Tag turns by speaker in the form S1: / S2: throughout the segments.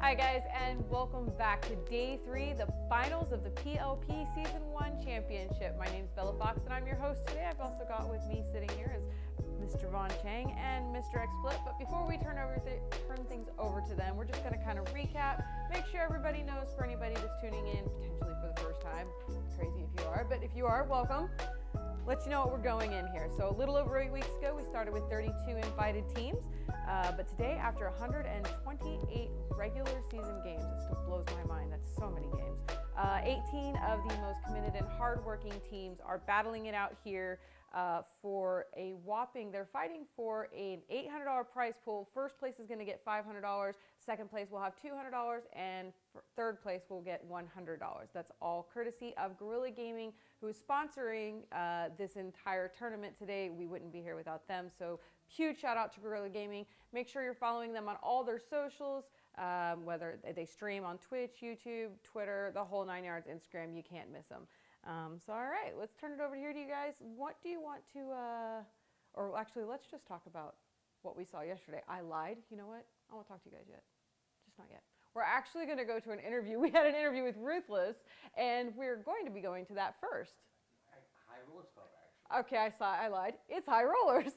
S1: Hi guys, and welcome back to Day 3, the finals of the PLP Season 1 Championship. My name is Bella Fox and I'm your host today. I've also got with me sitting here is Mr. Von Chang and Mr. X-Flip. But before we turn things over to them, we're just going to kind of recap, make sure everybody knows for anybody that's tuning in potentially for the first time. Crazy if you are, but if you are, welcome. Let you know what we're going in here. So a little over 8 weeks ago, we started with 32 invited teams. But today, after 128 regular season games, it still blows my mind. That's so many games. 18 of the most committed and hardworking teams are battling it out here for a whopping, they're fighting for an $800 prize pool. First place is going to get $500. Second place will have $200. And third place will get $100. That's all courtesy of Guerrilla Gaming, who is sponsoring this entire tournament today. We wouldn't be here without them. So huge shout out to Guerrilla Gaming. Make sure you're following them on all their socials, whether they stream on Twitch, YouTube, Twitter, the whole 9 yards, Instagram. You can't miss them. So all right, let's turn it over here to you guys. What do you want to, or actually, let's just talk about what we saw yesterday. I lied. You know what? I won't talk to you guys yet. Just not yet. We're actually going to go to an interview. We had an interview with Ruthless, and we're going to be going to that first.
S2: High Rollers Club, actually.
S1: Okay, I lied. It's High Rollers.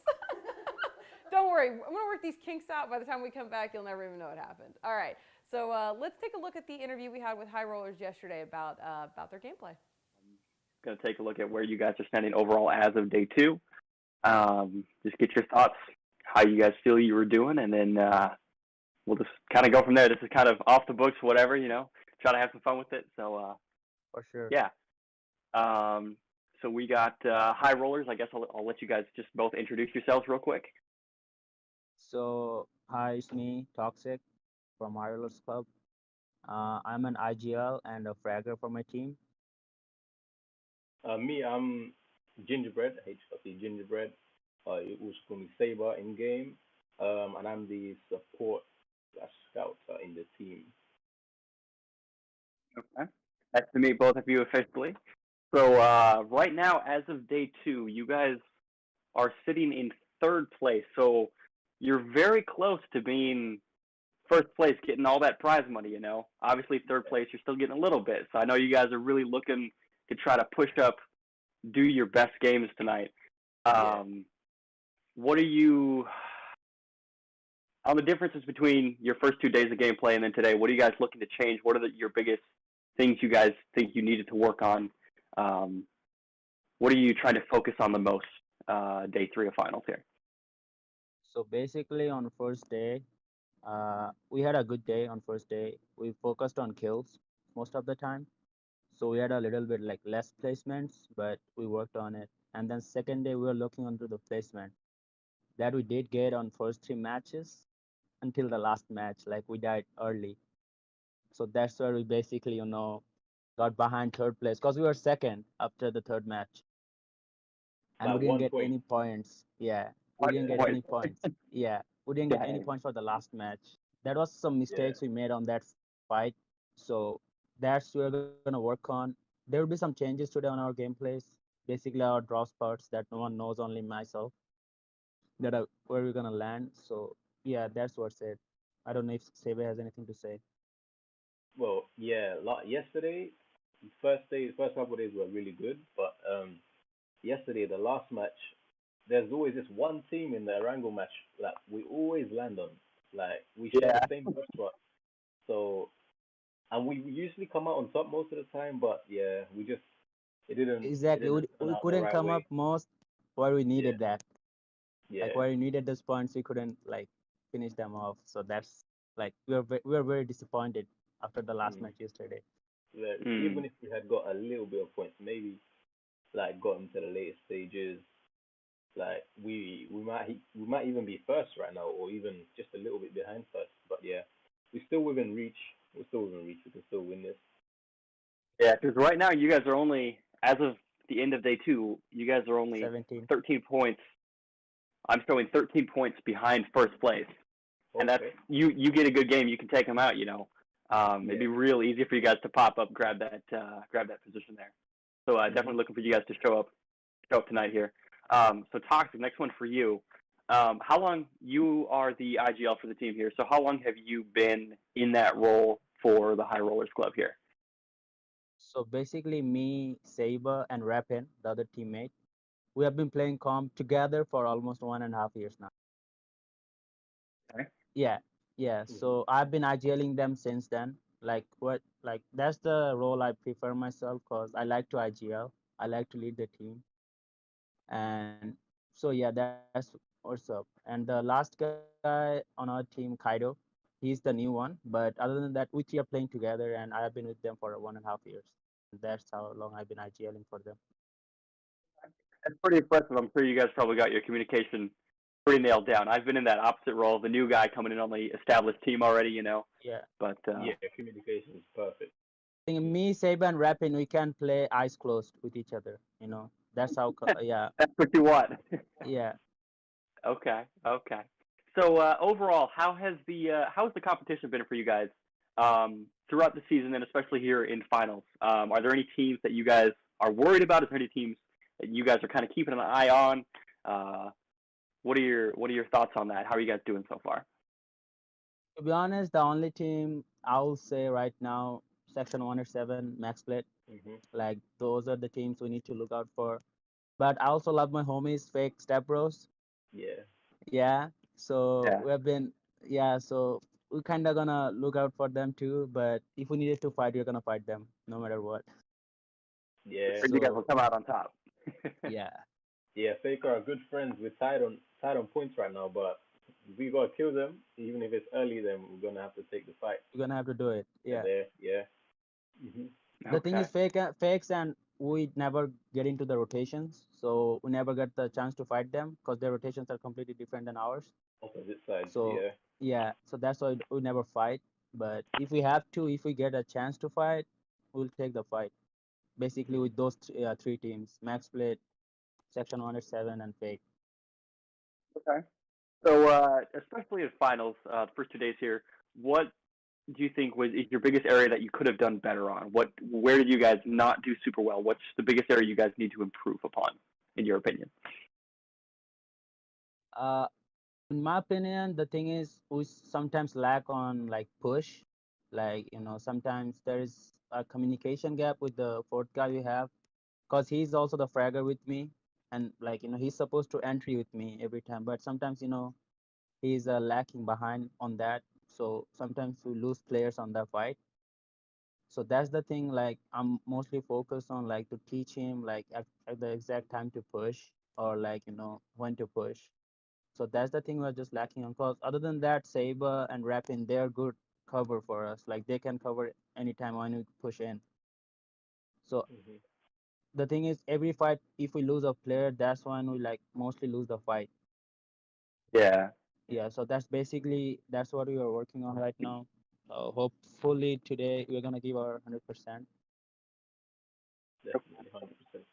S1: Don't worry. I'm going to work these kinks out. By the time we come back, you'll never even know what happened. All right. So let's take a look at the interview we had with High Rollers yesterday about their gameplay.
S3: Going to take a look at where you guys are standing overall as of day 2. Just get your thoughts, how you guys feel you were doing, and then we'll just kind of go from there. This is kind of off the books, whatever, try to have some fun with it. So,
S2: for sure.
S3: Yeah. So we got High Rollers. I guess I'll let you guys just both introduce yourselves real quick.
S2: So, hi, it's me, Toxic, from High Rollers Club. I'm an IGL and a fragger for my team.
S4: Me, I'm Gingerbread, HLC Gingerbread. You also call me Saber in game, and I'm the support scout in the team.
S3: Okay. Nice to meet both of you officially. So right now, as of day 2, you guys are sitting in 3rd place. So you're very close to being first place, getting all that prize money, Obviously, 3rd place, you're still getting a little bit. So I know you guys are really looking to try to push up, do your best games tonight. What are you, on the differences between your first 2 days of gameplay and then today, what are you guys looking to change? What are your biggest things you guys think you needed to work on? What are you trying to focus on the most day 3 of finals here?
S2: So basically on first day, we had a good day on first day. We focused on kills most of the time. So we had a little bit like less placements, but we worked on it. And then second day, we were looking onto the placement that we did get on first 3 matches until the last match. Like we died early. So that's where we basically, got behind 3rd place because we were 2nd after the 3rd match. And we didn't get any points. Yeah, we didn't get any points. Yeah, we didn't get any points for the last match. That was some mistakes we made on that fight. So that's what we're going to work on. There will be some changes today on our gameplays. Basically, our draw spots that no one knows, only myself, that are where we're going to land. So, yeah, that's what's it. I don't know if Sebe has anything to say.
S4: Well, yeah, yesterday, first couple of days were really good. But yesterday, the last match, there's always this one team in the Arango match that we always land on. Like, we share the same spot. So, and we usually come out on top most of the time, but yeah, it didn't.
S2: Exactly, we couldn't come up most where we needed that.
S4: Yeah.
S2: Like where we needed those points, we couldn't finish them off. So that's we were very disappointed after the last match yesterday.
S4: Yeah, even if we had got a little bit of points, maybe gotten to the later stages, we might even be first right now, or even just a little bit behind first. But yeah, we're still within reach. We can still win this.
S3: Yeah, because right now you guys are only, as of the end of day 2, you guys are only
S2: 17.
S3: 13 points. I'm showing 13 points behind first place. Okay. And that's, you get a good game, you can take them out, It'd be real easy for you guys to pop up, grab that position there. So definitely looking for you guys to show up tonight here. So Toxic, next one for you. how long you are the IGL for the team here? So how long have you been in that role for the High Rollers Club here?
S2: So basically, me, Saber, and Rapin, the other teammate, we have been playing comp together for almost 1.5 years now.
S3: Okay.
S2: Yeah, yeah.
S4: Mhm.
S2: So I've been IGLing them since then. Like that's the role I prefer myself because I like to IGL. I like to lead the team, and so yeah, that's what's up. And the last guy on our team, Kaido, he's the new one. But other than that, we three are playing together, and I have been with them for 1.5 years. That's how long I've been IGLing for them.
S3: That's pretty impressive. I'm sure you guys probably got your communication pretty nailed down. I've been in that opposite role, the new guy coming in on the established team already, you know.
S2: Yeah.
S3: But
S4: Yeah, communication is perfect.
S2: I think me, Saban, and Rapin, we can play eyes closed with each other. That's how. Yeah,
S3: that's what you want.
S2: yeah.
S3: Okay, okay. So overall, how has the competition been for you guys throughout the season, and especially here in finals? Are there any teams that you guys are worried about? Is there any teams that you guys are kind of keeping an eye on? Uh, what are your thoughts on that? How are you guys doing so far?
S2: To be honest, the only team I'll say right now, Section 107, Max Split,
S4: Mhm.
S2: like those are the teams we need to look out for. But I also love my homies, Fake Step Bros.
S4: Yeah.
S2: Yeah, so
S3: Yeah,
S2: we have been, yeah, so we kind of gonna look out for them too. But if we needed to fight, we're gonna fight them no matter what.
S4: Yeah.
S3: you guys will
S2: So
S3: come out on top.
S2: yeah,
S4: Yeah. Faker are good friends. We're tied on points right now, but we gotta kill them. Even if it's early, then we're gonna have to take the fight.
S2: we're gonna have to do it.
S4: And
S2: Yeah.
S4: there, yeah. Mhm.
S2: The thing
S3: Okay.
S2: is, fakes, and we never get into the rotations, so we never get the chance to fight them because their rotations are completely different than ours.
S4: Opposite sides.
S2: So
S4: Yeah.
S2: yeah, so that's why we never fight. But if we have to, if we get a chance to fight, we'll take the fight. Basically,
S4: Mhm.
S2: with those three teams: Max Split, Section 107, and Fake.
S3: Okay. So especially in finals, the first 2 days here, what do you think is your biggest area that you could have done better on? Where did you guys not do super well? What's the biggest area you guys need to improve upon, in your opinion?
S2: Uh, in my opinion, the thing is we sometimes lack on like push. Like sometimes there is a communication gap with the fourth guy we have because he's also the fragger with me, and like he's supposed to entry with me every time, but sometimes he's lacking behind on that, so sometimes we lose players on that fight. So that's the thing, like I'm mostly focused on like to teach him like at the exact time to push, or like when to push. So that's the thing we're just lacking on, because other than that, Saber and Rapin, they're good cover for us, like they can cover anytime when we push in. So
S4: Mhm.
S2: the thing is, every fight, if we lose a player, that's when we like mostly lose the fight.
S3: Yeah.
S2: Yeah, so that's what we are working on right now. Hopefully today we're gonna give our 100%.
S4: Definitely, 100%.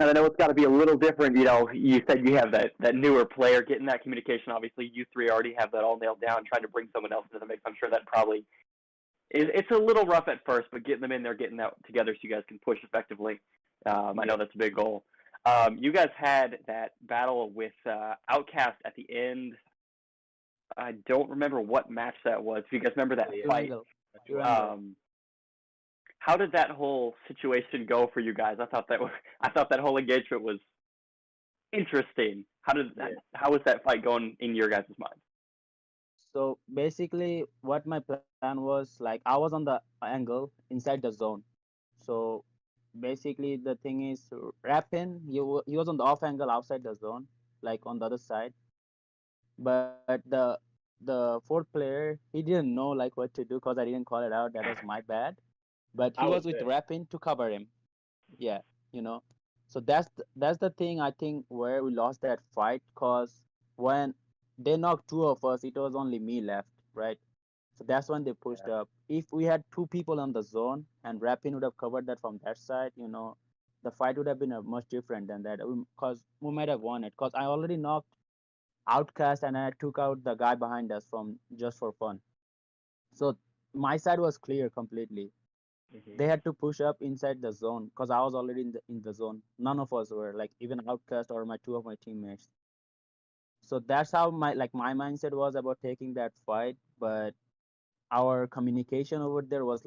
S3: And I know it's got to be a little different. You know, you said you have that newer player getting that communication. Obviously, you three already have that all nailed down. Trying to bring someone else into the mix, I'm sure that probably it's a little rough at first, but getting them in there, getting that together so you guys can push effectively. I know
S4: Yeah.
S3: that's a big goal. You guys had that battle with Outcast at the end. I don't remember what match that was. Do you guys remember that
S4: Yeah.
S3: fight?
S2: Urangle.
S4: Durango.
S2: Urangle.
S3: Um, how did that whole situation go for you guys? I thought that whole engagement was interesting.
S4: Yeah.
S3: How was that fight going in your guys' mind?
S2: So basically, what my plan was, like I was on the angle inside the zone. So basically, the thing is, Rappin, he was on the off angle outside the zone, like on the other side. But the fourth player, he didn't know like what to do because I didn't call it out. That was my bad. But he
S4: I was
S2: was with
S4: there.
S2: Rappin to cover him. Yeah, you know. So that's the thing, I think, where we lost that fight, cause when they knocked two of us, it was only me left, right? So that's when they pushed up. If we had two people on the zone and Rapin would have covered that from that side, the fight would have been a much different than that. Cause we might have won it. Cause I already knocked Outcast and I took out the guy behind us from just for fun. So my side was clear completely.
S4: Mhm.
S2: They had to push up inside the zone because I was already in the zone. None of us were, like even Outcast or my two of my teammates. So that's how my mindset was about taking that fight. But our communication over there was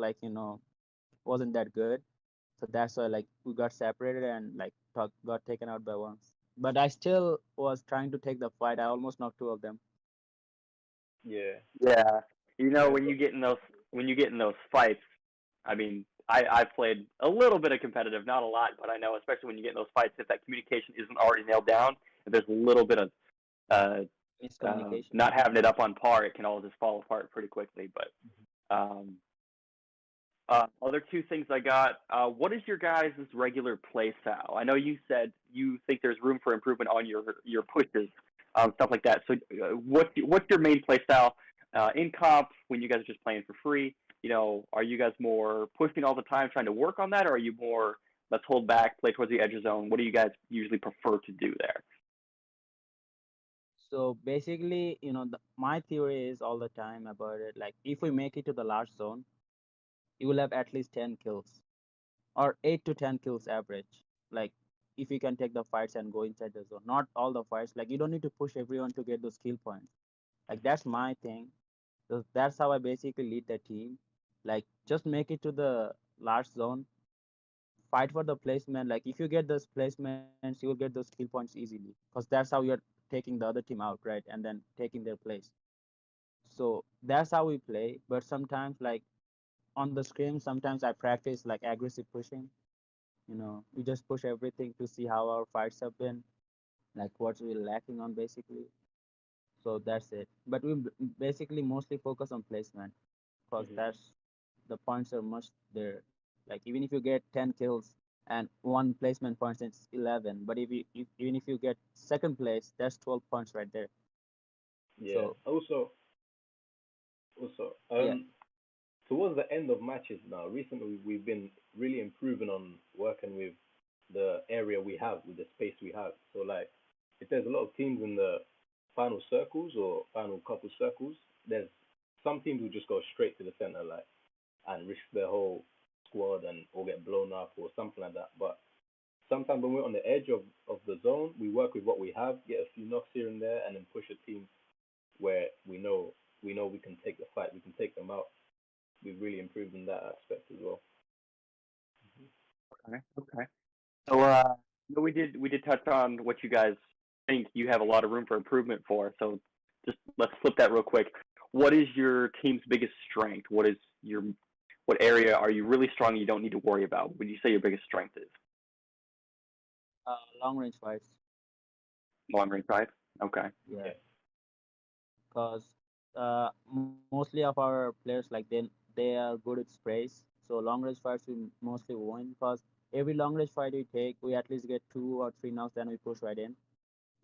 S2: wasn't that good. So that's why we got separated and got taken out by once. But I still was trying to take the fight. I almost knocked two of them.
S4: Yeah,
S3: Yeah, you know,
S4: yeah, but
S3: when you get in those fights, I mean, I've played a little bit of competitive, not a lot, but I know especially when you get in those fights, if that communication isn't already nailed down, if there's a little bit of uh,
S2: Miscommunication.
S3: not having it up on par, it can all just fall apart pretty quickly. But um, other two things I got. What is your guys' regular play style? I know you said you think there's room for improvement on your pushes, stuff like that. So, what's your main play style in comp when you guys are just playing for free? You know, are you guys more pushing all the time, trying to work on that, or are you more let's hold back, play towards the edge of zone? What do you guys usually prefer to do there?
S2: So basically, my theory is all the time about it. Like if we make it to the large zone, you will have at least 10 kills or 8 to 10 kills average. Like if you can take the fights and go inside the zone, not all the fights. Like you don't need to push everyone to get those kill points. Like that's my thing. So that's how I basically lead the team. Like just make it to the large zone, fight for the placement. Like if you get those placements, you will get those kill points easily because that's how you're taking the other team out, right? And then taking their place. So that's how we play. But sometimes, like on the scrim, sometimes I practice like aggressive pushing. We just push everything to see how our fights have been, like what we're lacking on basically. So that's it. But we basically mostly focus on placement because
S4: hmm
S2: that's the points are much there. Like even if you get 10 kills and one placement points, it's 11. But even if you get second place, that's 12 points right there.
S4: yeah.
S2: So
S4: Also,
S2: yeah,
S4: towards the end of matches now, recently we've been really improving on working with the area we have, with the space we have. So like, if there's a lot of teams in the final circles or final couple circles, there's some teams will just go straight to the center, like, and risk their whole squad and or get blown up or something like that. But sometimes when we're on the edge of the zone, we work with what we have, get a few knocks here and there, and then push a team where we know we can take the fight, we can take them out. We've really improved in that aspect as well.
S3: Okay. Okay. So, no, we did touch on what you guys think you have a lot of room for improvement for. So, just let's flip that real quick. What is your team's biggest strength? What area are you really strong? You don't need to worry about. What would you say your biggest strength is?
S2: long range fights.
S3: Long range fight. Okay.
S2: Yeah,
S4: Okay.
S2: because mostly of our players they are good at sprays. So long range fights we mostly win because every long range fight we take, we at least get 2 or 3 knocks, then we push right in.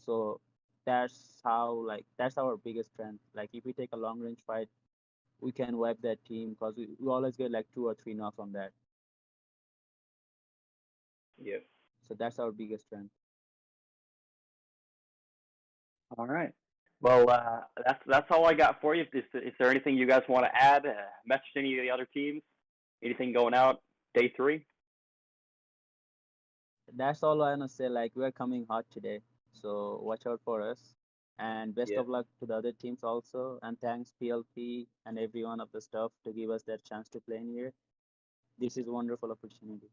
S2: So that's our biggest strength. Like if we take a long range fight, we can wipe that team because we always get like 2 or 3 knocks on that.
S4: Yep.
S2: So that's our biggest strength.
S3: All right. Well, that's all I got for you. Is there anything you guys want to add? Message to any of the other teams? Anything going out day three?
S2: That's all I wanna say. Like we're coming hot today, so watch out for us. And best
S4: Yep.
S2: of luck to the other teams also. And thanks PLP and every one of the staff to give us that chance to play in here. This is a wonderful opportunity.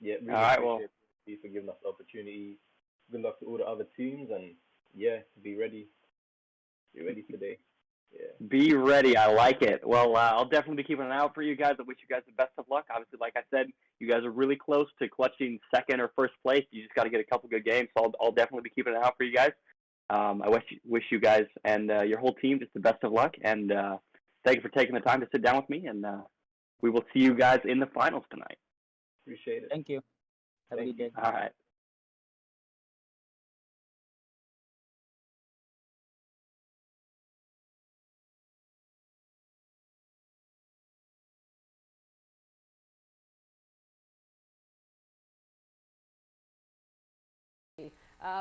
S4: Yep.
S3: All
S4: Really
S3: right. Well,
S4: appreciate you for giving us the opportunity. Good luck to all the other teams, and yeah, be ready. Be ready today. Yeah.
S3: be ready. I like it. Well, I'll definitely be keeping an eye out for you guys. I wish you guys the best of luck. Obviously, like I said, you guys are really close to clutching second or first place. You just got to get a couple good games. So I'll definitely be keeping an eye out for you guys. I wish you guys and your whole team just the best of luck. And thank you for taking the time to sit down with me. And we will see you guys in the finals tonight.
S4: Appreciate it.
S2: Thank you. Have a
S4: Thank
S2: good
S4: you.
S2: day.
S3: All right.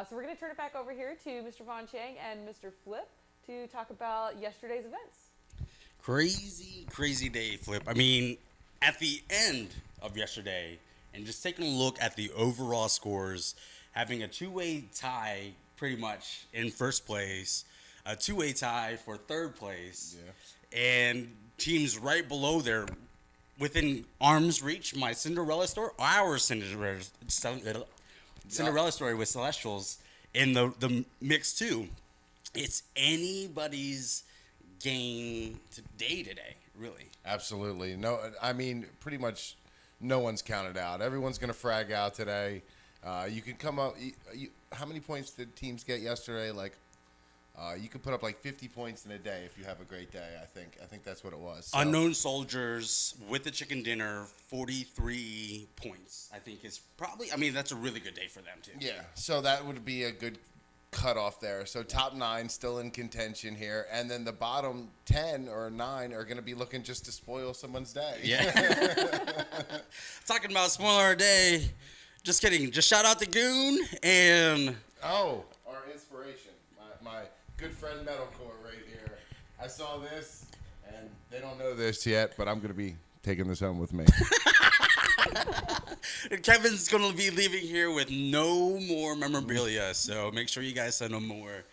S1: So we're going to turn it back over here to Mr. Von Chang and Mr. Flip to talk about yesterday's events.
S5: Crazy, crazy day, Flip. I mean, at the end of yesterday, and just taking a look at the overall scores, having a two-way tie pretty much in first place, a two-way tie for third place,
S6: Yeah.
S5: and teams right below there within arm's reach. My Cinderella story, our Cinderella story with Celestials in the mix too. It's anybody's game today, really.
S6: Absolutely. No, I mean, pretty much no one's counted out. Everyone's going to frag out today. You can come up. How many points did teams get yesterday? You could put up like 50 points in a day if you have a great day. I think that's what it was. So,
S5: Unknown Soldiers with the chicken dinner, 43 points. I think is probably. I mean, that's a really good day for them too.
S6: yeah. So that would be a good cutoff there. So top 9 still in contention here, and then the bottom 10 or 9 are going to be looking just to spoil someone's day.
S5: Yeah. Talking about spoiler our day. Just kidding. Just shout out to Goon and.
S6: Oh, our inspiration, my good friend Metalcore right here. I saw this, and they don't know this yet, but I'm going to be taking this home with me.
S5: Kevin's going to be leaving here with no more memorabilia, so make sure you guys send him more.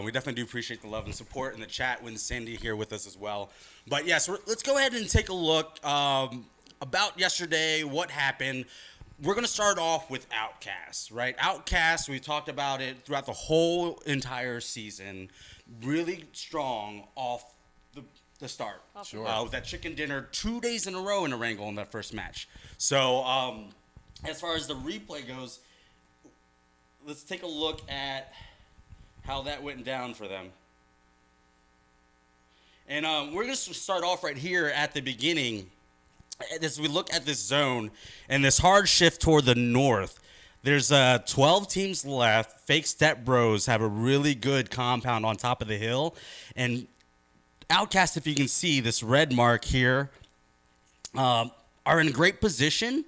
S5: We definitely do appreciate the love and support in the chat when Sandy here with us as well. But yes, let's go ahead and take a look about yesterday, what happened. We're going to start off with Outcast, right? Outcast, we talked about it throughout the whole entire season. Really strong off the start.
S6: Sure.
S5: With that chicken dinner 2 days in a row in Erangel in that first match. So as far as the replay goes, let's take a look at how that went down for them. And we're going to start off right here at the beginning. As we look at this zone and this hard shift toward the north, there's 12 teams left. Fake Step Bros have a really good compound on top of the hill. And Outcast, if you can see this red mark here, are in a great position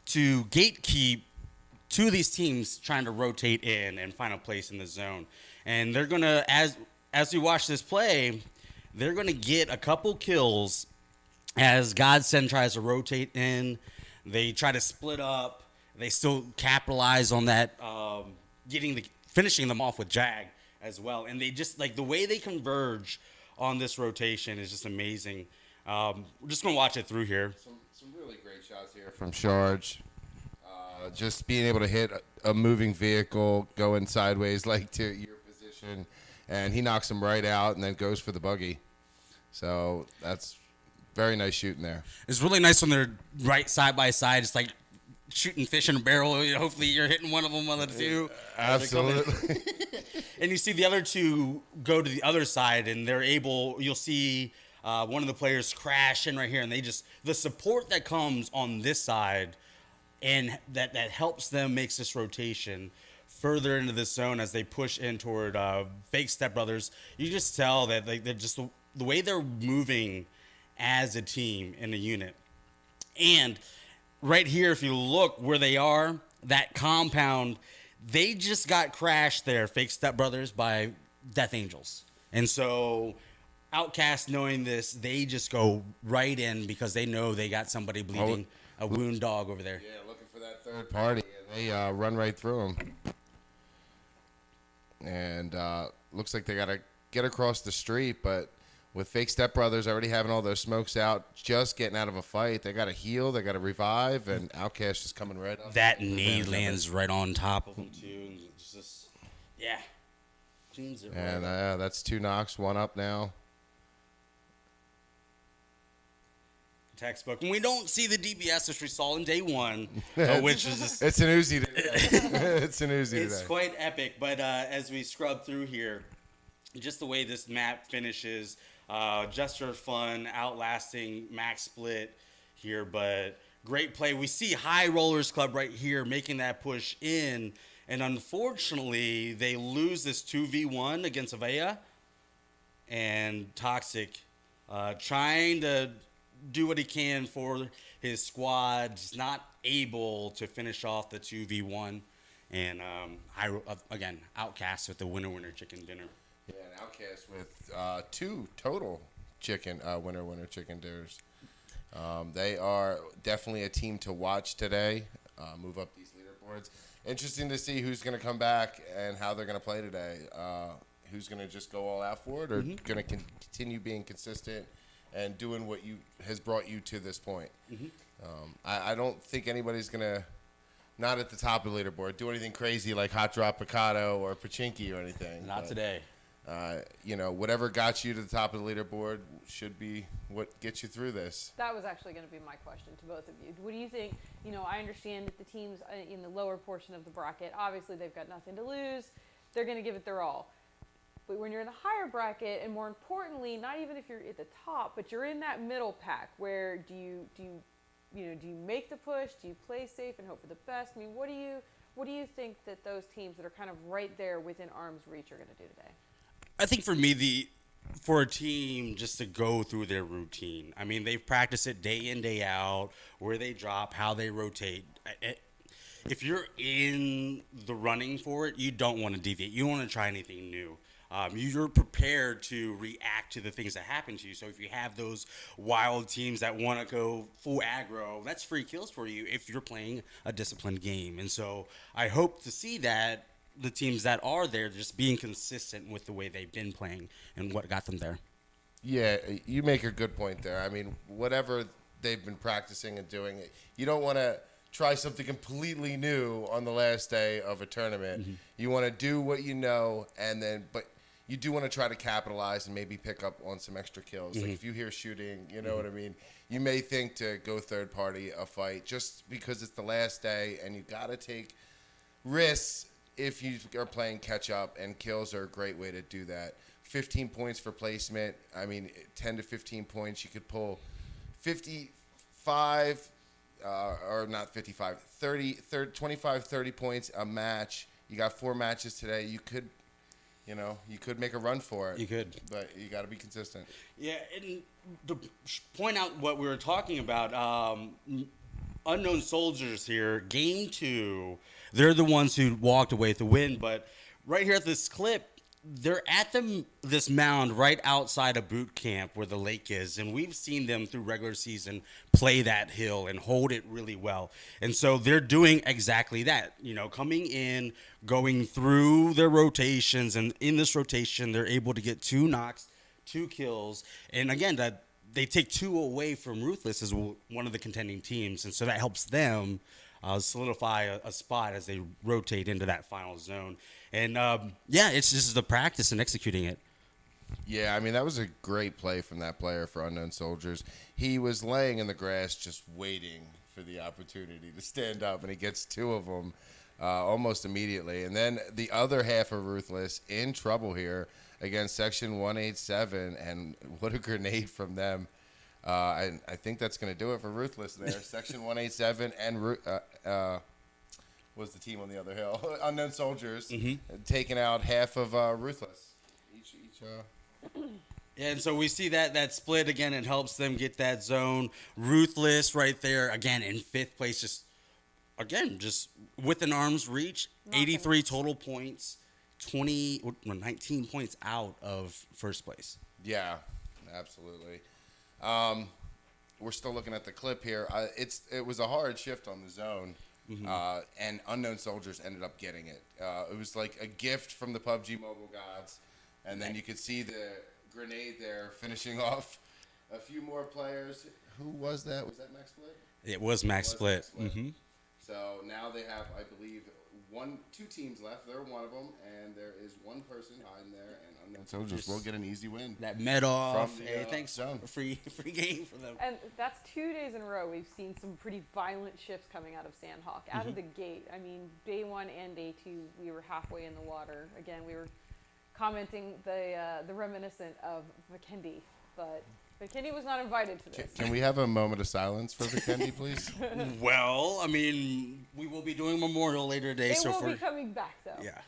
S5: to gatekeep two of these teams trying to rotate in and find a place in the zone. And they're going to, as we watch this play, they're going to get a couple kills as Godsend tries to rotate in. They try to split up. They still capitalize on that, finishing them off with Jag as well. And they just, like, the way they converge on this rotation is just amazing. We're just going to watch it through here.
S6: Some really great shots here from Charge. Just being able to hit a moving vehicle, going sideways like to your position, and he knocks him right out and then goes for the buggy. So that's very nice shooting there.
S5: It's really nice when they're right side by side. It's like shooting fish in a barrel. You know, hopefully you're hitting one of them on the two.
S6: Absolutely.
S5: And you see the other two go to the other side, and they're able. You'll see one of the players crash in right here, and they just the support that comes on this side, and that helps them makes this rotation further into this zone as they push in toward Fake Step Brothers. You just tell that they're just the way they're moving as a team in a unit. And right here, if you look where they are, that compound, they just got crashed there, Fake Step Brothers, by Death Angels. And so Outcast, knowing this, they just go right in because they know they got somebody bleeding, a wound dog over there.
S6: Yeah, looking for that third party, and they run right through him. And looks like they got to get across the street, but with Fake Step Brothers already having all those smokes out, just getting out of a fight, they got to heal, they got to revive, and Outcast is coming right up.
S5: That nade lands right on top of them, too. And it's just, yeah.
S6: And that's 2 knocks, 1 up now.
S5: Textbook. And we don't see the DBS which we saw in day 1, which is just,
S6: it's an Uzi today. It's an Uzi
S5: it's
S6: today.
S5: quite epic. But as we scrub through here, just the way this map finishes, just for fun, outlasting Max Split here, but great play. We see High Rollers Club right here making that push in, and unfortunately, they lose this 2v1 against Avea, and Toxic trying to do what he can for his squad, just not able to finish off the 2v1, and again, Outcast with the winner chicken dinner.
S6: Yeah, and Outcast with 2 total winner chicken dinners. They are definitely a team to watch today. Move up these leaderboards. interesting to see who's going to come back and how they're going to play today. Who's going to just go all out for it, or going to continue being consistent and doing what has brought you to this point. I don't think anybody's going to, not at the top of the leaderboard, do anything crazy like Hot Drop Picado or Pachinki or anything.
S5: Not today.
S6: Whatever got you to the top of the leaderboard should be what gets you through this.
S1: That was actually going to be my question to both of you. What do you think? I understand that the teams in the lower portion of the bracket, obviously they've got nothing to lose. They're going to give it their all. But when you're in the higher bracket, and more importantly, not even if you're at the top, but you're in that middle pack, where do you make the push? Do you play safe and hope for the best? I mean, what do you think that those teams that are kind of right there within arm's reach are going to do today?
S5: I think for me, for a team just to go through their routine. I mean, they've practiced it day in, day out, where they drop, how they rotate. If you're in the running for it, you don't want to deviate. You don't want to try anything new. You're prepared to react to the things that happen to you. So if you have those wild teams that want to go full aggro, that's free kills for you if you're playing a disciplined game. And so I hope to see that the teams that are there just being consistent with the way they've been playing and what got them there.
S6: Yeah, you make a good point there. I mean, whatever they've been practicing and doing, you don't want to try something completely new on the last day of a tournament. You want to do what you know, but you do want to try to capitalize and maybe pick up on some extra kills. Like if you hear shooting, you know what I mean? You may think to go third party a fight just because it's the last day, and you got to take risks if you are playing catch up, and kills are a great way to do that. 15 points for placement. I mean, 10 to 15 points. You could pull 55, or not 55, 25, 30 points a match. You got 4 matches today. You could make a run for it.
S5: You could.
S6: But you got to be consistent.
S5: Yeah, and to point out what we were talking about, Unknown Soldiers here, game 2, they're the ones who walked away with the win. But right here at this clip, they're at this mound right outside of boot camp where the lake is, and we've seen them through regular season play that hill and hold it really well. And so they're doing exactly that, coming in, going through their rotations, and in this rotation they're able to get 2 knocks, 2 kills, and again that they take 2 away from Ruthless as one of the contending teams, and so that helps them solidify a spot as they rotate into that final zone. And it's just the practice and executing it.
S6: Yeah, I mean, that was a great play from that player for Unknown Soldiers. He was laying in the grass just waiting for the opportunity to stand up, and he gets 2 of them almost immediately. And then the other half of Ruthless in trouble here against Section 187, and what a grenade from them. I think that's going to do it for Ruthless there. Section 187 and was the team on the other hill. Unknown Soldiers taking out half of Ruthless.
S5: And so we see that split again. It helps them get that zone. Ruthless right there again in 5th place. Just within arm's reach. 83 total points. 19 points out of 1st place.
S6: Yeah, absolutely. We're still looking at the clip here. It was a hard shift on the zone. And Unknown Soldiers ended up getting it. It was like a gift from the PUBG Mobile gods. And then you could see the grenade there finishing off a few more players. Who was that? Was that Max Split?
S5: It was Max Split.
S6: So now they have, I believe, 2 teams left. They're one of them, and there is one person hiding there, and Unknown Soldiers will get an easy win.
S5: That med off.
S6: From the,
S5: hey, thanks.
S6: zone.
S5: Free game for them.
S1: And that's 2 days in a row we've seen some pretty violent shifts coming out of Sandhawk. Out of the gate, I mean, day 1 and day 2, we were halfway in the water. Again, we were commenting the reminiscent of Vikendi, but Vikendi was not invited to this.
S6: Can we have a moment of silence for Vikendi, please?
S5: Well, I mean, we will be doing Memorial later today.
S1: It will be coming back, though.
S5: Yeah,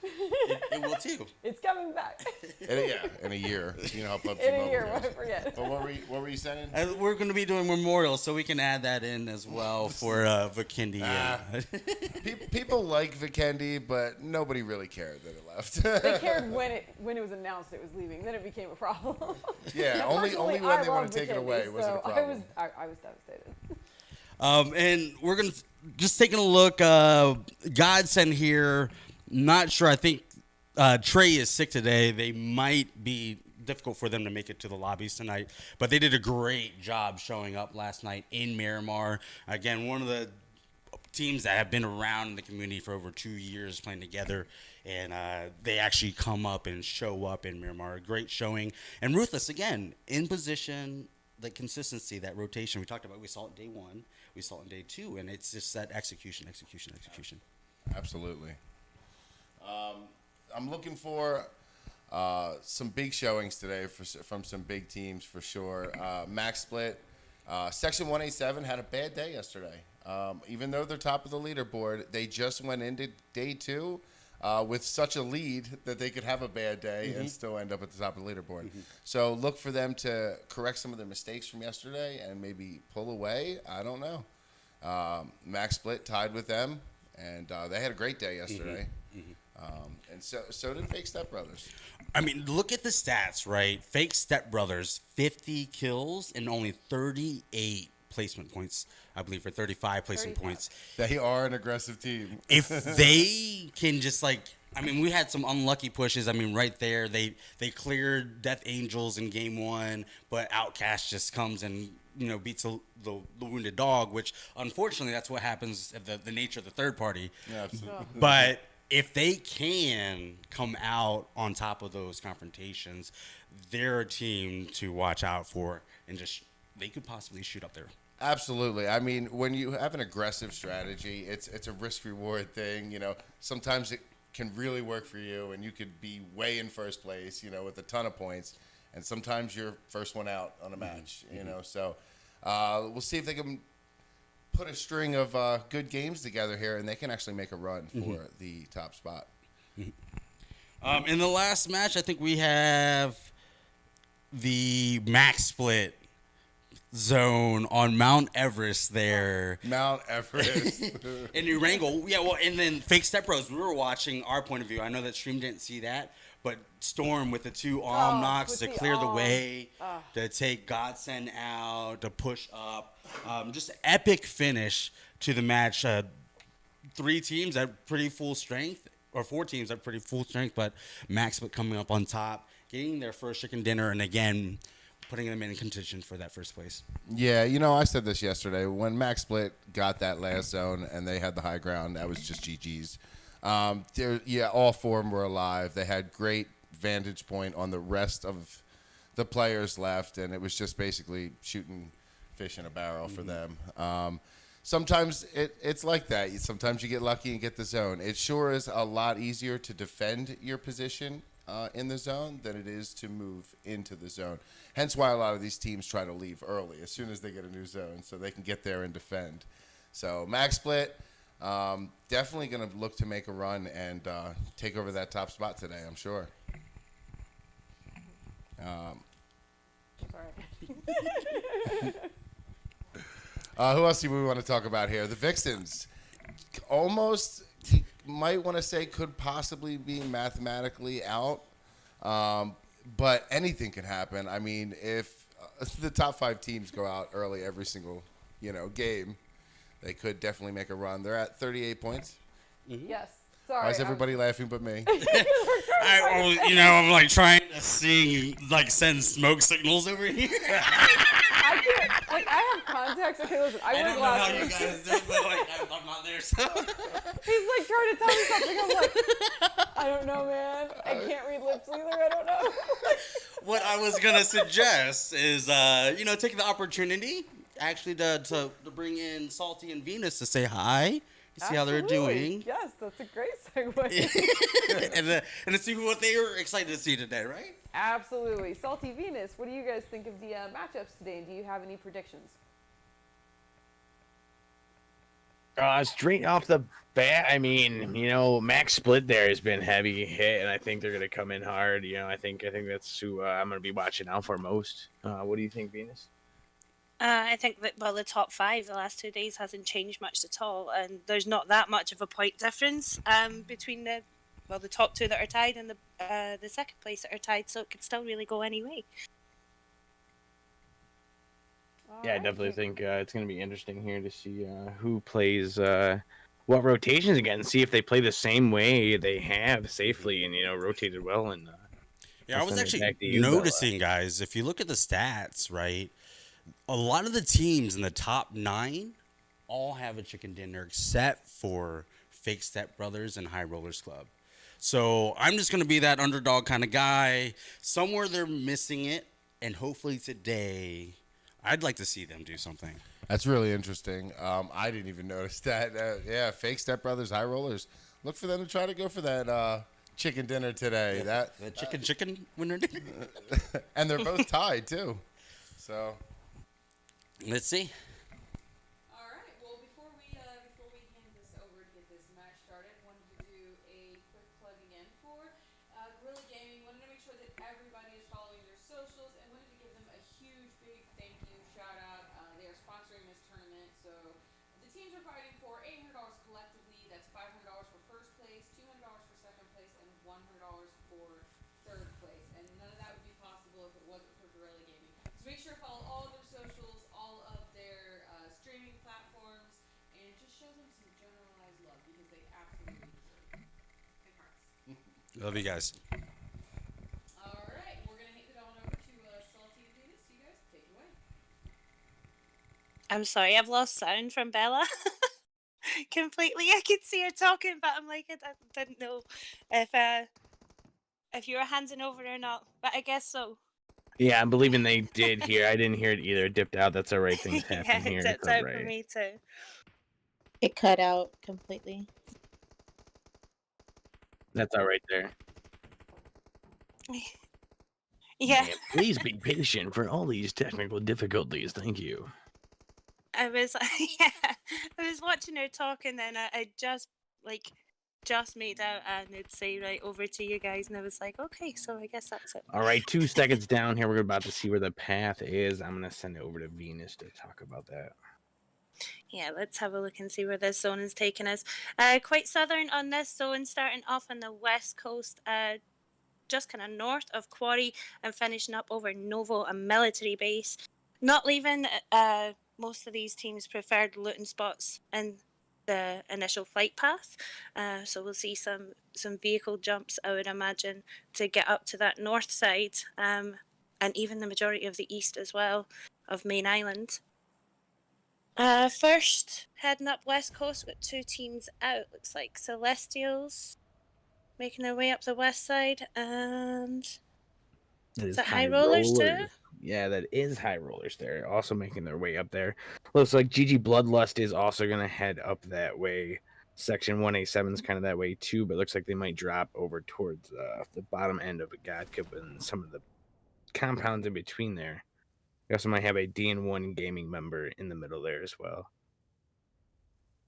S5: it will too.
S1: It's coming back.
S6: In a year. You know how PUBG
S1: In a
S6: Mobile
S1: year,
S6: goes.
S1: I forget.
S6: But what were you saying?
S5: We're going to be doing Memorial, so we can add that in as well for Vikendi.
S6: People like Vikendi, but nobody really cared that it left.
S1: They cared when it was announced it was leaving. Then it became a problem.
S6: Yeah,
S1: Now,
S6: only
S1: personally,
S6: when
S1: I
S6: they
S1: love
S6: want to take it
S1: Vikendi,
S6: away was it a
S1: so
S6: problem.
S1: I was devastated.
S5: And we're going to just taking a look. Godsend here. Not sure. I think Trey is sick today. They might be difficult for them to make it to the lobbies tonight. But they did a great job showing up last night in Miramar. Again, one of the teams that have been around in the community for over 2 years playing together, and they actually come up and show up in Miramar. Great showing. And Ruthless, again, in position, the consistency, that rotation we talked about. We saw it day one, we saw it in day two, and it's just that execution.
S6: Absolutely. I'm looking for some big showings today from some big teams for sure. Max Split, Section 187 had a bad day yesterday. Even though they're top of the leaderboard, they just went into day two with such a lead that they could have a bad day and still end up at the top of the leaderboard. So look for them to correct some of their mistakes from yesterday and maybe pull away. I don't know. Max Split tied with them, and they had a great day yesterday. And so did Fake Step Brothers.
S5: I mean, look at the stats, right? Fake Step Brothers, 50 kills and only 38 placement points, I believe, for 35 placement points.
S6: They are an aggressive team.
S5: If they can just we had some unlucky pushes. I mean, right there, they cleared Death Angels in game one, but Outcast just comes and beats the wounded dog, which unfortunately that's what happens at the nature of the third party.
S6: Yeah, absolutely.
S5: But if they can come out on top of those confrontations, they're a team to watch out for, and they could possibly shoot up there.
S6: Absolutely. I mean, when you have an aggressive strategy, it's a risk-reward thing. Sometimes it can really work for you, and you could be way in first place, with a ton of points, and sometimes you're first one out on a match, So we'll see if they can put a string of good games together here, and they can actually make a run for the top spot.
S5: In the last match, I think we have the Max Split zone on Mount Everest there.
S6: Mount Everest.
S5: In Erangel. Yeah, well, and then Fake Step Bros, we were watching our point of view. I know that stream didn't see that, but Storm with the two arm knocks to clear the way, to take Godsend out, to push up. Just epic finish to the match. 3 teams at pretty full strength, or 4 teams at pretty full strength, but Max Split coming up on top, getting their first chicken dinner, and again, putting them in contention for that first place.
S6: Yeah, I said this yesterday. When Max Split got that last zone and they had the high ground, that was just GG's. All 4 of them were alive. They had great vantage point on the rest of the players left, and it was just basically shooting fish in a barrel for them. Sometimes it's like that. Sometimes you get lucky and get the zone. It sure is a lot easier to defend your position in the zone than it is to move into the zone. Hence why a lot of these teams try to leave early as soon as they get a new zone so they can get there and defend. So Max Split, definitely going to look to make a run and take over that top spot today, I'm sure. Who else do we want to talk about here? The Vixens. Almost, you might want to say, could possibly be mathematically out. But anything can happen. I mean, if the top 5 teams go out early every single, game, they could definitely make a run. They're at 38 points.
S1: Yes. Sorry.
S6: Why is everybody laughing but me?
S5: I'm trying to send smoke signals over here.
S1: I can't, I have contacts. Okay, listen, I
S5: don't know how you guys do it, but I'm not there, so.
S1: He's trying to tell me something. I'm like, I don't know, man. I can't read lips either. I don't know.
S5: What I was gonna suggest is, take the opportunity actually to bring in Salty and Venus to say hi. See how they're doing.
S1: Yes, that's a great segue.
S5: and to see what they were excited to see today, right?
S1: Absolutely. Salty Venus, what do you guys think of the matchups today? Do you have any predictions?
S7: Straight off the bat, I mean, Max Split there has been heavy hit, and I think they're going to come in hard. I think that's who I'm going to be watching out for most. What do you think, Venus?
S8: I think that, the top 5 the last 2 days hasn't changed much at all, and there's not that much of a point difference between the top 2 that are tied and the second place that are tied, so it could still really go any way.
S7: Yeah, I
S1: Alright,
S7: definitely
S1: King.
S7: think it's going to be interesting here to see who plays what rotations again. See if they play the same way they have safely and rotated well. And
S5: Yeah, I
S7: I'll
S5: was
S7: send it
S5: actually
S7: back to you, Bella.
S5: noticing, guys, if you look at the stats, right, a lot of the teams in the top 9 all have a chicken dinner except for Fake Step Brothers and High Rollers Club. So I'm just going to be that underdog kind of guy. Somewhere they're missing it, and hopefully today, I'd like to see them do something.
S6: That's really interesting. I didn't even notice that. Yeah, Fake Step Brothers, High Rollers. Look for them to try to go for that chicken dinner today. That
S5: The chicken winner dinner.
S6: and they're both tied too. So
S5: Let's see.
S1: All right. Well, before we hand this over to get this match started, wanted to do a quick plug again for Guerrilla Gaming. Wanted to make sure that everybody is following their socials, and wanted to give them a huge, big thank you, shout out. They are sponsoring this tournament, so the teams are fighting for $800 collectively. That's $500 for first place, $200 for second place, and $100 for third place. And none of that would be possible if it wasn't for Guerrilla Gaming. So make sure to follow all of their socials, all of their streaming platforms, and just show them some generalized love because they absolutely deserve it. Big hearts.
S5: Love you guys.
S1: All right, we're gonna hand it on over to Salty to do this. You guys take it away.
S8: I'm sorry, I've lost sound from Bella completely. I could see her talking, but I'm like, I didn't know if you were handing over or not. But I guess so.
S7: Yeah, I'm believing they did here. I didn't hear it either. It dipped out. That's all right. Things
S8: Yeah,
S7: happen here.
S8: it
S7: It's
S8: dipped
S7: all
S8: out for
S7: right.
S8: me too.
S9: It cut out completely.
S7: That's all right there.
S8: Yeah,
S7: Please be patient for all these technical difficulties. Thank you.
S8: I was yeah, I was watching her talk, and then I just made out, and it'd say right over to you guys, and I was like, okay, so I guess that's it.
S7: All right, 2 seconds down here. We're about to see where the path is. I'm going to send it over to Venus to talk about that.
S8: Yeah, let's have a look and see where this zone is taking us. Quite southern on this zone, starting off on the west coast, just kind of north of Quarry, and finishing up over Novo, a military base. Not leaving most of these teams' preferred looting spots in the initial flight path. So we'll see some vehicle jumps, I would imagine, to get up to that north side, and even the majority of the east as well of Main Island. First, heading up west coast with 2 teams out. Looks like Celestials making their way up the west side, and
S7: That is
S8: that High Rollers too?
S7: Yeah, that is High Rollers there. Also making their way up there. Looks like GG Bloodlust is also going to head up that way. Section 1A7 is kind of that way too, but looks like they might drop over towards the bottom end of a God Cup and some of the compounds in between there. We also might have a DN1 gaming member in the middle there as well.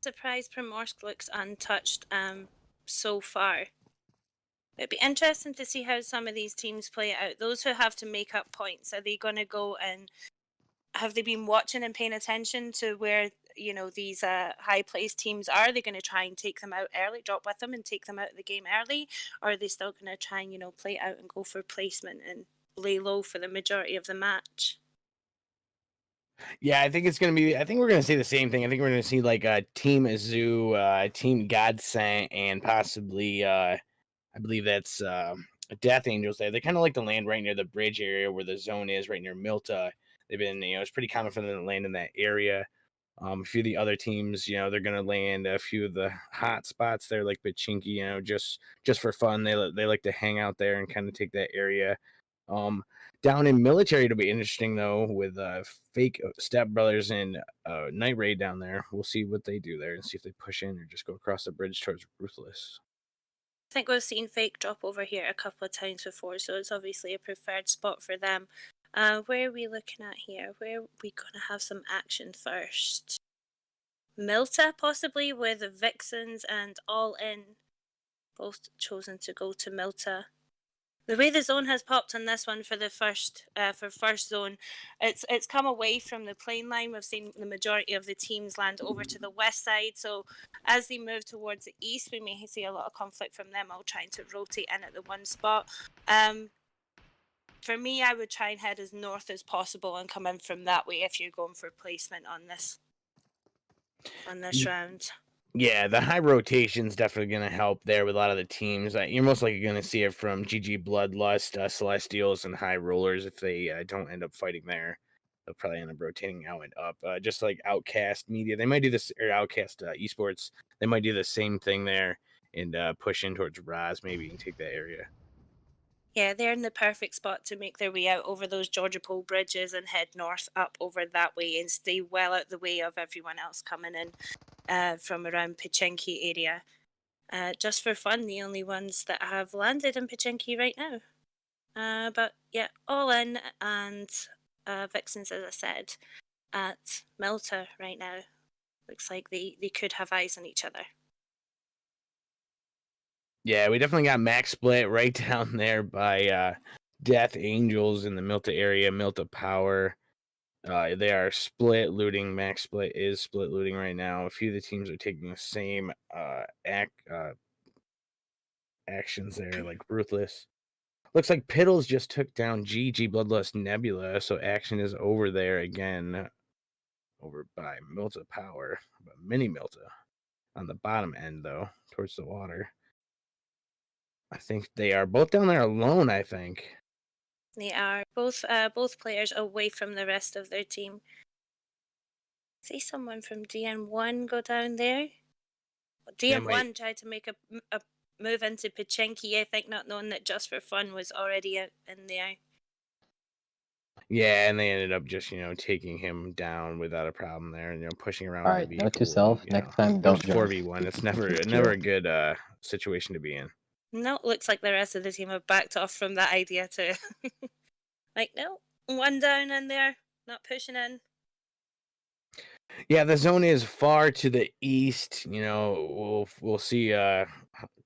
S8: Surprised Primorsk looks untouched so far. It'd be interesting to see how some of these teams play out. Those who have to make up points, are they going to go and have they been watching and paying attention to where these high placed teams are? Are they going to try and take them out early, drop with them and take them out of the game early, or are they still going to try and play out and go for placement and lay low for the majority of the match?
S7: Yeah, I think we're going to see the same thing. I think we're going to see like Team Azu, Team Godsent, and possibly I believe that's Death Angels there. They kind of like to land right near the bridge area where the zone is, right near Milta. They've been, it's pretty common for them to land in that area. A few of the other teams, they're going to land a few of the hot spots there, like Pachinki, just for fun. They like to hang out there and kind of take that area. Down in military, it'll be interesting though with Fake Step Brothers and Night Raid down there. We'll see what they do there and see if they push in or just go across the bridge towards Ruthless.
S8: I think we've seen Fake drop over here a couple of times before, so it's obviously a preferred spot for them. Where are we looking at here? Where are we going to have some action first? Milta, possibly, with Vixens and All In. Both chosen to go to Milta. The way the zone has popped on this one for the first zone, it's come away from the plane line. We've seen the majority of the teams land over to the west side. So as they move towards the east, we may see a lot of conflict from them all trying to rotate in at the one spot. For me, I would try and head as north as possible and come in from that way if you're going for placement on this round.
S7: Yeah, the high rotation's definitely going to help there with a lot of the teams. You're most likely going to see it from GG Bloodlust, Celestials, and High Rollers if they don't end up fighting there. They'll probably end up rotating out and up. Just like Outcast Media, they might do this, or Outcast Esports, they might do the same thing there and push in towards Raz maybe and take that area.
S8: Yeah, they're in the perfect spot to make their way out over those Georgia Pole bridges and head north up over that way and stay well out the way of everyone else coming in from around Pachinki area. Just for fun, the only ones that have landed in Pachinki right now. But yeah, all in, and Vixens, as I said, at Melta right now. Looks like they could have eyes on each other.
S7: Yeah, we definitely got Max Split right down there by Death Angels in the Milta area, Milta Power. They are split looting. Max Split is split looting right now. A few of the teams are taking the same actions there, like Ruthless. Looks like Piddles just took down GG Bloodlust Nebula, so action is over there again. Over by Milta Power, but Mini Milta on the bottom end, though, towards the water. I think they are both down there alone, I think.
S8: They are both players away from the rest of their team. See someone from DN1 go down there. DN1 tried to make a move into Pachinki, I think, not knowing that Just for Fun was already in there.
S7: Yeah, and they ended up just, taking him down without a problem there, and pushing around.
S10: All right, note to self: next time, don't join.
S7: 4v1. It's never a good situation to be in.
S8: No, looks like the rest of the team have backed off from that idea too. Like, no, one down in there, not pushing in.
S7: Yeah, the zone is far to the east. We'll see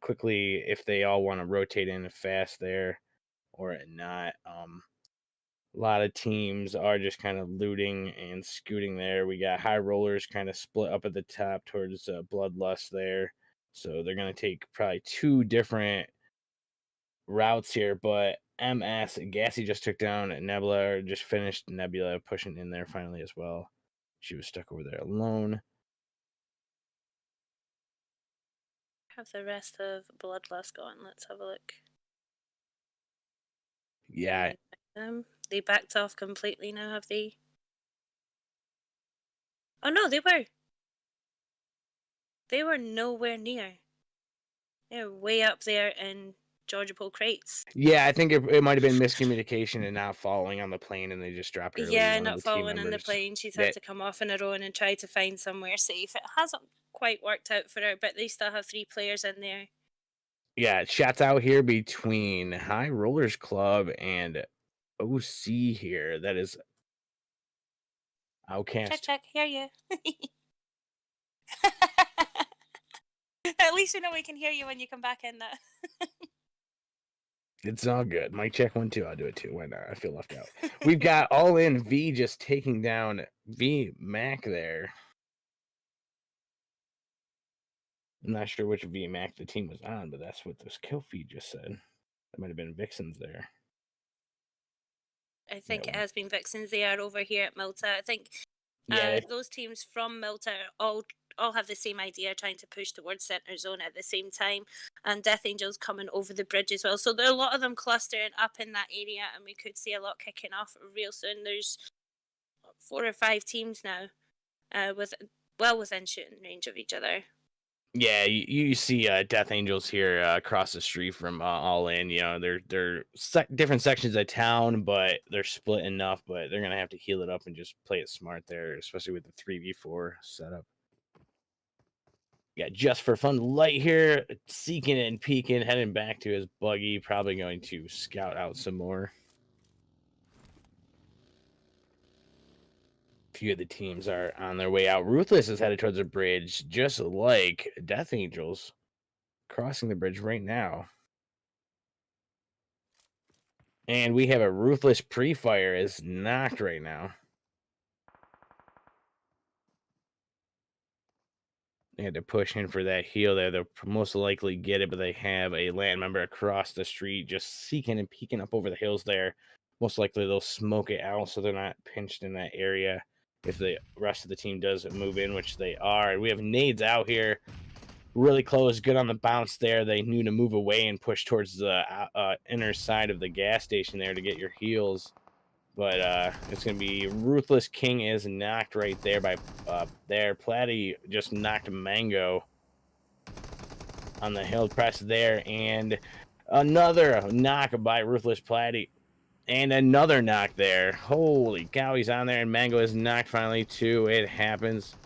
S7: quickly if they all want to rotate in fast there or not. A lot of teams are just kind of looting and scooting there. We got High Rollers kind of split up at the top towards Bloodlust there. So they're going to take probably two different routes here. But MS, Gassy just took down Nebula, or just finished Nebula, pushing in there finally as well. She was stuck over there alone.
S8: Have the rest of Bloodlust gone? Let's have a look.
S7: Yeah.
S8: They backed off completely now, have they? Oh no, they were. They were nowhere near. They're way up there in Georgia Pole crates.
S7: Yeah, I think it might have been miscommunication and not following on the plane, and they just dropped early.
S8: Yeah, not following on the plane. She's had to come off on her own and try to find somewhere safe. It hasn't quite worked out for her, but they still have 3 players in there.
S7: Yeah, shots out here between High Rollers Club and OC here. That is Outcast.
S8: Check, hear you. At least we know we can hear you when you come back in that.
S7: It's all good. Mic check 1 2. I'll do it too. Why not? I feel left out. We've got All In V just taking down V Mac there. I'm not sure which V Mac the team was on, but that's what this kill feed just said. That might have been Vixens there.
S8: I think it has been Vixens. They are over here at Milta. I think those teams from Milta all have the same idea, trying to push towards center zone at the same time, and Death Angels coming over the bridge as well. So there are a lot of them clustering up in that area, and we could see a lot kicking off real soon. There's 4 or 5 teams now, within shooting range of each other.
S7: Yeah, you see Death Angels here across the street from All In. They're different sections of town, but they're split enough. But they're gonna have to heal it up and just play it smart there, especially with the 3v4 setup. Yeah, Just for Fun light here, seeking and peeking, heading back to his buggy, probably going to scout out some more. A few of the teams are on their way out. Ruthless is headed towards the bridge, just like Death Angels, crossing the bridge right now. And we have a Ruthless pre-fire is knocked right now. They had to push in for that heal there. They'll most likely get it, but they have a land member across the street just seeking and peeking up over the hills there. most likely they'll smoke it out so they're not pinched in that area if the rest of the team does move in, which they are. We have nades out here really close, good on the bounce there. They knew to move away and push towards the inner side of the gas station there to get your heals. But it's going to be Ruthless King is knocked right there by there. Platty just knocked Mango on the hill press there. And another knock by Ruthless Platty. And another knock there. Holy cow, he's on there. And Mango is knocked finally too. It happens.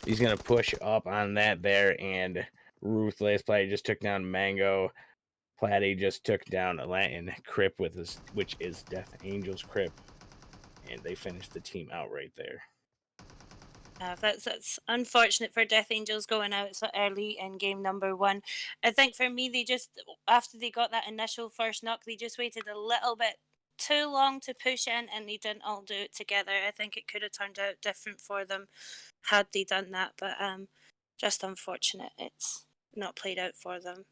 S7: He's going to push up on that there. And Ruthless Platty just took down Mango. Platty just took down Latin Crip with his, which is Death Angel's Crip, and they finished the team out right there.
S8: That's unfortunate for Death Angels going out so early in game number 1. I think for me, they just, after they got that initial first knock, they just waited a little bit too long to push in, and they didn't all do it together. I think it could have turned out different for them had they done that, but just unfortunate it's not played out for them.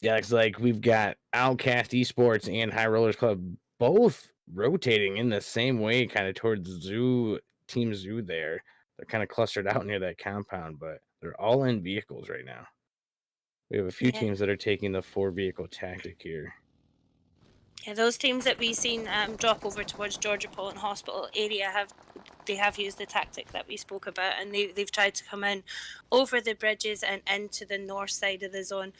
S7: Yeah, it's like we've got Outcast Esports and High Rollers Club both rotating in the same way, kind of towards Zoo, Team Zoo there. They're kind of clustered out near that compound, but they're all in vehicles right now. We have a few teams that are taking the 4-vehicle tactic here.
S8: Yeah, those teams that we've seen drop over towards Georgia Poland Hospital area have used the tactic that we spoke about, and they've tried to come in over the bridges and into the north side of the zone.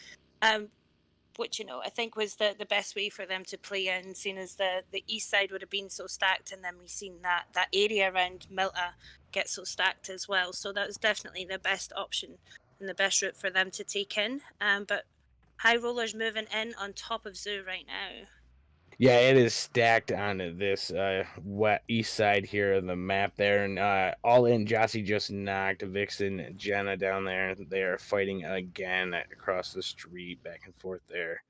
S8: Which, you know, I think was the best way for them to play in, seeing as the east side would have been so stacked, and then we've seen that area around Milta get so stacked as well. So that was definitely the best option and the best route for them to take in. But High Rollers moving in on top of Zoo right now.
S7: Yeah, it is stacked on this east side here of the map there. And all in, Jossie just knocked Vixen and Jenna down there. They are fighting again across the street, back and forth there.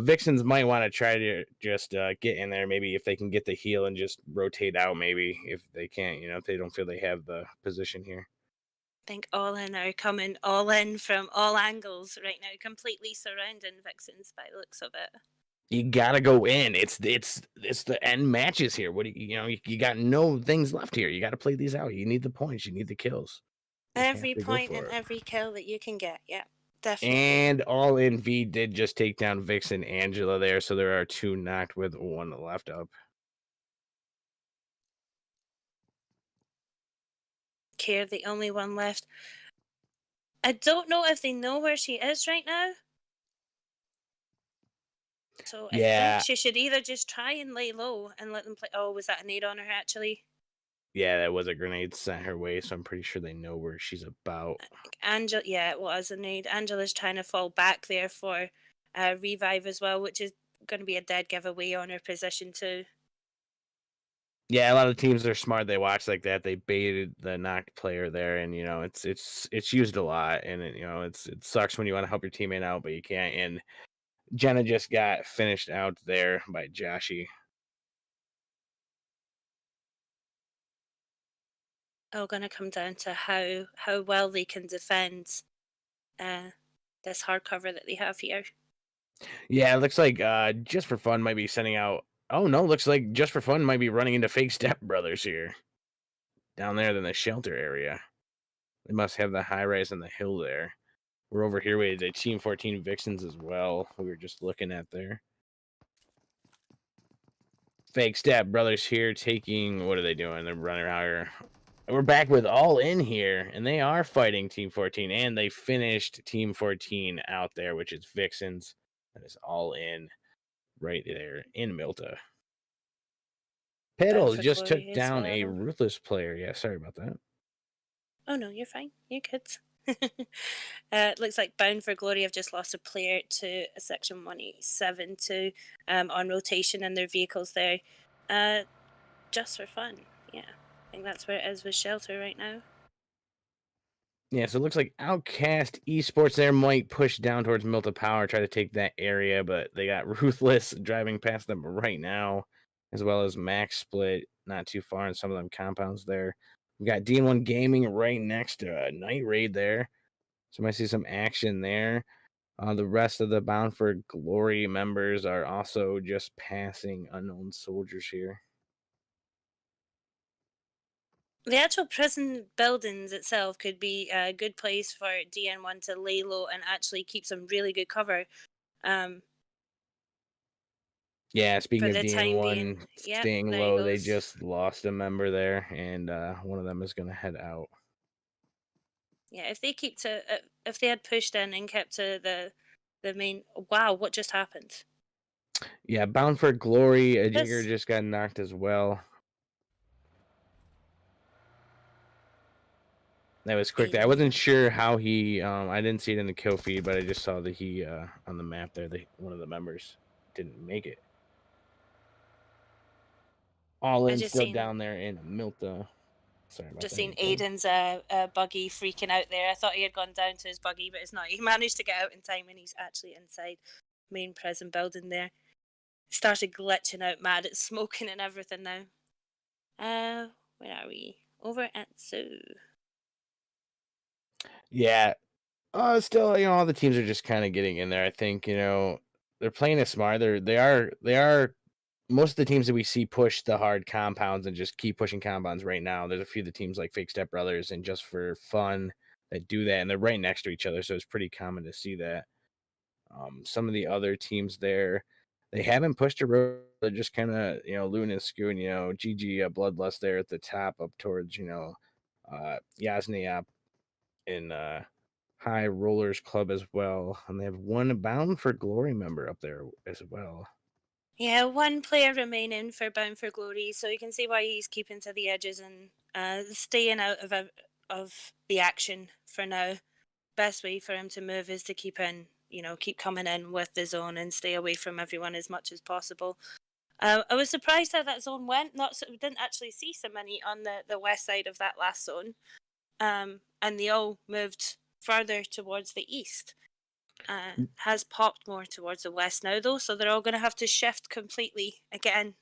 S7: Vixens might want to try to just get in there, maybe if they can get the heal and just rotate out, maybe if they can't, if they don't feel they have the position here.
S8: I think all in are coming all in from all angles right now, completely surrounding Vixens by the looks of it.
S7: You gotta go in. It's the end matches here. What do you got no things left here. You got to play these out. You need the points. You need the kills.
S8: Every point and every kill that you can get. Yeah, definitely.
S7: And all in V did just take down Vixen Angela there, so there are 2 knocked with 1 left up.
S8: Care, the only one left. I don't know if they know where she is right now. So I think she should either just try and lay low and let them play. Oh, was that a nade on her actually?
S7: Yeah, that was a grenade sent her way, so I'm pretty sure they know where she's about.
S8: Yeah, it was a nade. Angela's trying to fall back there for revive as well, which is going to be a dead giveaway on her position too.
S7: Yeah, a lot of teams are smart. They watch like that. They baited the knocked player there, and it's used a lot. And it sucks when you want to help your teammate out, but you can't. And Jenna just got finished out there by Joshy.
S8: Oh, going to come down to how well they can defend this hard cover that they have here.
S7: Yeah, it looks like Just for Fun might be sending out. Oh no, looks like Just for Fun might be running into Fake Step Brothers here, down there in the shelter area. They must have the high rise on the hill there. We're over here with the Team 14 Vixens as well. We were just looking at there. Fake Step Brothers here taking. What are they doing? They're running around here. We're back with all in here, and they are fighting Team 14, and they finished Team 14 out there, which is Vixens. That is all in right there in Milta. Pedals just took down a Ruthless player. Yeah, sorry about that.
S8: Oh no, you're fine. You're good. It looks like Bound for Glory have just lost a player to a Section 187 to on rotation in their vehicles there. Just for fun. Yeah, I think that's where it is with Shelter right now.
S7: Yeah, so it looks like Outcast Esports there might push down towards Milta Power, try to take that area, but they got Ruthless driving past them right now, as well as Max Split not too far in some of them compounds there. We got D1 Gaming right next to Night Raid there. So might see some action there. The rest of the Bound for Glory members are also just passing Unknown Soldiers here.
S8: The actual prison buildings itself could be a good place for DN1 to lay low and actually keep some really good cover.
S7: Yeah, speaking
S8: For
S7: of
S8: the time being.
S7: DN1
S8: Yep,
S7: staying
S8: there he
S7: low, they
S8: goes.
S7: just lost a member there, and one of them is going to head out.
S8: Yeah, if they keep to, if they had pushed in and kept to the main. Wow, what just happened?
S7: Yeah, Bound for Glory, a Jigger
S8: This-
S7: just got knocked as well. That was quick. I wasn't sure how he. I didn't see it in the kill feed, but I just saw that he on the map there. One of the members didn't make it. All in
S8: just
S7: still
S8: seen-
S7: down there in Milta. Sorry about
S8: Just
S7: that.
S8: seen Aiden's buggy freaking out there. I thought he had gone down to his buggy, but it's not. He managed to get out in time, and he's actually inside main prison building there. Started glitching out mad. It's smoking and everything now. Where are we? Over at Zoo.
S7: Yeah. Still, all the teams are just kind of getting in there. I think, they're playing it smart. They are most of the teams that we see push the hard compounds and just keep pushing compounds right now. There's a few of the teams like Fake Step Brothers and Just for Fun that do that, and they're right next to each other, so it's pretty common to see that. Some of the other teams there, they haven't pushed a road. They're just kind of, looting and skewing, GG Bloodlust there at the top up towards, Yasniap in High Rollers Club as well. And they have one Bound for Glory member up there as well.
S8: Yeah, one player remaining for Bound for Glory, so you can see why he's keeping to the edges and staying out of the action for now. Best way for him to move is to keep coming in with the zone and stay away from everyone as much as possible. I was surprised how that zone went. We didn't actually see so many on the west side of that last zone, and they all moved further towards the east. Has popped more towards the west now, though, so they're all going to have to shift completely again.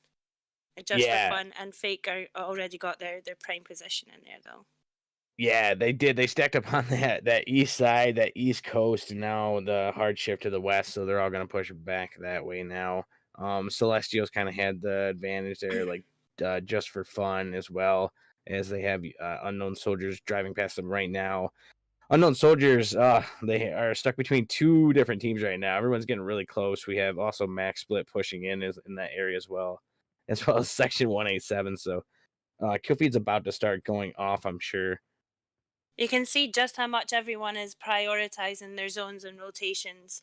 S8: Just for fun, and Fake are already got their prime position in there, though.
S7: Yeah, they did. They stacked up on that east side, that east coast, and now the hard shift to the west, so they're all going to push back that way now. Celestials kind of had the advantage there, like Just for Fun as well, as they have Unknown Soldiers driving past them right now. Unknown Soldiers, they are stuck between two different teams right now. Everyone's getting really close. We have also Max Split pushing in that area as well as Section 187. So kill feed's about to start going off, I'm sure.
S8: You can see just how much everyone is prioritizing their zones and rotations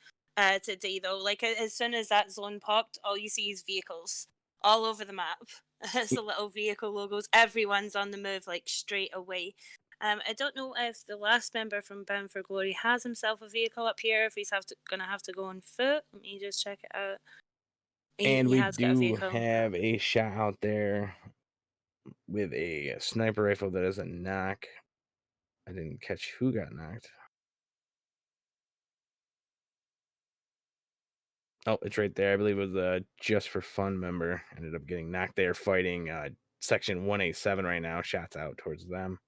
S8: today, though. Like, as soon as that zone popped, all you see is vehicles all over the map. It's the little vehicle logos. Everyone's on the move, like, straight away. I don't know if the last member from Bound for Glory has himself a vehicle up here, if he's going to have to go on foot. Let me just check it out.
S7: And we do have a shot out there with a sniper rifle that is a knock. I didn't catch who got knocked. Oh, it's right there. I believe it was a Just for Fun member. Ended up getting knocked there fighting Section 187 right now. Shots out towards them.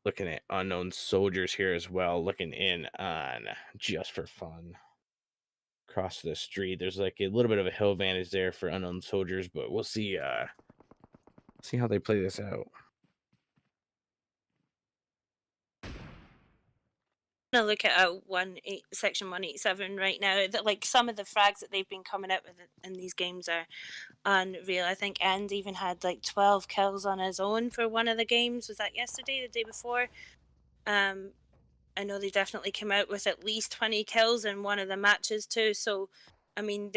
S7: Looking at Unknown Soldiers here as well. Looking in on Just for Fun. Across the street. There's like a little bit of a hill advantage there for Unknown Soldiers, but we'll see how they play this out.
S8: I'm gonna look at Section 187 right now. That, like, some of the frags that they've been coming out with in these games are unreal. I think End even had like 12 kills on his own for one of the games. Was that yesterday, the day before? I know they definitely came out with at least 20 kills in one of the matches too. So, I mean,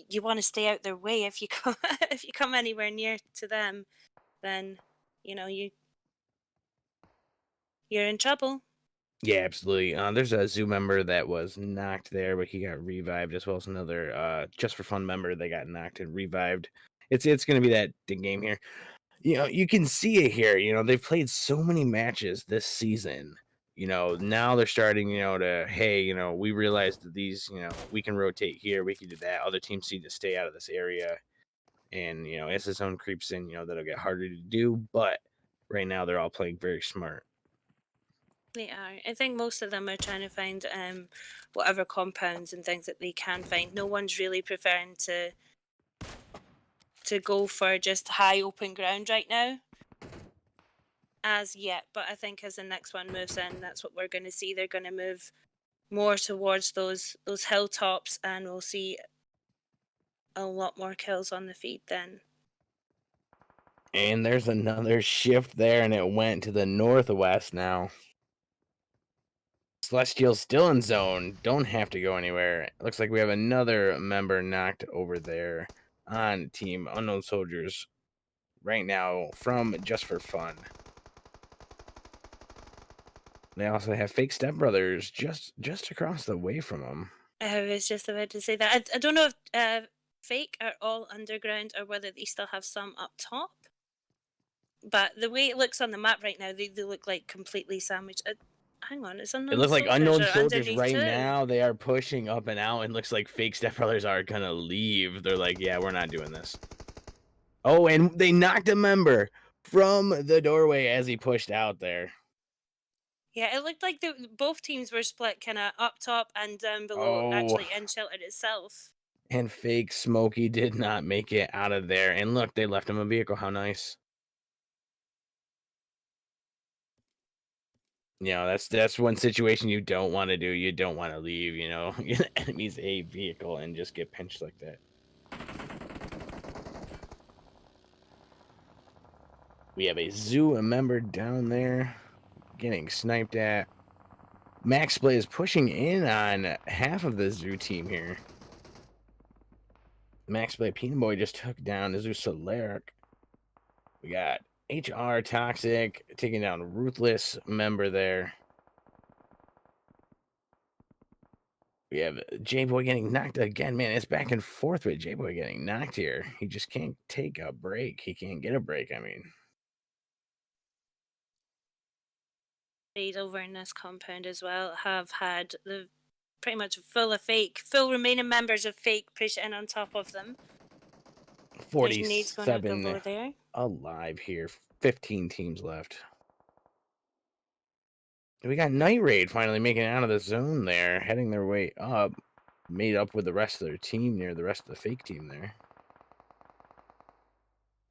S8: you want to stay out their way. If you if you come anywhere near to them, then you're in trouble.
S7: Yeah, absolutely. There's a zoo member that was knocked there, but he got revived, as well as another Just for Fun member that got knocked and revived. It's going to be that game here. You can see it here. They've played so many matches this season. Now they're starting, hey, we realize that these, we can rotate here, we can do that. Other teams need to stay out of this area. And, as the zone creeps in, that'll get harder to do. But right now they're all playing very smart.
S8: They are. I think most of them are trying to find whatever compounds and things that they can find. No one's really preferring to go for just high open ground right now as yet. But I think as the next one moves in, that's what we're going to see. They're going to move more towards those hilltops, and we'll see a lot more kills on the feed then.
S7: And there's another shift there, and it went to the northwest now. Celestial's still in zone. Don't have to go anywhere. Looks like we have another member knocked over there on Team Unknown Soldiers right now from Just for Fun. They also have Fake Stepbrothers just across the way from them.
S8: I was just about to say that. I don't know if Fake are all underground or whether they still have some up top. But the way it looks on the map right now, they look like completely sandwiched. Hang on, it's Unknown
S7: It looks like
S8: Soldiers
S7: Unknown
S8: are
S7: Soldiers
S8: underneath
S7: right
S8: too.
S7: now. They are pushing up and out, and looks like Fake Stepbrothers are gonna leave. They're like, yeah, we're not doing this. Oh, and they knocked a member from the doorway as he pushed out there.
S8: Yeah, it looked like both teams were split kind of up top and down below, actually in shelter itself.
S7: And Fake Smokey did not make it out of there. And look, they left him a vehicle. How nice. You know, that's one situation you don't want to do. You don't want to leave, you know, the enemy's a vehicle and just get pinched like that. We have a zoo member down there getting sniped at. Max Play is pushing in on half of the zoo team here. Max Play Peanut Boy just took down the zoo Solaric. We got HR Toxic taking down Ruthless member there. We have J-Boy getting knocked again. Man, it's back and forth with J-Boy getting knocked here. He just can't take a break. He can't get a break, I mean.
S8: Over in this compound as well have had the pretty much full remaining members of Fake push in on top of them.
S7: 47 there. Alive here. 15 teams left. We got Night Raid finally making it out of the zone there, heading their way up, made up with the rest of their team near the rest of the Fake team there.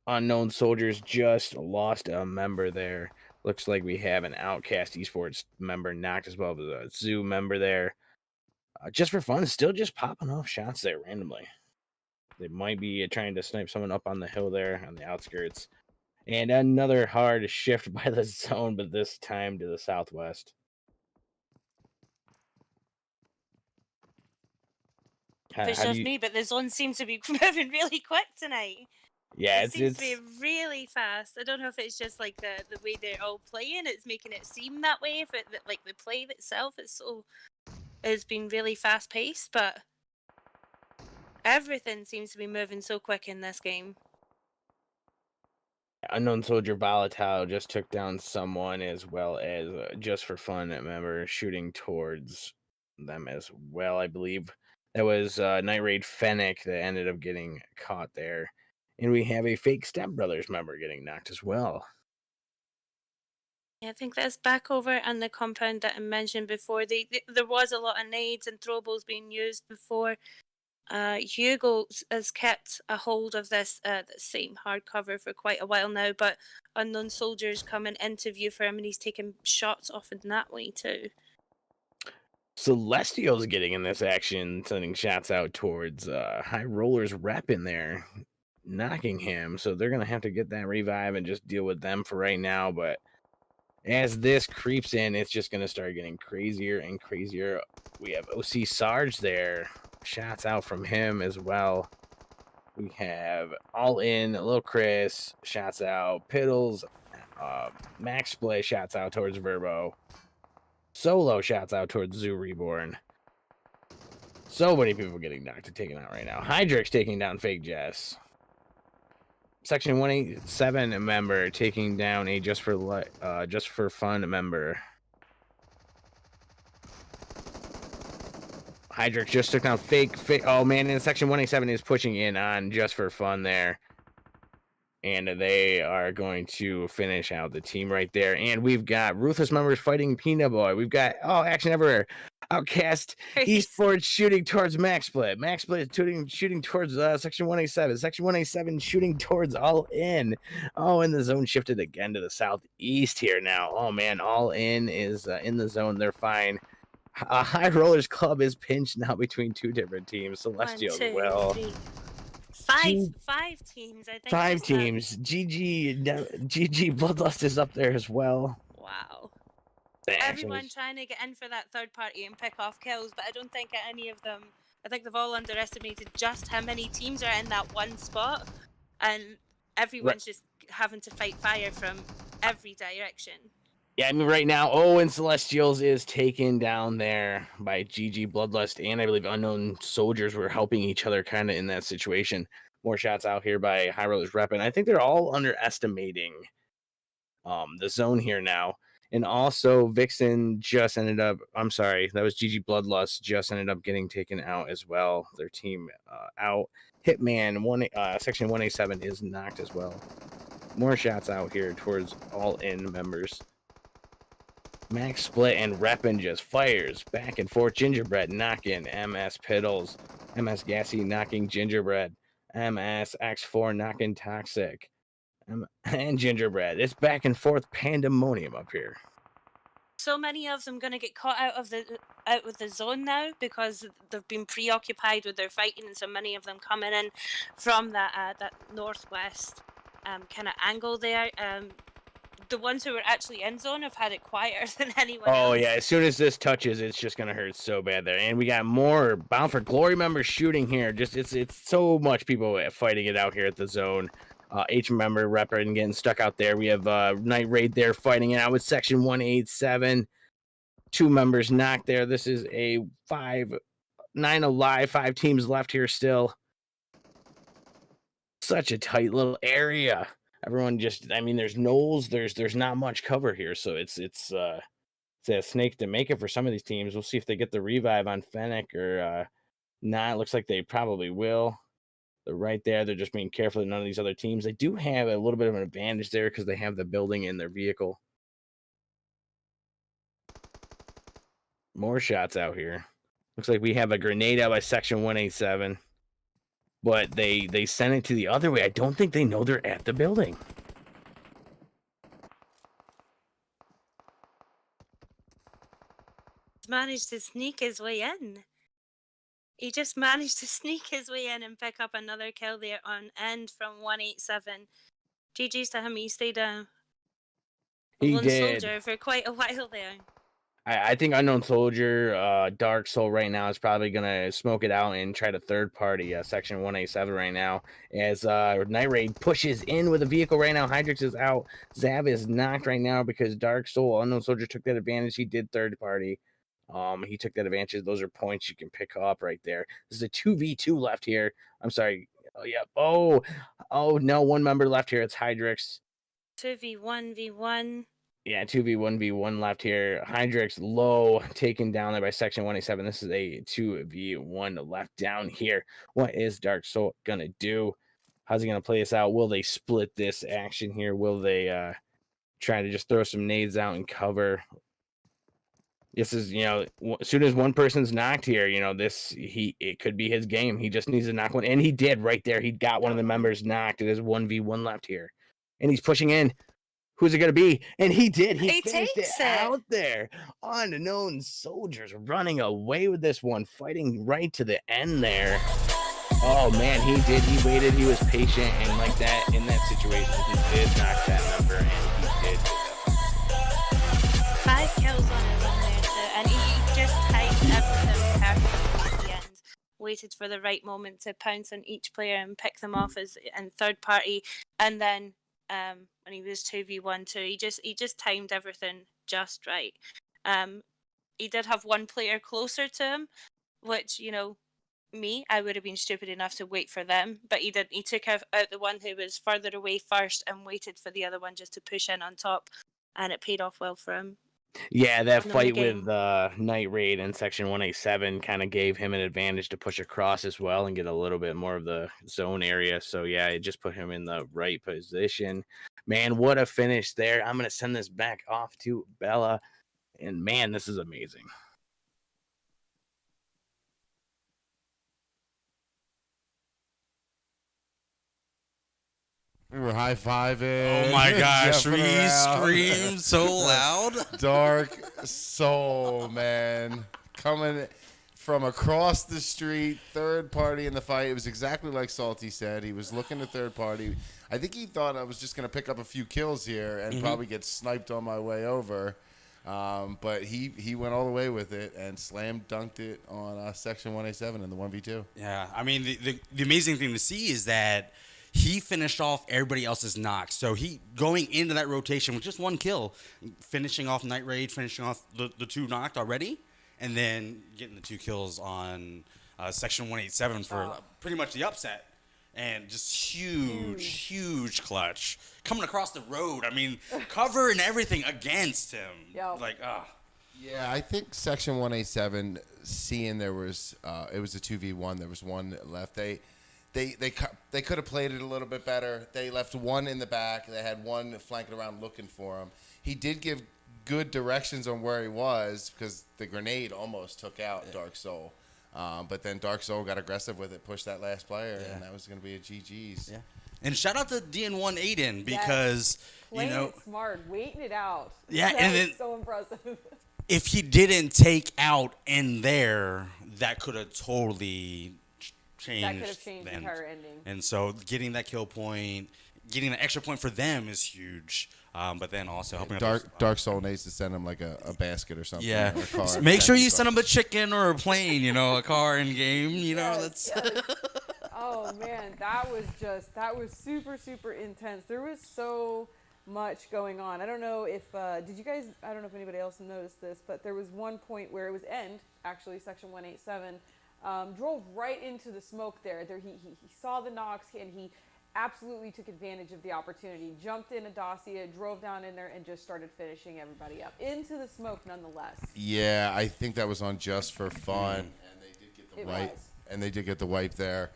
S7: Unknown Soldiers just lost a member there. Looks like we have an Outcast Esports member knocked as well as a Zoo member there. Just for fun, still just popping off shots there randomly. They might be trying to snipe someone up on the hill there on the outskirts. And another hard shift by the zone, but this time to the southwest.
S8: It's just me, but the zone seems to be moving really quick tonight.
S7: Yeah,
S8: it seems to be really fast. I don't know if it's just like the way they're all playing. It's making it seem that way. If it like the play itself has been really fast paced, but everything seems to be moving so quick in this game.
S7: Unknown Soldier Volatile just took down someone, as well as Just for Fun member shooting towards them as well. I believe that was Night Raid Fennec that ended up getting caught there. And we have a Fake Stepbrothers member getting knocked as well.
S8: Yeah, I think that's back over on the compound that I mentioned before. There was a lot of nades and throwables being used before. Hugo has kept a hold of this the same hardcover for quite a while now, but Unknown Soldiers coming into view for him, and he's taking shots off in that way too.
S7: Celestial's getting in this action, sending shots out towards High Roller's rep in there, knocking him. So they're going to have to get that revive and just deal with them for right now. But as this creeps in, it's just going to start getting crazier and crazier. We have OC Sarge there. Shots out from him as well. We have All In, Lil Chris, shots out. Piddles, Max Splay, shots out towards Verbo. Solo shots out towards Zoo Reborn. So many people getting knocked and taken out right now. Hydrix taking down Fake Jess. Section 187 member taking down a Just for Fun member. Hydrix just took down fake. Oh man, and Section 187 is pushing in on Just for Fun there. and they are going to finish out the team right there. And we've got Ruthless Members fighting Peanut Boy. We've got Action Everywhere, Outcast Esports shooting towards Max Split. Max Split shooting towards Section 187. Section 187 shooting towards All In. And the zone shifted again to the southeast here now. Oh man, All In is in the zone. They're fine. High Rollers Club is pinched now between two different teams. Celestial as well.
S8: 1, 2, 3. Five teams, I think.
S7: 5 teams. GG Bloodlust is up there as well.
S8: Wow.
S7: Actually,
S8: Everyone trying to get in for that third party and pick off kills, but I don't think any of them. I think they've all underestimated just how many teams are in that one spot, and everyone's just having to fight fire from every direction.
S7: Yeah, I mean, right now, and Celestials is taken down there by GG Bloodlust, and I believe Unknown Soldiers were helping each other kind of in that situation. More shots out here by High Rollers Rep, and I think they're all underestimating the zone here now. And also, Vixen just ended up, I'm sorry, that was GG Bloodlust, just ended up getting taken out as well. Their team out. Hitman, Section 187 is knocked as well. More shots out here towards All In members. Max Split and Reppin just fires back and forth. Gingerbread knocking MS Piddles. MS Gassy knocking Gingerbread. MS X4 knocking Toxic. And Gingerbread. It's back and forth pandemonium up here.
S8: So many of them going to get caught out with the zone now because they've been preoccupied with their fighting, and so many of them coming in from that northwest kind of angle there. The ones who were actually in zone have had it quieter than anyone else.
S7: Oh, yeah. As soon as this touches, it's just going to hurt so bad there. And we got more Bound for Glory members shooting here. Just it's so much people fighting it out here at the zone. H member Repper and getting stuck out there. We have Night Raid there fighting it out with Section 187. 2 members knocked there. This is a 9 alive, 5 teams left here still. Such a tight little area. Everyone just, I mean, there's knolls, there's not much cover here, so it's a snake to make it for some of these teams. We'll see if they get the revive on Fennec or not. Looks like they probably will. They're right there. They're just being careful that none of these other teams. They do have a little bit of an advantage there because they have the building in their vehicle. More shots out here. Looks like we have a grenade out by Section 187. But they sent it to the other way. I don't think they know they're at the building.
S8: Managed to sneak his way in. He just managed to sneak his way in and pick up another kill there on end from 187. GG's to him. He stayed a lone soldier for quite a while there.
S7: I think Unknown Soldier, Dark Soul right now is probably going to smoke it out and try to third party Section 187 right now. As Night Raid pushes in with a vehicle right now. Hydrix is out. Zav is knocked right now because Dark Soul, Unknown Soldier took that advantage. He did third party. He took that advantage. Those are points you can pick up right there. This is a 2v2 left here. I'm sorry. Oh, yeah. Oh, no. 1 member left here. It's Hydrix.
S8: 2v1v1.
S7: Yeah, 2v1v1 left here. Hydrix low, taken down there by Section 187. This is a 2v1 left down here. What is Dark Soul going to do? How's he going to play this out? Will they split this action here? Will they try to just throw some nades out and cover? This is, as soon as one person's knocked here, it could be his game. He just needs to knock one. And he did right there. He got one of the members knocked. It is 1v1 left here. And he's pushing in. Who's it going to be? And he did. He finished it out there. Unknown Soldiers running away with this one, fighting right to the end there. Oh, man, he did. He waited. He was patient. And like that, in that situation, he did knock that number. And he did.
S8: 5 kills on his own there, too. And he just timed everything perfectly at the end. Waited for the right moment to pounce on each player and pick them off as in third party. And then when he was 2v1 too, he just timed everything just right. He did have one player closer to him, which I would have been stupid enough to wait for them, but he didn't. He took out the one who was further away first and waited for the other one just to push in on top, and it paid off well for him.
S7: Yeah, that
S8: on the
S7: fight
S8: game.
S7: with Night Raid in Section 187 kind of gave him an advantage to push across as well and get a little bit more of the zone area. So, yeah, it just put him in the right position. Man, what a finish there. I'm going to send this back off to Bella. And, man, this is amazing.
S6: We were high-fiving.
S5: Oh my gosh,
S6: jumping
S5: he
S6: around.
S5: screamed so loud.
S6: Dark Soul, man. Coming from across the street, third party in the fight. It was exactly like Salty said. He was looking to third party. I think he thought I was just going to pick up a few kills here and probably get sniped on my way over. But he went all the way with it and slam dunked it on Section 187 in the 1v2.
S5: Yeah, I mean, the amazing thing to see is that he finished off everybody else's knocks. So he going into that rotation with just one kill, finishing off Night Raid, finishing off the two knocked already, and then getting the 2 kills on Section 187 for pretty much the upset. And just huge clutch. Coming across the road, I mean, cover and everything against him.
S1: Yep.
S5: Like,
S6: Yeah, I think Section 187, seeing there was, it was a 2v1, there was one left. They could have played it a little bit better. They left one in the back. They had one flanking around looking for him. He did give good directions on where he was because the grenade almost took out Dark Soul. But then Dark Soul got aggressive with it, pushed that last player, and that was going to be a GG's.
S5: yeah. And shout out to DN1 Aiden because,
S1: Playing
S5: you know,
S1: it smart, waiting it out.
S5: Yeah,
S1: That
S5: and
S1: was
S5: then-
S1: so impressive.
S5: if he didn't take out in there, that could have totally changed.
S1: That could have changed the
S5: then.
S1: entire ending.
S5: And so getting that kill point, getting the extra point for them is huge. But then also helping
S6: Dark Soul needs to send him like a basket or something.
S5: Yeah.
S6: or a car.
S5: Just make sure you send him a chicken or a plane, you know, a car in game, you know,
S1: Yes,
S5: that's
S1: yes. Oh man, that was super intense. There was so much going on. I don't know if I don't know if anybody else noticed this, but there was one point where it was actually Section 187 drove right into the smoke there. He saw the knocks and he absolutely took advantage of the opportunity. Jumped in a Dacia, drove down in there, and just started finishing everybody up into the smoke, nonetheless.
S6: Yeah, I think that was on Just for Fun, and they did get the
S1: It
S6: wipe.
S1: was.
S6: And they did get the wipe there.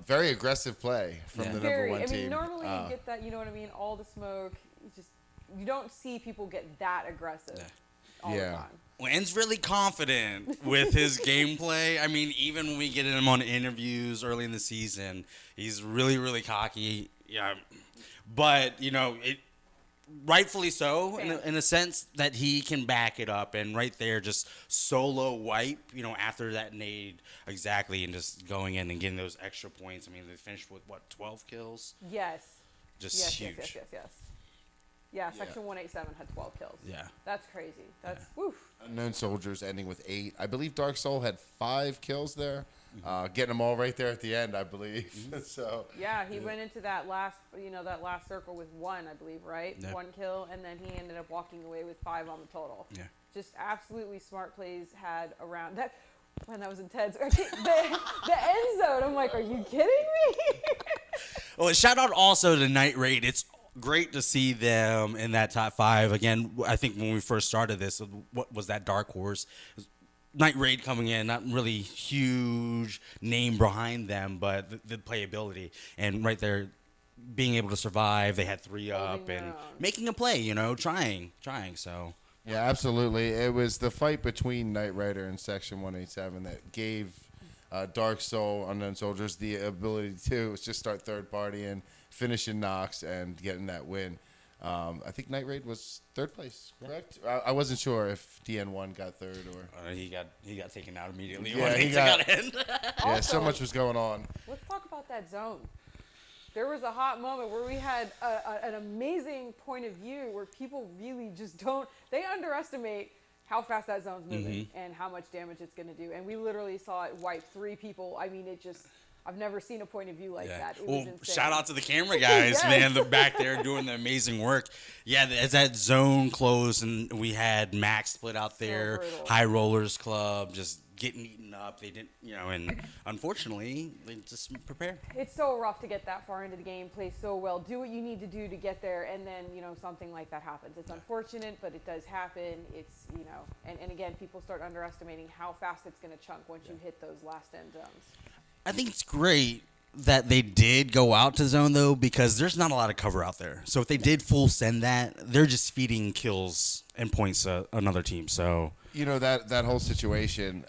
S6: Very aggressive play from the number one team.
S1: Normally you get that, you know what I mean, all the smoke. You don't see people get that aggressive all the time.
S5: Lynn's really confident with his gameplay. I mean, even when we get him on interviews early in the season, he's really cocky. Yeah, but you know, rightfully so in a sense that he can back it up. And right there, just solo wipe. You know, after that nade exactly, and just going in and getting those extra points. I mean, they finished with what 12 kills.
S1: Yes.
S5: Just huge.
S1: Yes. Yeah, Section 187 had 12 kills.
S5: Yeah.
S1: That's crazy. That's woof.
S6: Unknown Soldiers ending with 8. I believe Dark Soul had 5 kills there. Getting them all right there at the end, I believe. So.
S1: Yeah, he went into that last circle with 1, I believe, right?
S5: Yeah.
S1: 1 kill, and then he ended up walking away with 5 on the total.
S5: Yeah.
S1: Just absolutely smart plays had around that. Man, that was intense. The end zone. I'm like, are you kidding me?
S5: Well, shout out also to Night Raid. It's great to see them in that top 5 again. I think when we first started this, what was that dark horse? Night Raid coming in, not really huge name behind them, but the playability and right there, being able to survive. They had 3 up and making a play. You know, trying. So.
S6: Yeah, absolutely. It was the fight between Knight Rider and Section 187 that gave Dark Soul, Unknown Soldiers the ability to just start third party and finishing knocks and getting that win. I think Night Raid was 3rd place, correct? I wasn't sure if DN1 got 3rd or.
S5: He got taken out immediately.
S6: Yeah,
S5: he got in.
S6: Yeah, so much was going on.
S1: Let's talk about that zone. There was a hot moment where we had an amazing point of view where people really just they underestimate how fast that zone's moving and how much damage it's going to do. And we literally saw it wipe 3 people. I mean, it just I've never seen a point of view like that. It
S5: Well,
S1: was insane.
S5: shout out to the camera guys,
S1: Yes.
S5: man. They're back there doing the amazing work. Yeah, as that zone closed and we had Max Split out there,
S1: brutal.
S5: High Rollers Club just getting eaten up. They didn't, and unfortunately, they just prepare.
S1: It's so rough to get that far into the game, play so well, do what you need to do to get there, and then, something like that happens. It's unfortunate, but it does happen. It's, and again, people start underestimating how fast it's going to chunk once you hit those last end zones.
S5: I think it's great that they did go out to zone, though, because there's not a lot of cover out there. So if they did full send that, they're just feeding kills and points to another team. So
S6: that whole situation,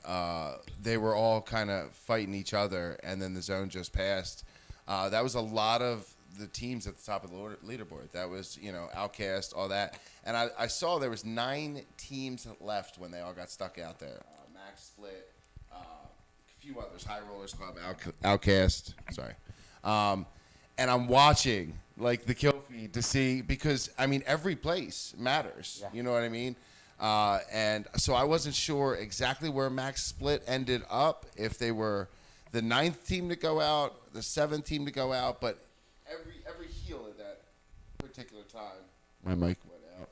S6: they were all kind of fighting each other, and then the zone just passed. That was a lot of the teams at the top of the leaderboard. That was, Outcast, all that. And I saw there was 9 teams left when they all got stuck out there. Max Split, a few others, High Rollers Club, Outcast, sorry. And I'm watching, the kill feed to see, because, every place matters. Yeah. You know what I mean? And so I wasn't sure exactly where Max Split ended up, if they were the 9th team to go out, the 7th team to go out, but every heel at that particular time. My mic went out.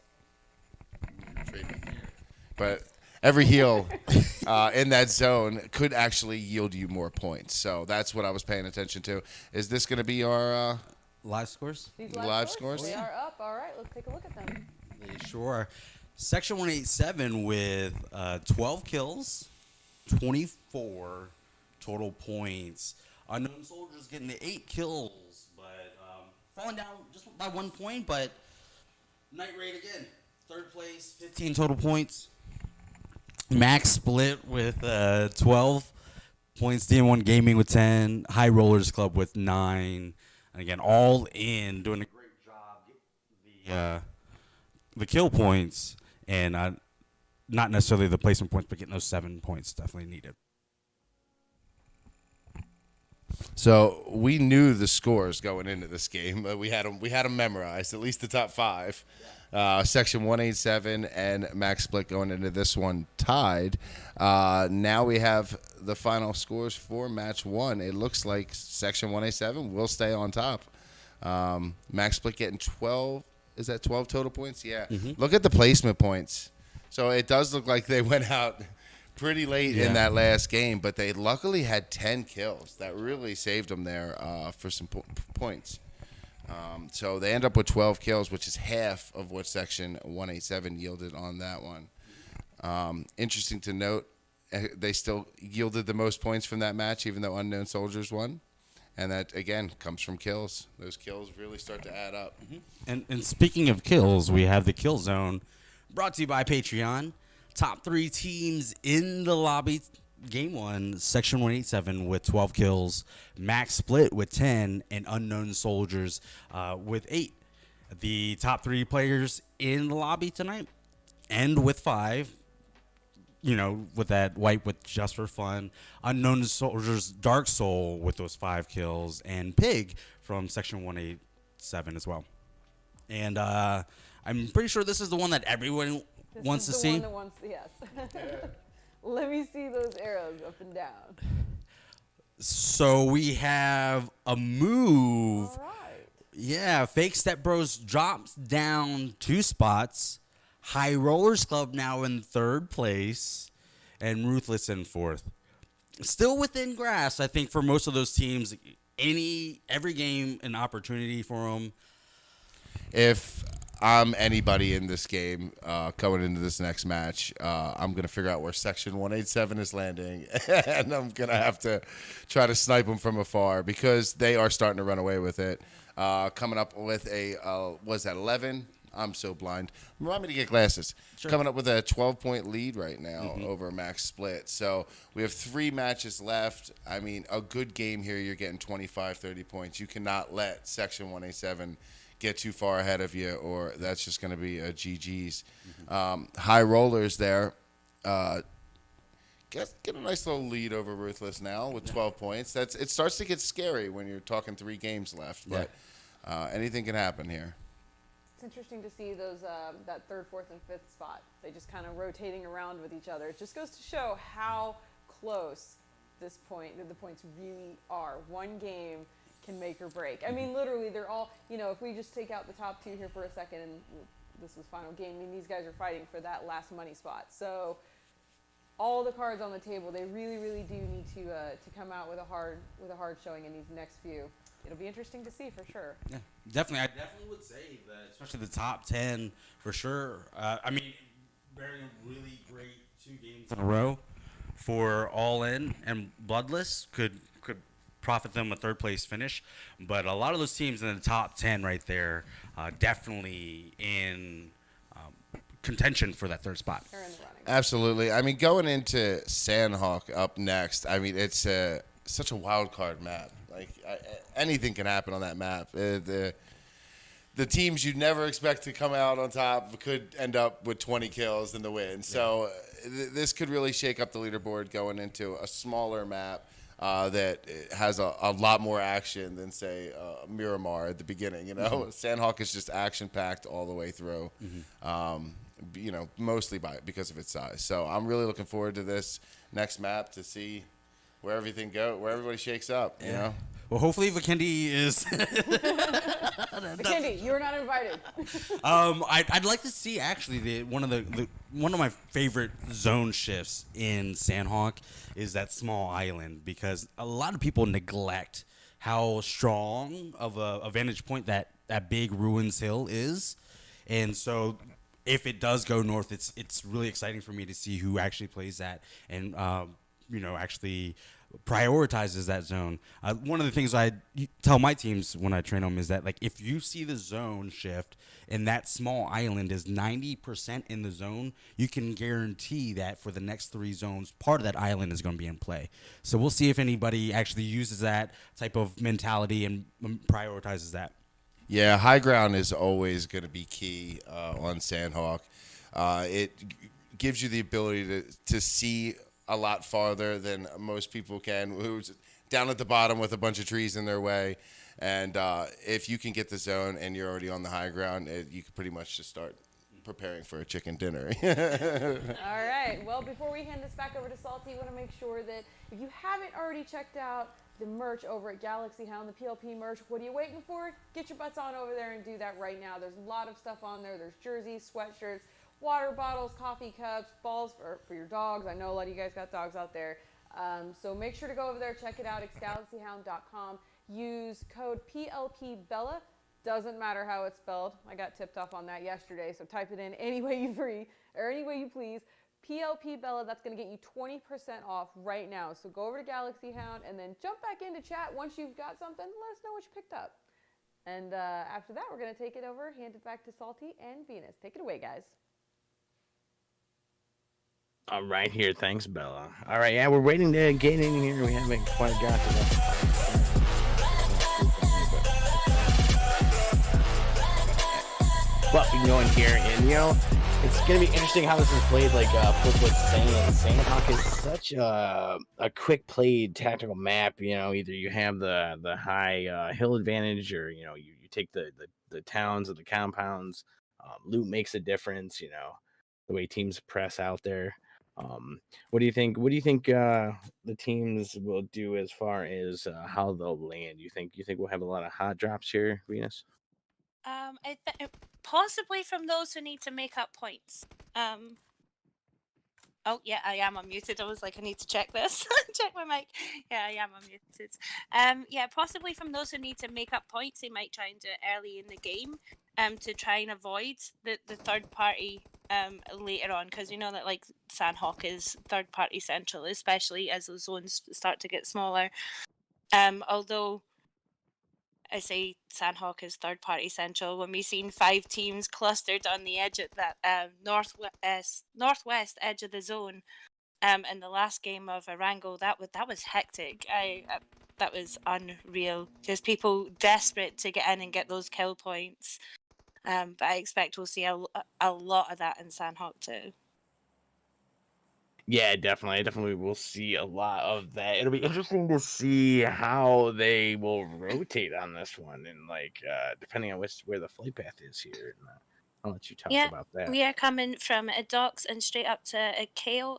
S6: But every heel in that zone could actually yield you more points. So that's what I was paying attention to. Is this going to be our
S5: live scores?
S1: These
S6: live scores?
S1: They are up. All right, let's take a look at them.
S5: They sure are. Section 187 with 12 kills, 24 total points. Unknown Soldiers getting the 8 kills, but falling down just by 1 point. But Night Raid again, 3rd place, 15 total points. Max Split with 12 points. DM1 Gaming with 10. High Rollers Club with 9. And again, all in doing a great job getting the kill points. And not necessarily the placement points, but getting those 7 points definitely needed.
S6: So we knew the scores going into this game. We had them memorized, at least the top 5. Section 187 and Max Split going into this one tied. Now we have the final scores for match 1. It looks like Section 187 will stay on top. Max Split getting 12. Is that 12 total points? Yeah. Mm-hmm. Look at the placement points. So it does look like they went out pretty late in that last game, but they luckily had 10 kills. That really saved them there for some points. So they end up with 12 kills, which is half of what Section 187 yielded on that one. Interesting to note, they still yielded the most points from that match, even though Unknown Soldiers won. And that, again, comes from kills. Those kills really start to add up.
S5: Mm-hmm. And speaking of kills, we have the Kill Zone brought to you by Patreon. Top 3 teams in the lobby. Game 1, Section 187 with 12 kills. Max Split with 10. And Unknown Soldiers with 8. The top 3 players in the lobby tonight end with 5. With that wipe with Just for Fun. Unknown Soldiers, Dark Soul with those 5 kills. And Pig from Section 187 as well. And I'm pretty sure this is the one that everyone wants to see.
S1: One that wants, yes. Let me see those arrows up and down.
S5: So we have a move.
S1: All right.
S5: Yeah, Fake Step Bros drops down 2 spots. High Rollers Club now in 3rd place, and Ruthless in 4th. Still within grasp, I think, for most of those teams. Every game, an opportunity for them.
S6: If I'm anybody in this game going into this next match, I'm going to figure out where Section 187 is landing, and I'm going to have to try to snipe them from afar because they are starting to run away with it. Coming up with was that 11? I'm so blind. Remind me to get glasses. Sure. Coming up with a 12-point lead right now over Max Split. So we have 3 matches left. I mean, a good game here, you're getting 25, 30 points. You cannot let Section 187 get too far ahead of you, or that's just going to be a GG's. High Rollers there. Get a nice little lead over Ruthless now with 12 points. It starts to get scary when you're talking 3 games left, but anything can happen here.
S1: It's interesting to see those that 3rd, 4th, and 5th spot. They just kind of rotating around with each other. It just goes to show how close this point that the points really are. One game can make or break. I mean, literally, they're all, if we just take out the top two here for a second, and this was final game, I mean, these guys are fighting for that last money spot. So all the cards on the table, they really, really do need to come out with a hard showing in these next few. It'll be interesting to see for sure.
S5: Yeah, definitely. I definitely would say that, especially the top 10 for sure. I mean, bearing a really great 2 games in a row for All In and Bloodless could profit them a 3rd place finish. But a lot of those teams in the top 10 right there, definitely in contention for that 3rd spot.
S1: They're in the running.
S6: Absolutely. I mean, going into Sandhawk up next, I mean, it's such a wild card map. Like, anything can happen on that map. The teams you'd never expect to come out on top could end up with 20 kills in the win. So this could really shake up the leaderboard going into a smaller map that has a lot more action than, say, Miramar at the beginning. Sandhawk is just action-packed all the way through. Mostly because of its size. So I'm really looking forward to this next map to see where everybody shakes up. You know.
S5: Well, hopefully Vikendi is.
S1: Vikendi, you're not invited.
S5: I'd like to see actually one of my favorite zone shifts in Sandhawk is that small island, because a lot of people neglect how strong of a vantage point that big Ruins Hill is, and so if it does go north, it's really exciting for me to see who actually plays that and actually prioritizes that zone. One of the things I tell my teams when I train them is that, like, if you see the zone shift and that small island is 90% in the zone, you can guarantee that for the next 3 zones, part of that island is going to be in play. So we'll see if anybody actually uses that type of mentality and prioritizes that.
S6: Yeah, high ground is always going to be key on Sandhawk. It gives you the ability to see a lot farther than most people can, who's down at the bottom with a bunch of trees in their way. And if you can get the zone and you're already on the high ground, you can pretty much just start preparing for a chicken dinner.
S1: All right. Well, before we hand this back over to Salty, I want to make sure that if you haven't already checked out the merch over at Galaxy Hound, the PLP merch, what are you waiting for? Get your butts on over there and do that right now. There's a lot of stuff on there. There's jerseys, sweatshirts, water bottles, coffee cups, balls for your dogs. I know a lot of you guys got dogs out there. So make sure to go over there, check it out. It's galaxyhound.com. Use code PLPBella. Doesn't matter how it's spelled. I got tipped off on that yesterday, so type it in any way you please. PLP Bella, that's going to get you 20% off right now. So go over to Galaxy Hound and then jump back into chat once you've got something. Let us know what you picked up. And after that, we're going to take it over, hand it back to Salty and Venus. Take it away, guys.
S7: All right, here. Thanks, Bella. All right, yeah, we're waiting to get in here. We haven't quite got to that. But we can go in here, and it's gonna be interesting how this is played. Like Flip was saying, Sandhawk is such a quick played tactical map. Either you have the high hill advantage, or you take the towns or the compounds. Loot makes a difference. The way teams press out there. What do you think? What do you think the teams will do as far as how they'll land? You think we'll have a lot of hot drops here, Venus?
S8: Possibly from those who need to make up points. Oh yeah, I am unmuted. I was like, I need to check this. Check my mic. Yeah, I am unmuted. Yeah, possibly from those who need to make up points. They might try and do it early in the game, to try and avoid the third party later on, because we know that like Sandhawk is third party central, especially as the zones start to get smaller. Although I say Sandhawk is third party central, when we've seen 5 teams clustered on the edge at that northwest edge of the zone in the last game of Arango, that was hectic. That was unreal. Just people desperate to get in and get those kill points. But I expect we'll see a lot of that in Sandhawk too.
S7: Yeah, definitely will see a lot of that. It'll be interesting to see how they will rotate on this one, and like depending on where the flight path is here. And, I'll let you talk about that.
S8: We are coming from a docks and straight up to a cow,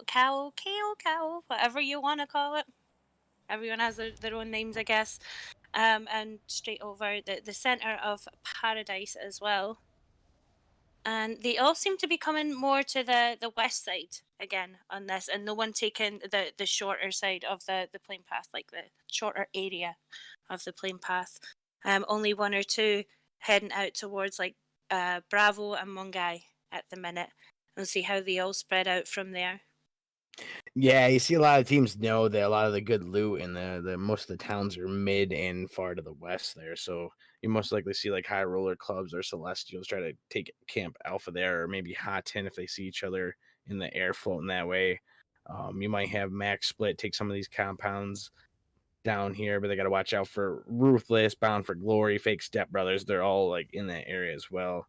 S8: whatever you want to call it. everyone has their own names, I guess. And straight over the center of Paradise as well. And they all seem to be coming more to the west side again on this, and no one taking the shorter side of the plane path, like the shorter area of the plane path. Only one or two heading out towards like Bravo and Mungai at the minute. We'll see how they all spread out from there.
S7: Yeah, you see a lot of teams know that a lot of the good loot and the most of the towns are mid and far to the west there. So you most likely see like high roller clubs or celestials try to take Camp Alpha there, or maybe Hot 10 if they see each other in the air floating that way. You might have Max Split take some of these compounds down here, but they got to watch out for Ruthless, Bound for Glory, Fake Step Brothers. They're all like in that area as well.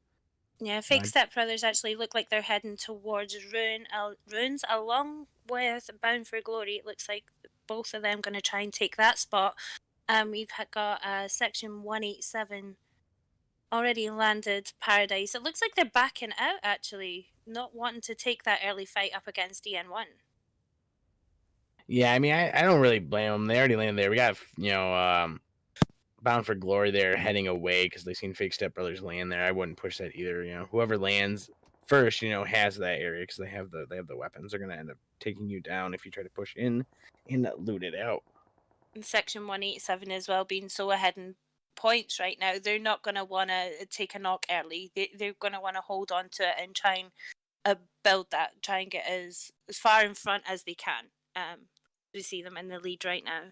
S8: Yeah, Fake Step Brothers actually look like they're heading towards Runes along with Bound for Glory. It looks like both of them going to try and take that spot. We've got Section 187 already landed Paradise. It looks like they're backing out, actually, not wanting to take that early fight up against DN1.
S7: Yeah, I mean, I don't really blame them. They already landed there. We got, Bound for Glory there heading away because they've seen Fake Step Brothers land there. I wouldn't push that either. Whoever lands first, has that area because they have the weapons. They're gonna end up taking you down if you try to push in and loot it out.
S8: And Section 187 as well being so ahead in points right now. They're not gonna want to take a knock early. They're gonna want to hold on to it and try and build that. Try and get as far in front as they can. We see them in the lead right now.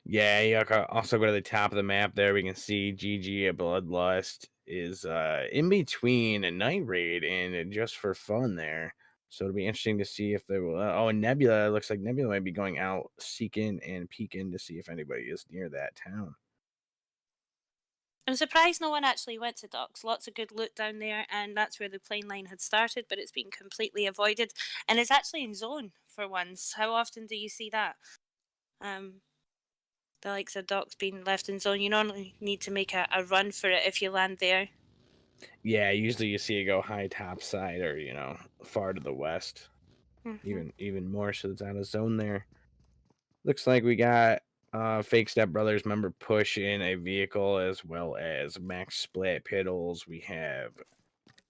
S7: Yeah, you also go to the top of the map there. We can see GG at Bloodlust is in between a Night Raid and Just for Fun there. So it'll be interesting to see if they will. And Nebula, looks like Nebula might be going out seeking and peeking to see if anybody is near that town.
S8: I'm surprised no one actually went to docks. Lots of good loot down there, and that's where the plane line had started, but it's been completely avoided. And it's actually in zone for once. How often do you see that? The likes of docks being left in zone. You normally need to make a run for it if you land there.
S7: Yeah, usually you see it go high top side or, far to the west.
S8: Mm-hmm.
S7: Even more so it's out of zone there. Looks like we got Fake Step Brothers member push in a vehicle as well as Max Split Piddles. We have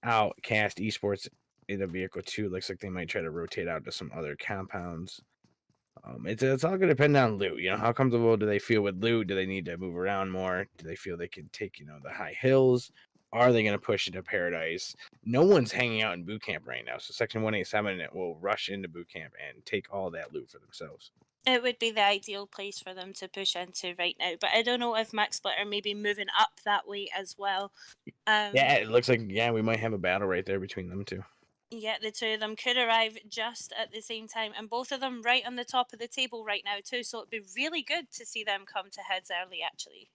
S7: Outcast Esports in a vehicle too. Looks like they might try to rotate out to some other compounds. It's all going to depend on loot. How comfortable do they feel with loot? Do they need to move around more? Do they feel they can take, the high hills? Are they going to push into Paradise? No one's hanging out in boot camp right now. So Section 187 will rush into boot camp and take all that loot for themselves.
S8: It would be the ideal place for them to push into right now. But I don't know if Max Split are maybe moving up that way as well.
S7: Yeah, it looks like, we might have a battle right there between them two.
S8: Yeah, the two of them could arrive just at the same time, and both of them right on the top of the table right now too, so it'd be really good to see them come to heads early, actually.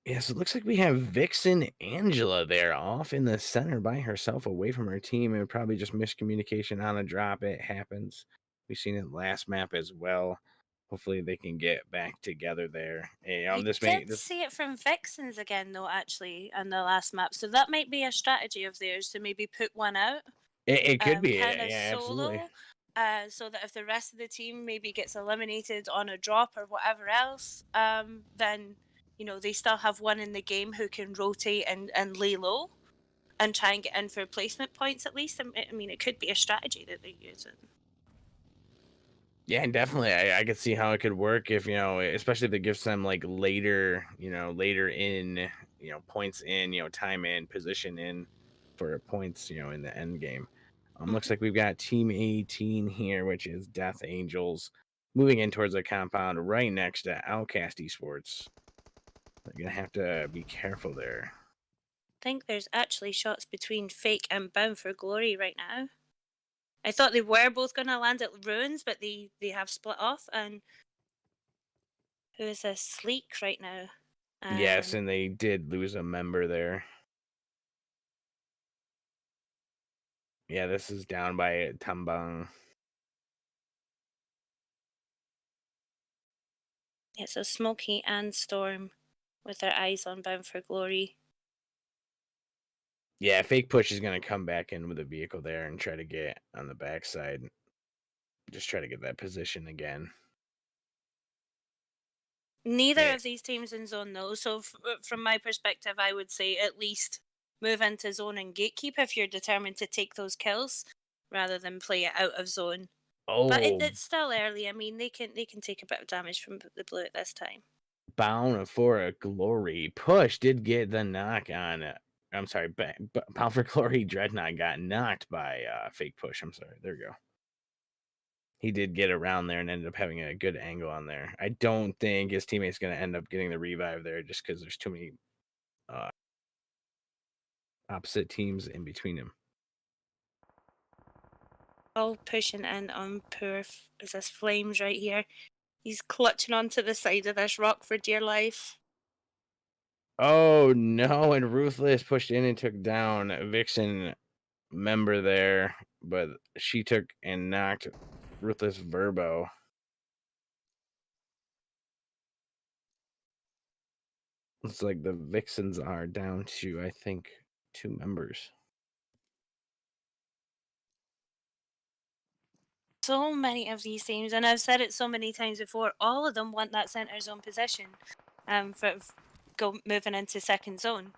S7: Yeah, so it looks like we have Vixen Angela there off in the center by herself away from her team, and probably just miscommunication on a drop. It happens. We've seen it last map as well. Hopefully they can get back together there.
S8: See it from Vixens again, though, actually, on the last map, so that might be a strategy of theirs to maybe put one out.
S7: It could be,
S8: yeah,
S7: absolutely.
S8: So that if the rest of the team maybe gets eliminated on a drop or whatever else, then they still have one in the game who can rotate and lay low and try and get in for placement points at least. I mean, it could be a strategy that they're using.
S7: Yeah, definitely. I could see how it could work if, especially if it gives them like later in, points in, time in, position in for points, in the end game. Looks like we've got Team 18 here, which is Death Angels, moving in towards the compound right next to Outcast Esports. They're going to have to be careful there.
S8: I think there's actually shots between Fake and Bound for Glory right now. I thought they were both going to land at Ruins, but they have split off. And who is this? Sleek right now.
S7: Yes, and they did lose a member there. Yeah, this is down by Tambang.
S8: Yeah, so Smokey and Storm with their eyes on Bound for Glory.
S7: Yeah, Fake Push is going to come back in with a vehicle there and try to get on the backside. Just try to get that position again.
S8: Neither
S7: Yeah.
S8: of these teams in zone though. So from my perspective, I would say at least move into zone and gatekeep if you're determined to take those kills, rather than play it out of zone. But
S7: Oh,
S8: it's still early. I mean, they can take a bit of damage from the blue at this time.
S7: Bound for a Glory push did get the knock on. I'm sorry, Bound for Glory Dreadnought got knocked by fake push. I'm sorry. There we go. He did get around there and ended up having a good angle on there. I don't think his teammate's going to end up getting the revive there just because there's too many opposite teams in between him.
S8: All pushing in on poor, is this Flames right here? He's clutching onto the side of this rock for dear life.
S7: Oh no, and Ruthless pushed in and took down a Vixen member there, but she took and knocked Ruthless Verbo. Looks like the Vixens are down to, I think, 2 members.
S8: So many of these teams, and I've said it so many times before, all of them want that center zone position for moving into second zone.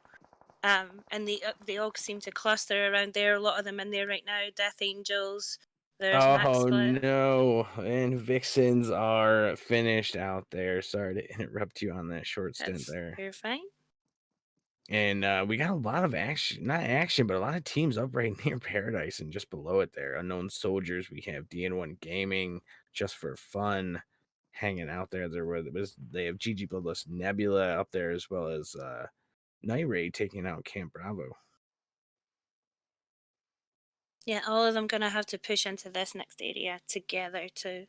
S8: And they all seem to cluster around there. A lot of them in there right now. Death Angels. There's Max
S7: Oh
S8: Split.
S7: no, and Vixens are finished out there. Sorry to interrupt you on that short stint there.
S8: You're fine.
S7: And we got a lot of action, not action, but a lot of teams up right near Paradise and just below it there. Unknown Soldiers, we have DN1 Gaming, Just for Fun, hanging out there. They have GG Bloodlust Nebula up there, as well as Night Raid taking out Camp Bravo.
S8: Yeah, all of them gonna have to push into this next area together too.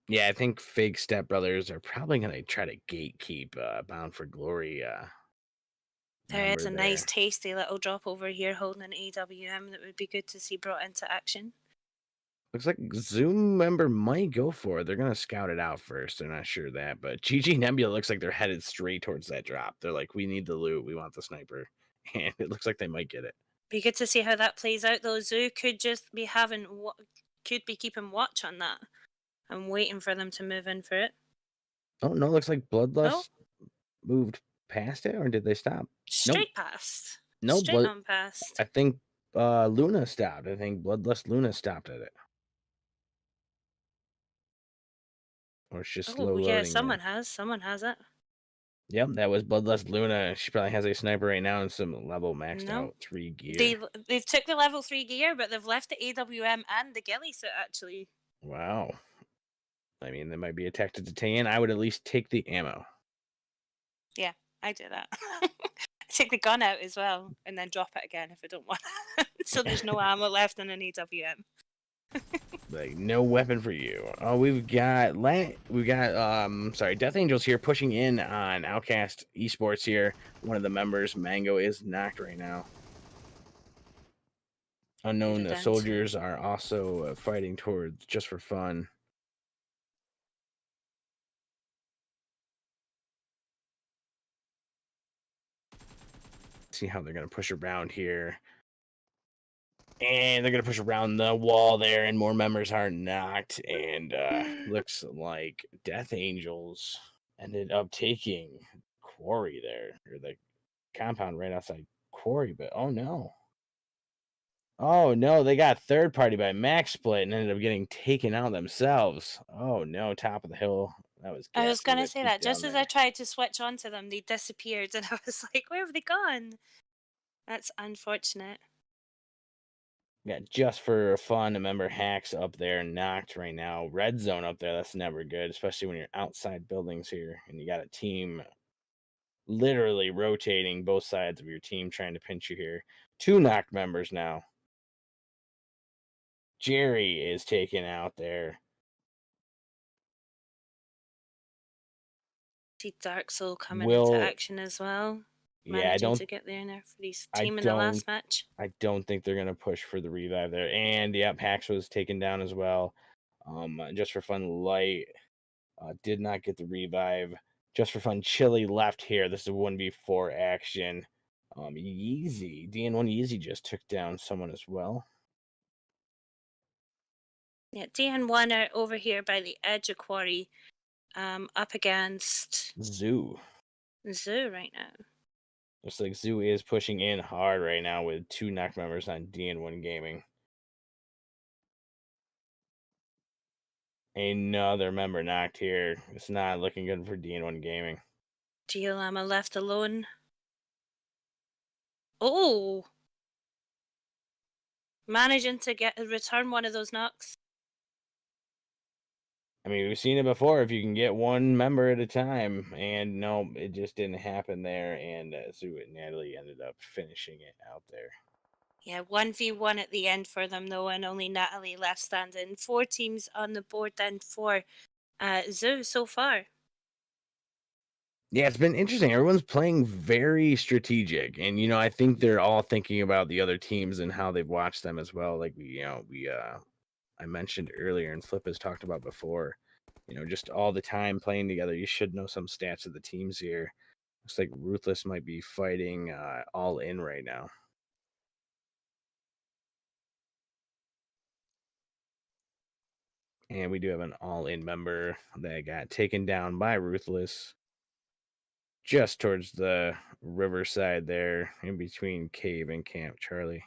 S7: Yeah, I think Fake Step Brothers are probably gonna try to gatekeep Bound for Glory.
S8: There is a nice tasty little drop over here holding an AWM that would be good to see brought into action.
S7: Looks like Zoom member might go for it. They're going to scout it out first. They're not sure of that. But GG Nebula looks like they're headed straight towards that drop. They're like, we need the loot. We want the sniper. And it looks like they might get it.
S8: Be good to see how that plays out, though. Zoo could just be keeping watch on that and waiting for them to move in for it.
S7: Oh, no, looks like Bloodlust moved past it, or did they stop?
S8: Straight past.
S7: No,
S8: Straight on past.
S7: I think Luna stopped. I think Bloodlust Luna stopped at it. Or it's just slow loading.
S8: Yeah, someone has it.
S7: Yep, that was Bloodlust Luna. She probably has a sniper right now and some level maxed out 3 gear.
S8: They've took the level 3 gear, but they've left the AWM and the ghillie suit, actually.
S7: Wow. I mean, they might be a tactic to tan. I would at least take the ammo.
S8: Yeah, I do that. Take the gun out as well, and then drop it again if I don't want it. So there's no ammo left in an AWM.
S7: Like, no weapon for you. Oh, we've got Death Angels here pushing in on Outcast Esports here. One of the members, Mango, is knocked right now. Unknown Soldiers are also fighting towards Just for Fun. See how they're going to push around here. And they're going to push around the wall there, and more members are knocked. And looks like Death Angels ended up taking Quarry there, or the compound right outside Quarry. But oh no. Oh no, they got third party by Max Split and ended up getting taken out themselves. Oh no, top of the hill. That was
S8: I was going to say that. Just as I tried to switch onto them, they disappeared. And I was like, where have they gone? That's unfortunate.
S7: Got Just for Fun, a member Hacks up there, knocked right now. Red zone up there, that's never good, especially when you're outside buildings here and you got a team literally rotating both sides of your team trying to pinch you here. 2 knocked members now. Jerry is taken out there.
S8: See Dark Soul coming into action as well.
S7: Yeah,
S8: to get there now for his team in the last match.
S7: I don't think they're gonna push for the revive there. And yep, Hax was taken down as well. Just for Fun Light did not get the revive. Just for Fun Chili left here. This is a 1v4 action. Yeezy, DN1 Yeezy just took down someone as well.
S8: Yeah, DN1 are over here by the edge of Quarry, up against
S7: Zoo.
S8: Zoo right now.
S7: Looks like Zoo is pushing in hard right now with 2 knock members on DN1 Gaming. Another member knocked here. It's not looking good for DN1 Gaming.
S8: Giolama left alone. Oh! Managing to return one of those knocks.
S7: I mean, we've seen it before. If you can get one member at a time, and no, it just didn't happen there. And Zoo and Natalie ended up finishing it out there.
S8: Yeah, 1v1 at the end for them though, and only Natalie left standing. 4 teams on the board then for Zoo so far.
S7: Yeah, it's been interesting. Everyone's playing very strategic, and I think they're all thinking about the other teams and how they've watched them as well. Like I mentioned earlier, and Flip has talked about before. Just all the time playing together. You should know some stats of the teams here. Looks like Ruthless might be fighting all in right now. And we do have an all-in member that got taken down by Ruthless just towards the riverside there in between Cave and Camp Charlie.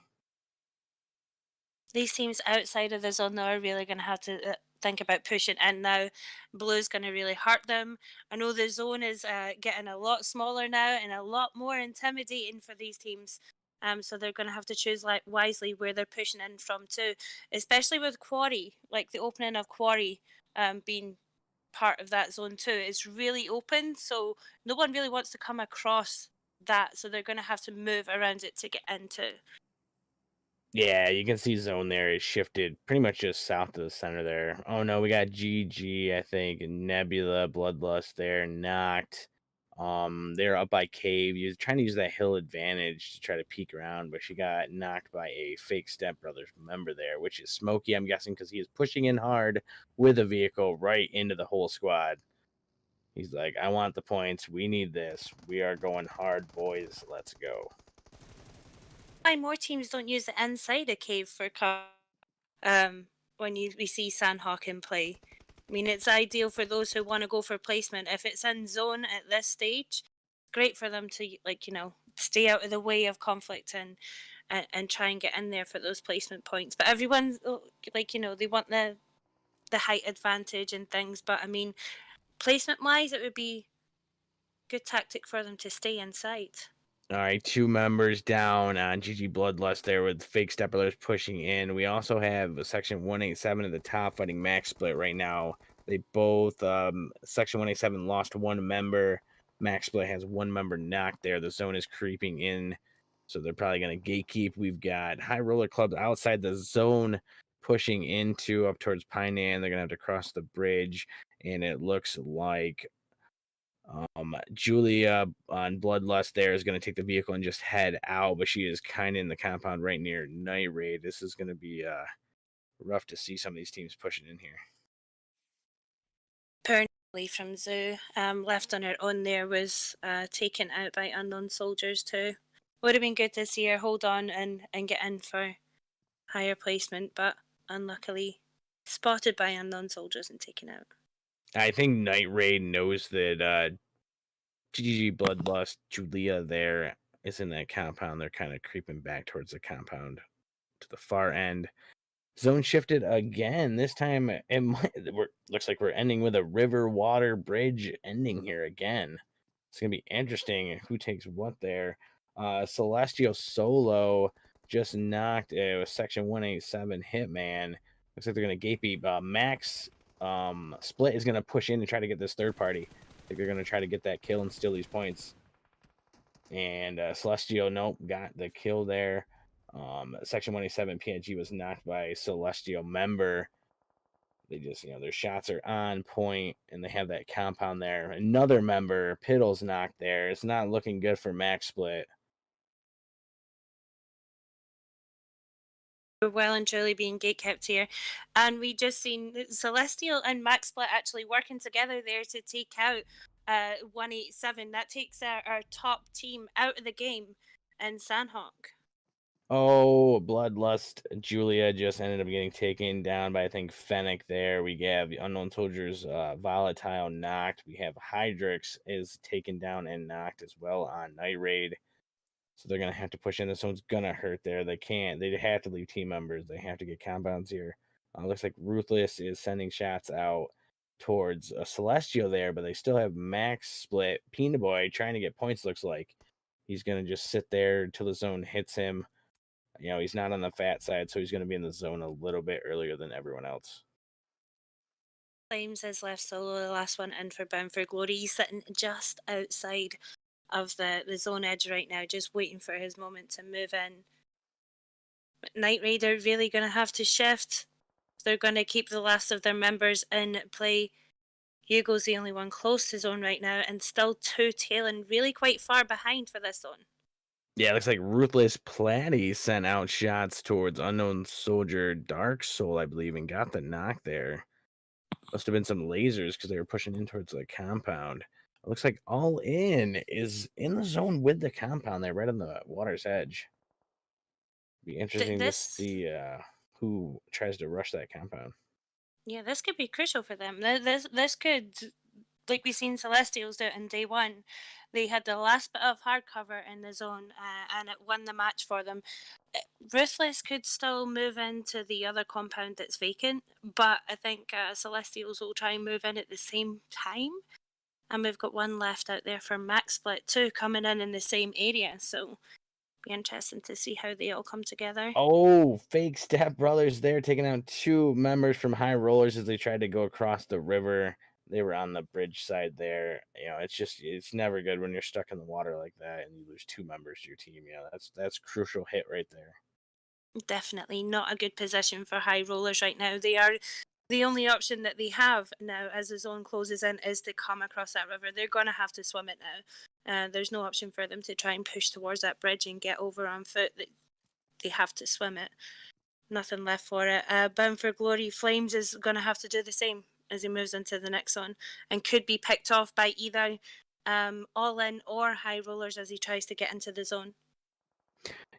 S8: These teams outside of the zone though are really going to have to think about pushing in now. Blue's going to really hurt them. I know the zone is getting a lot smaller now and a lot more intimidating for these teams. So they're going to have to choose wisely where they're pushing in from too, especially with Quarry, like the opening of Quarry being part of that zone too. It's really open, so no one really wants to come across that. So they're going to have to move around it to get into.
S7: Yeah, you can see zone there is shifted pretty much just south of the center there. Oh no, we got GG, I think, Nebula, Bloodlust there, knocked. They're up by Cave. He was trying to use that hill advantage to try to peek around, but she got knocked by a fake Step Brothers member there, which is Smokey, I'm guessing, because he is pushing in hard with a vehicle right into the whole squad. He's like, I want the points. We need this. We are going hard, boys. Let's go.
S8: Why more teams don't use the inside of Cave for cover when we see Sandhawk in play. I mean, it's ideal for those who want to go for placement. If it's in zone at this stage, great for them to stay out of the way of conflict and try and get in there for those placement points. But everyone's they want the height advantage and things. But I mean, placement wise, it would be good tactic for them to stay inside.
S7: All right, 2 members down on GG Bloodlust there with fake Step Brothers pushing in. We also have Section 187 at the top fighting Max Split right now. They both, Section 187 lost 1 member. Max Split has 1 member knocked there. The zone is creeping in, so they're probably going to gatekeep. We've got High Roller Clubs outside the zone pushing into up towards Pinan. They're going to have to cross the bridge, and it looks like Julia on Bloodlust there is going to take the vehicle and just head out, but she is kind of in the compound right near Night Raid. This is going to be rough to see some of these teams pushing in here.
S8: Permanently from Zoo, left on her own there, was taken out by unknown soldiers too. Would have been good to see her hold on and get in for higher placement, but unluckily spotted by unknown soldiers and taken out.
S7: I think Night Raid knows that GG Bloodlust, Julia there is in that compound. They're kind of creeping back towards the compound to the far end. Zone shifted again. This time looks like we're ending with a river water bridge ending here again. It's going to be interesting who takes what there. Celestial Solo just knocked a Section 187 Hitman. Looks like they're going to gatekeep. Max Split is going to push in and try to get this third party. I think they're going to try to get that kill and steal these points. And Celestial, nope, got the kill there. Section 187 PNG was knocked by a Celestial member. They just, their shots are on point, and they have that compound there. Another member, Piddle's knocked there. It's not looking good for Max Split.
S8: Well and truly being gatekept here, and we just seen Celestial and Max Split actually working together there to take out 187. That takes our top team out of the game in Sandhawk.
S7: Oh, Bloodlust. Julia just ended up getting taken down by, I think, Fennec there. We have the Unknown Soldiers, Volatile knocked. We have Hydrix is taken down and knocked as well on Night Raid. So they're going to have to push in. This one's going to hurt there. They can't. They have to leave team members. They have to get compounds here. Looks like Ruthless is sending shots out towards a Celestial there, but they still have Max split. Peanut Boy trying to get points, looks like. He's going to just sit there until the zone hits him. You know, he's not on the fat side, so he's going to be in the zone a little bit earlier than everyone else.
S8: Flames is left solo, the last one in for Bound for Glory. He's sitting just outside of the zone edge right now, just waiting for his moment to move in. But Night Raider really going to have to shift. They're going to keep the last of their members in play. Hugo's the only one close to zone right now, and still two tailing really quite far behind for this zone.
S7: Yeah, it looks like Ruthless Platy sent out shots towards Unknown Soldier Dark Soul, I believe, and got the knock there. Must have been some lasers because they were pushing in towards the compound. It looks like All In is in the zone with the compound there, right on the water's edge. Be interesting to see who tries to rush that compound.
S8: Yeah, this could be crucial for them. This could, like we've seen Celestials do it in day one. They had the last bit of hard cover in the zone, and it won the match for them. Ruthless could still move into the other compound that's vacant, but I think Celestials will try and move in at the same time. And we've got one left out there for Max Split too, coming in the same area. So be interesting to see how they all come together.
S7: Oh, fake Step Brothers there, taking out two members from High Rollers as they tried to go across the river. They were on the bridge side there. You know, it's never good when you're stuck in the water like that and you lose two members to your team. Yeah, that's crucial hit right there.
S8: Definitely not a good position for High Rollers right now. They are the only option that they have now as the zone closes in is to come across that river. They're going to have to swim it now. There's no option for them to try and push towards that bridge and get over on foot. They have to swim it. Nothing left for it. Bound for Glory, Flames is going to have to do the same as he moves into the next zone and could be picked off by either All In or High Rollers as he tries to get into the zone.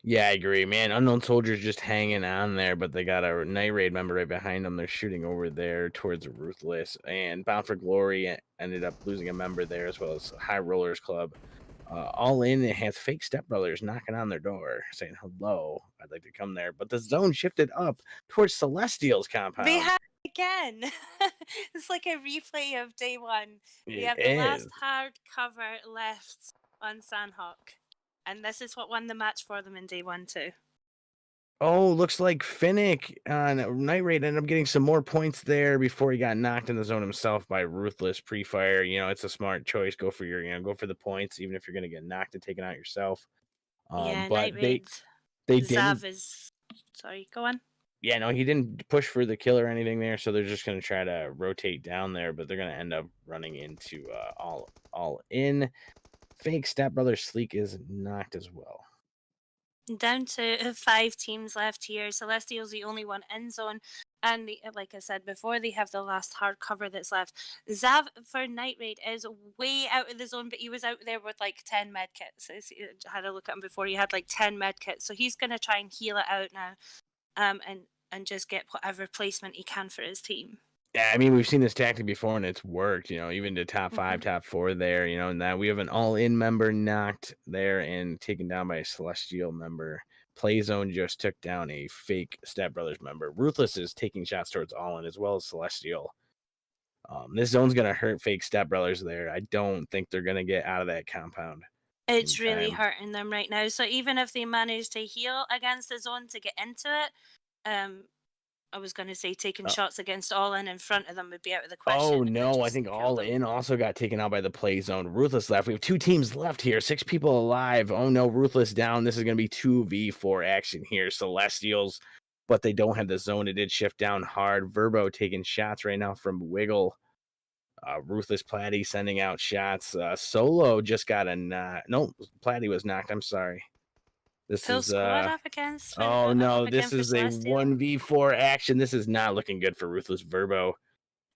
S7: Yeah, I agree, man. Unknown Soldiers just hanging on there, but they got a Night Raid member right behind them. They're shooting over there towards Ruthless, and Bound for Glory ended up losing a member there as well as High Rollers Club. All In has fake stepbrothers knocking on their door saying, hello, I'd like to come there. But the zone shifted up towards Celestial's compound.
S8: They have it again. It's like a replay of day one. We have the last hard cover left on Sandhawk. And this is what won the match for them in day one, too.
S7: Oh, looks like Finnick on Night Raid ended up getting some more points there before he got knocked in the zone himself by Ruthless pre-fire. You know, it's a smart choice. Go for go for the points, even if you're going to get knocked and taken out yourself.
S8: Yeah,
S7: but
S8: Night Raid.
S7: They
S8: Zav
S7: didn't.
S8: is... Sorry, go on.
S7: Yeah, no, he didn't push for the kill or anything there, so they're just going to try to rotate down there, but they're going to end up running into all in. Fake Stepbrother Sleek is knocked as well.
S8: Down to 5 teams left here. Celestial's the only one in zone. And like I said before, they have the last hard cover that's left. Zav for Night Raid is way out of the zone, but he was out there with like 10 med kits. I had a look at him before. He had like 10 med kits. So he's going to try and heal it out now and just get whatever placement he can for his team.
S7: Yeah, I mean, we've seen this tactic before and it's worked, you know, even to top 5, top 4 there, you know, and now we have an all-in member knocked there and taken down by a Celestial member. Playzone just took down a fake Step Brothers member. Ruthless is taking shots towards all-in as well as Celestial. This zone's going to hurt fake Step Brothers there. I don't think they're going to get out of that compound.
S8: It's really hurting them right now. So even if they manage to heal against the zone to get into it, I was going to say taking shots against All In front of them would be out of the question.
S7: Oh, no. I think All In also got taken out by the play zone. Ruthless left. We have 2 teams left here. 6 people alive. Oh, no. Ruthless down. This is going to be 2v4 action here. Celestials, but they don't have the zone. It did shift down hard. Verbo taking shots right now from Wiggle. Ruthless Platy sending out shots. Solo just got a knock. No, Platy was knocked. I'm sorry. This is
S8: up against.
S7: Oh no, this is a 1v4 action. This is not looking good for Ruthless Verbo.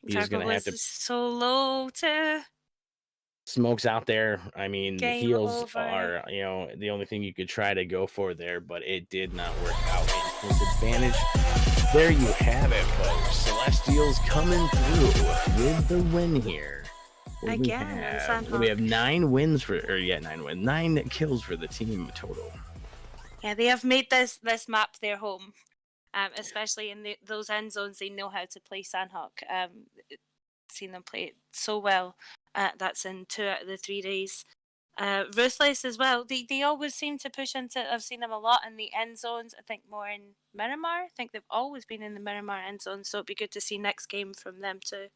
S8: He's gonna have to so low too.
S7: Smoke's out there. I mean,
S8: Game
S7: heals
S8: over.
S7: are, the only thing you could try to go for there, but it did not work out. With advantage. There you have it, folks. Celestials coming through with the win here. What do we
S8: Again,
S7: have? We have 9 wins 9 kills for the team total.
S8: Yeah, they have made this map their home, especially in those end zones. They know how to play Sandhawk. Seen them play it so well. That's in 2 out of the 3 days. Ruthless as well. They always seem to push into. I've seen them a lot in the end zones. I think more in Miramar. I think they've always been in the Miramar end zone. So it'd be good to see next game from them too.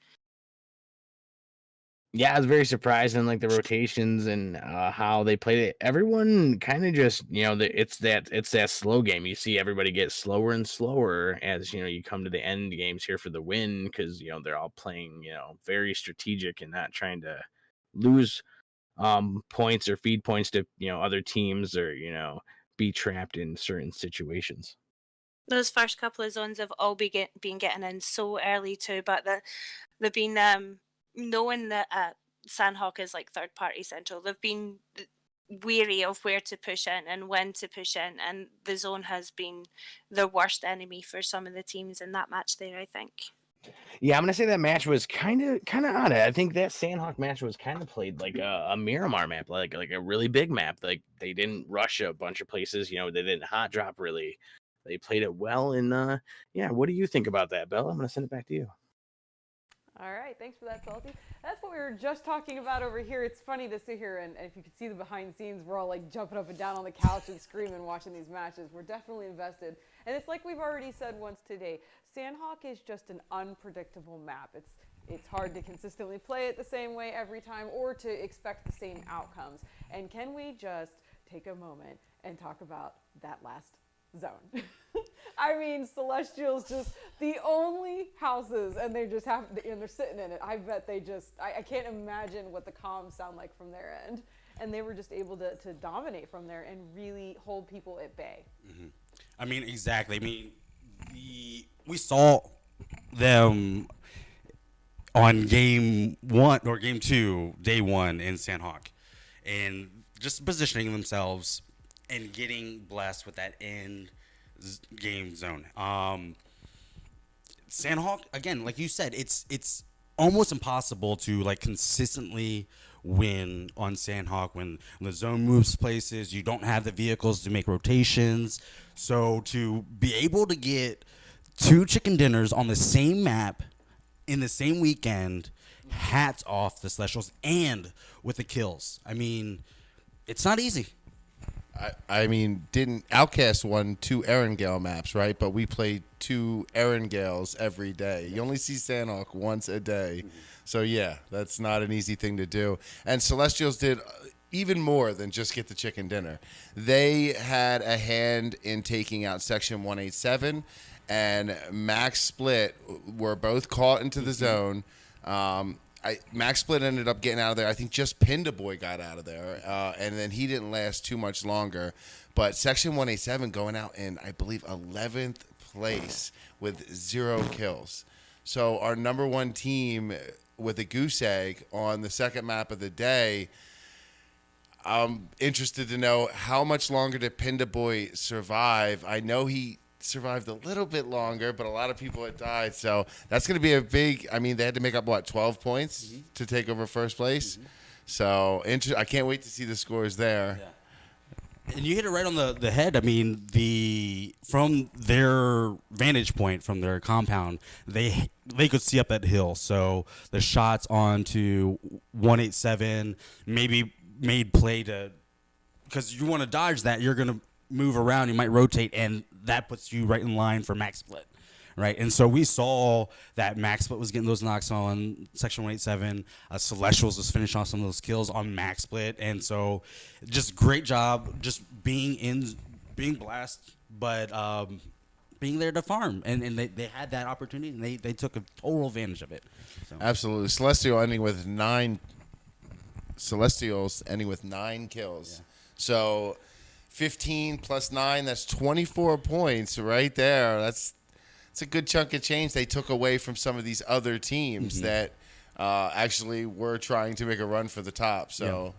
S7: Yeah, I was very surprised in like the rotations and how they played it. Everyone kind of just, it's that slow game. You see everybody get slower and slower as you come to the end games here for the win because they're all playing very strategic and not trying to lose points or feed points to other teams or be trapped in certain situations.
S8: Those first couple of zones have all been getting in so early too, but they've been knowing that Sandhawk is like third party central. They've been weary of where to push in and when to push in, and the zone has been the worst enemy for some of the teams in that match there, I think.
S7: Yeah, I'm gonna say that match was kind of odd. I think that Sandhawk match was kind of played like a Miramar map, like a really big map. Like they didn't rush a bunch of places. They didn't hot drop really. They played it well. And yeah, what do you think about that, Bella? I'm gonna send it back to you.
S1: All right, thanks for that, Salty. That's what we were just talking about over here. It's funny to sit here, and if you could see the behind the scenes, we're all like jumping up and down on the couch and screaming watching these matches. We're definitely invested. And it's like we've already said once today, Sandhawk is just an unpredictable map. It's hard to consistently play it the same way every time or to expect the same outcomes. And can we just take a moment and talk about that last zone? I mean, Celestial's just the only houses, and they just have, and they're sitting in it. I bet they just, I can't imagine what the comms sound like from their end. And they were just able to dominate from there and really hold people at bay.
S5: Mm-hmm. I mean, exactly. I mean, we saw them on game 1 or game 2, day 1 in Sandhawk, and just positioning themselves and getting blessed with that end game zone. Sandhawk, again, like you said, it's almost impossible to like consistently win on Sandhawk when the zone moves places. You don't have the vehicles to make rotations. So to be able to get 2 chicken dinners on the same map in the same weekend, hats off the Celestials, and with the kills. I mean, it's not easy.
S6: I mean, didn't Outcast won 2 Erangel maps, right? But we played 2 Erangels every day. You only see Sandhawk once a day. So, yeah, that's not an easy thing to do. And Celestials did even more than just get the chicken dinner. They had a hand in taking out Section 187, and Max Split were both caught into the zone. Max Split ended up getting out of there. I think just Pindaboy got out of there, and then he didn't last too much longer. But Section 187 going out in, I believe, 11th place with 0 kills. So our number 1 team with a goose egg on the second map of the day. I'm interested to know how much longer did Pindaboy survive. I know he survived a little bit longer, but a lot of people had died. So that's going to be a big, I mean, they had to make up, 12 points to take over first place. So I can't wait to see the scores there.
S5: Yeah. And you hit it right on the head. I mean, from their vantage point, from their compound, they could see up that hill. So the shots onto 187 maybe made play to, because you want to dodge that, you're going to move around, you might rotate, and that puts you right in line for Max Split, right? And so we saw that Max Split was getting those knocks on Section 187. Celestials was finishing off some of those kills on Max Split, and so just great job, just being blessed, but being there to farm, and they had that opportunity, and they took a total advantage of it. So.
S6: Absolutely, Celestials ending with 9 kills. Yeah. So 15 plus 9, that's 24 points right there. That's a good chunk of change they took away from some of these other teams that actually were trying to make a run for the top. So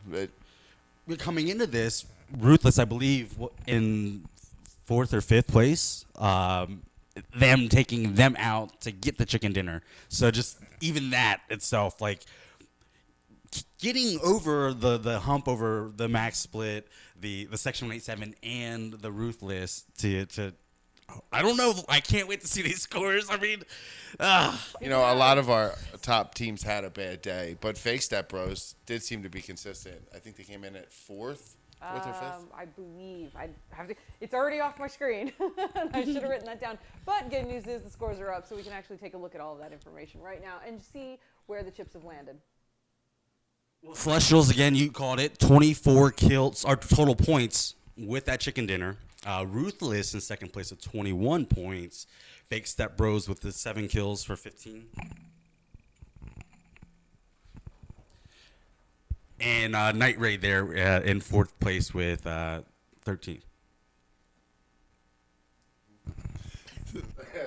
S5: We're coming into this, Ruthless, I believe, in 4th or 5th place. Them taking them out to get the chicken dinner. So just even that itself, like getting over the hump over the max split, the Section 187 and the Ruthless to I don't know. I can't wait to see these scores. I mean,
S6: a lot of our top teams had a bad day, but Fake Step Bros did seem to be consistent. I think they came in at 4th or 5th.
S1: I believe I have to. It's already off my screen. I should have written that down. But good news is the scores are up, so we can actually take a look at all of that information right now and see where the chips have landed.
S5: Celestials, again, you called it 24 kills, or total points with that chicken dinner. Ruthless in 2nd place with 21 points. Fake Step Bros with the 7 kills for 15. And Night Raid there in 4th place with 13.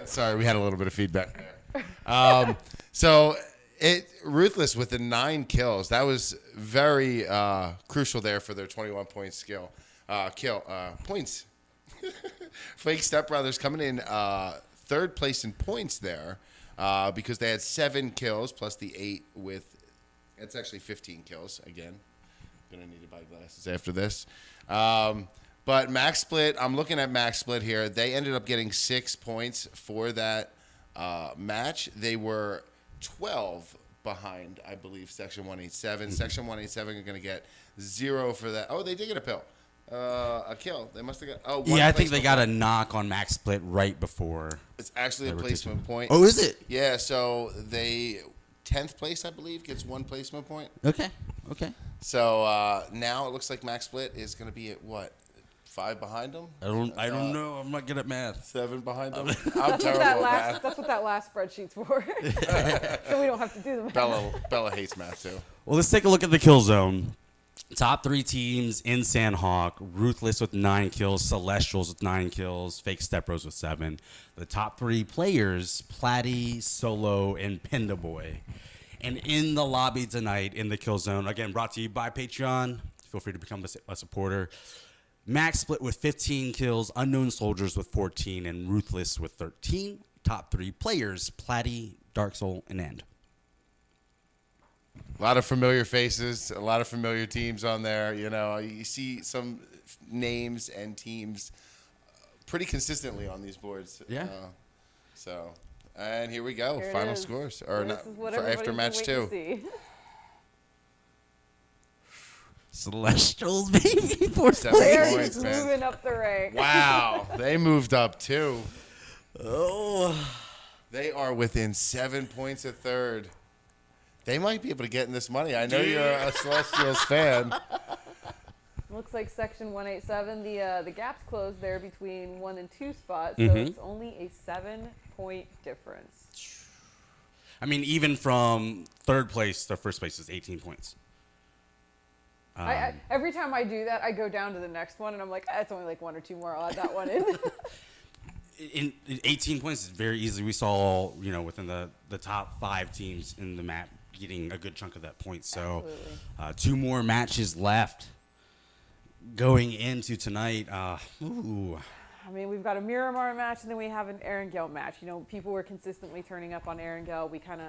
S6: Sorry, we had a little bit of feedback there. Ruthless with the 9 kills. That was very crucial there for their 21 point points. Fake Step Brothers coming in 3rd place in points there because they had 7 kills plus the 8 with. It's actually 15 kills. Again, gonna need to buy glasses after this. But Max Split, I'm looking at Max Split here. They ended up getting 6 points for that match. They were 12 behind, I believe, Section 187. Section 187 are going to get 0 for that. Oh, they did get a pill. A kill. They must have got. Oh,
S5: I think they got a knock on Max Split right before.
S6: It's actually a placement point.
S5: Oh, is it?
S6: Yeah, so they 10th place, I believe, gets 1 placement point.
S5: Okay.
S6: So now it looks like Max Split is going to be at what? 5 behind them?
S5: I don't know. I'm not good at math.
S6: 7 behind them. I'm terrible at math.
S1: That's what that last spreadsheet's for. So we don't have to do the math.
S6: Bella hates math too.
S5: Well, let's take a look at the kill zone. Top 3 teams in Sandhawk: Ruthless with 9 kills, Celestials with 9 kills, Fake Step Bros with 7. The top 3 players: Platty, Solo, and Pindaboy. And in the lobby tonight in the kill zone, again brought to you by Patreon. Feel free to become a supporter. Max Split with 15 kills, Unknown Soldiers with 14, and Ruthless with 13. Top 3 players: Platty, Dark Soul, and End.
S6: A lot of familiar faces, a lot of familiar teams on there. You see some names and teams pretty consistently on these boards.
S5: Yeah.
S6: And here we go.
S1: Here
S6: Final scores, or
S1: this
S6: not
S1: is what
S6: for
S1: everybody's
S6: after
S1: been
S6: match
S1: waiting
S6: 2.
S1: to see.
S5: Celestials, baby, 4th
S6: 7
S1: They're
S6: points,
S1: just
S6: man.
S1: moving up the rank.
S6: Wow, they moved up too.
S5: Oh.
S6: They are within 7 points of 3rd. They might be able to get in this money. I know you're a Celestials fan.
S1: Looks like Section 187, the gap's closed there between 1 and 2 spots, so it's only a 7-point difference.
S5: I mean, even from 3rd place to 1st place is 18 points.
S1: Every time I do that, I go down to the next one, and I'm like, it's only like 1 or 2 more. I'll add that one in.
S5: In 18 points is very easy. We saw, within the top 5 teams in the map getting a good chunk of that point. So 2 more matches left going into tonight.
S1: I mean, we've got a Miramar match, and then we have an Erangel match. People were consistently turning up on Erangel.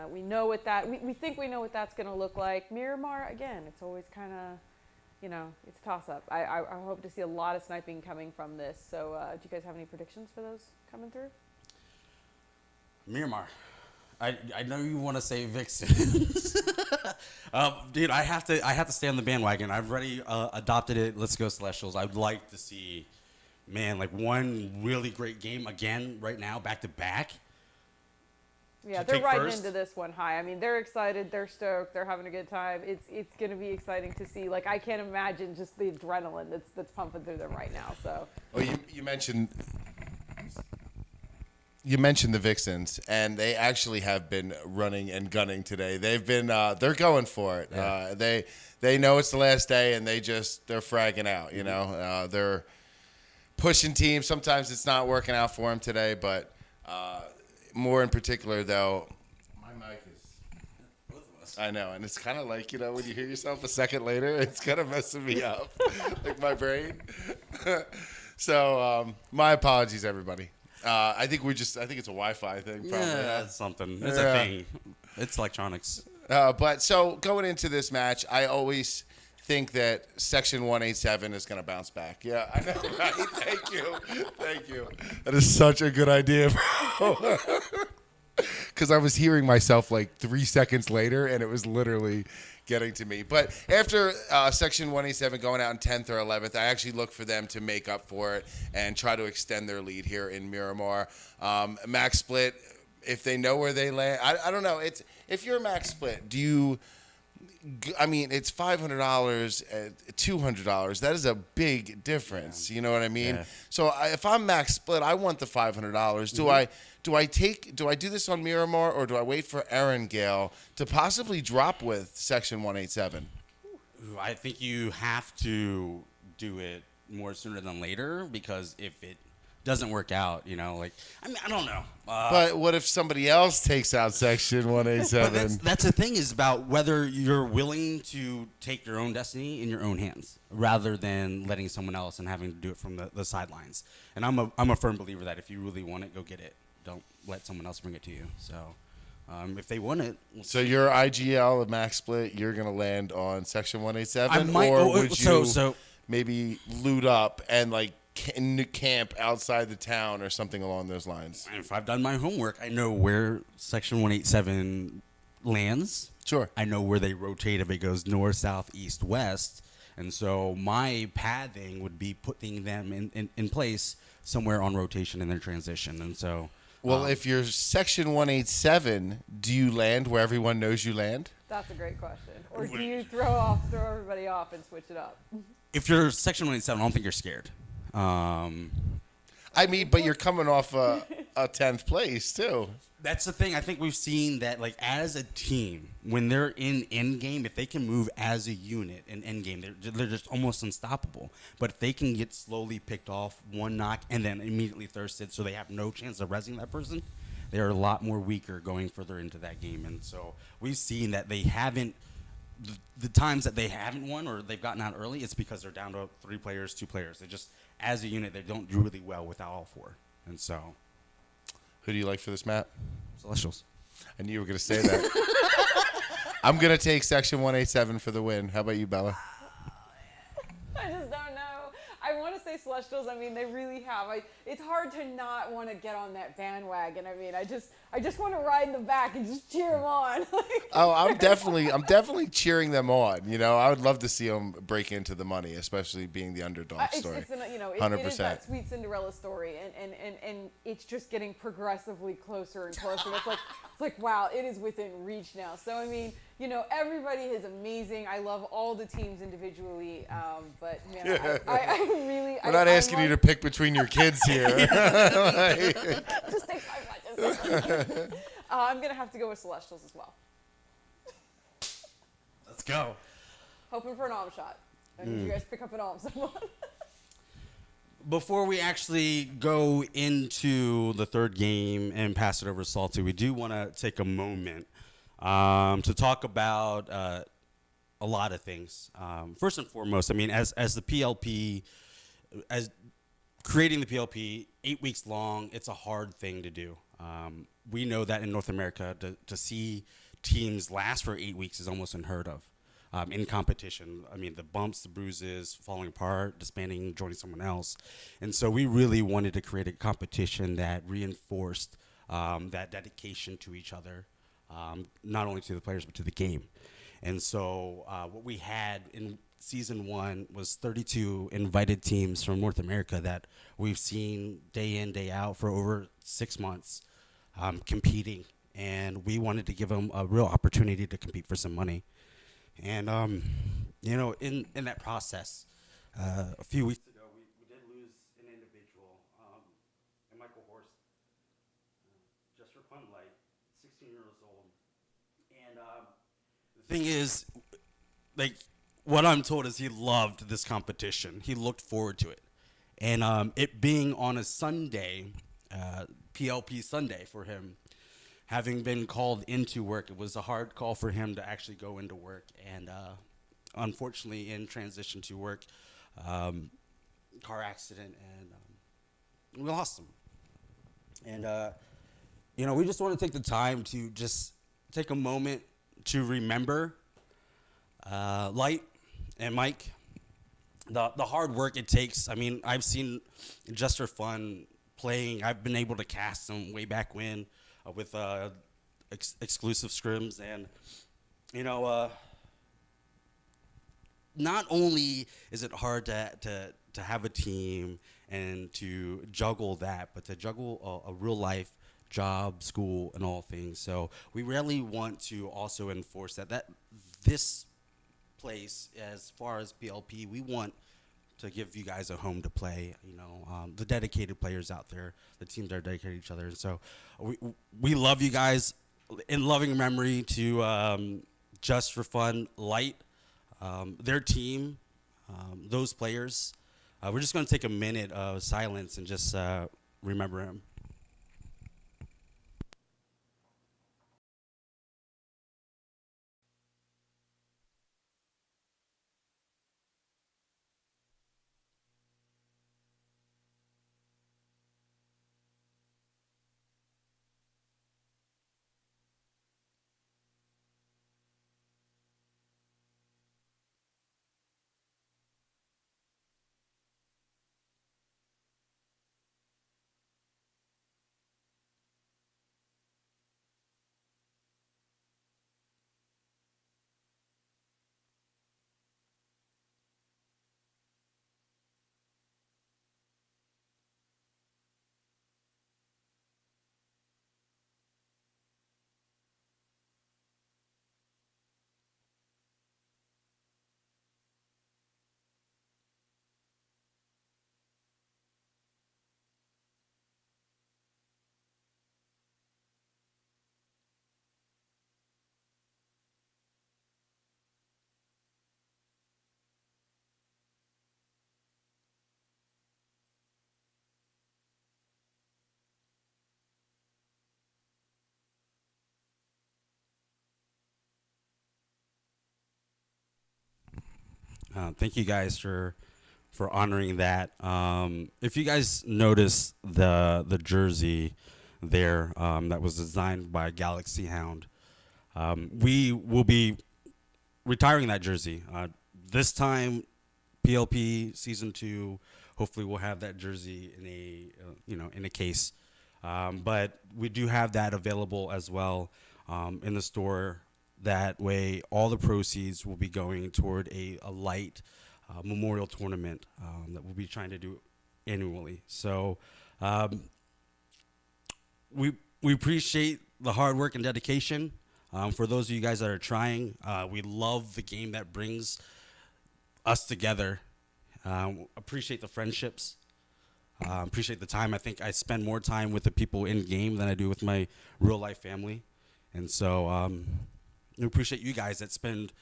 S1: We know what we think we know what that's going to look like. Miramar, again, it's always kind of, it's a toss-up. I hope to see a lot of sniping coming from this. So do you guys have any predictions for those coming through?
S5: Miramar. I know you want to say Vixen. Dude, I have to stay on the bandwagon. I've already adopted it. Let's go Celestials. I'd like to see, one really great game again right now, back to back.
S1: Yeah, they're riding into this one high. I mean, they're excited, they're stoked, they're having a good time. It's going to be exciting to see. Like, I can't imagine just the adrenaline that's pumping through them right now. So.
S6: Well, you mentioned the Vixens, and they actually have been running and gunning today. They've been they're going for it.
S5: Yeah.
S6: They know it's the last day, and they're fragging out. They're pushing teams. Sometimes it's not working out for them today, but more in particular, though, my mic is.
S5: was.
S6: I know, and it's kind of like, when you hear yourself a second later, it's kind of messing me up, like my brain. So, my apologies, everybody. I think it's a Wi-Fi thing, probably.
S5: Yeah, it's something. It's a thing. It's electronics.
S6: But so going into this match, I always think that Section 187 is going to bounce back. Yeah, I know, right? Thank you. That is such a good idea, bro. Because I was hearing myself like 3 seconds later, and it was literally getting to me. But after Section 187 going out in 10th or 11th, I actually look for them to make up for it and try to extend their lead here in Miramar. Max Split, if they know where they land, I don't know. If you're a Max Split, it's $500 and $200. That is a big difference. You know what I mean?
S5: Yeah.
S6: So if I'm Max Split, I want the $500. Do I do this on Miramar, or do I wait for Erangel to possibly drop with Section 187?
S5: Ooh, I think you have to do it more sooner than later, because if it doesn't work out, I don't know.
S6: But what if somebody else takes out Section 187?
S5: That's the thing, is about whether you're willing to take your own destiny in your own hands rather than letting someone else and having to do it from the sidelines. And I'm a firm believer that if you really want it, go get it. Don't let someone else bring it to you. So if they want it.
S6: So your IGL of Max Split, you're going to land on Section 187? Would you maybe loot up and camp outside the town or something along those lines?
S5: If I've done my homework, I know where Section 187 lands.
S6: Sure.
S5: I know where they rotate if it goes north, south, east, west. And so my pathing would be putting them in place somewhere on rotation in their transition. And so...
S6: Well, if you're Section 187, do you land where everyone knows you land?
S1: That's a great question. Or do you throw everybody off and switch it up?
S5: If you're Section 187, I don't think you're scared.
S6: But you're coming off a 10th place, too.
S5: That's the thing. I think we've seen that, as a team, when they're in end game, if they can move as a unit in end game, they're just almost unstoppable. But if they can get slowly picked off, one knock, and then immediately thirsted, so they have no chance of rezzing that person, they're a lot more weaker going further into that game. And so we've seen that they haven't. The times that they haven't won or they've gotten out early, it's because they're down to 3 players, 2 players. They just, as a unit, they don't do really well without all 4. And so.
S6: Who do you like for this map?
S5: Celestials.
S6: I knew you were going to say that. I'm going to take Section 187 for the win. How about you, Bella?
S1: I just don't know. I want to say Celestials. They really have. It's hard to not want to get on that bandwagon. I just want to ride in the back and just cheer them on.
S6: I'm definitely cheering them on. I would love to see them break into the money, especially being the underdog story.
S1: It is that sweet Cinderella story, and it's just getting progressively closer and closer. It's like wow, it is within reach now. So everybody is amazing. I love all the teams individually, but man, I really.
S6: We're not asking you to pick between your kids here.
S1: Just take 5 matches. I'm gonna have to go with Celestials as well.
S5: Let's go.
S1: Hoping for an arm shot. I need you guys to pick up an arm, someone.
S5: Before we actually go into the third game and pass it over to Salty, we do want to take a moment to talk about a lot of things. First and foremost, as the PLP, as creating the PLP, 8 weeks long, it's a hard thing to do. We know that in North America, to see teams last for 8 weeks is almost unheard of. In competition, the bumps, the bruises, falling apart, disbanding, joining someone else. And so we really wanted to create a competition that reinforced that dedication to each other, not only to the players, but to the game. And so what we had in season 1 was 32 invited teams from North America that we've seen day in, day out for over 6 months competing. And we wanted to give them a real opportunity to compete for some money. And, in that process, a few weeks ago, we did lose an individual, and Michael Horst, just for fun, 16 years old. And the thing is, what I'm told is he loved this competition. He looked forward to it. And it being on a Sunday, PLP Sunday for him, having been called into work, it was a hard call for him to actually go into work. And unfortunately, in transition to work, car accident, and we lost him. And, we just want to take the time to just take a moment to remember Light and Mike, the hard work it takes. I mean, I've seen Just for Fun playing. I've been able to cast them way back when with exclusive scrims. And, not only is it hard to have a team and to juggle that, but to juggle a real life job, school, and all things. So we really want to also enforce that this place, as far as PLP, we want to give you guys a home to play. The dedicated players out there, the teams are dedicated to each other. And so we love you guys. In loving memory to Just for Fun, Light, their team, those players. We're just going to take a minute of silence and just remember him. Thank you guys for honoring that. If you guys notice the jersey there that was designed by Galaxy Hound, we will be retiring that jersey. This time, PLP Season 2, hopefully we'll have that jersey in a case. But we do have that available as well in the store. That way, all the proceeds will be going toward a light memorial tournament that we'll be trying to do annually. So we appreciate the hard work and dedication. For those of you guys that are trying, we love the game that brings us together. Appreciate the friendships. Appreciate the time. I think I spend more time with the people in game than I do with my real life family. And so we appreciate you guys that spend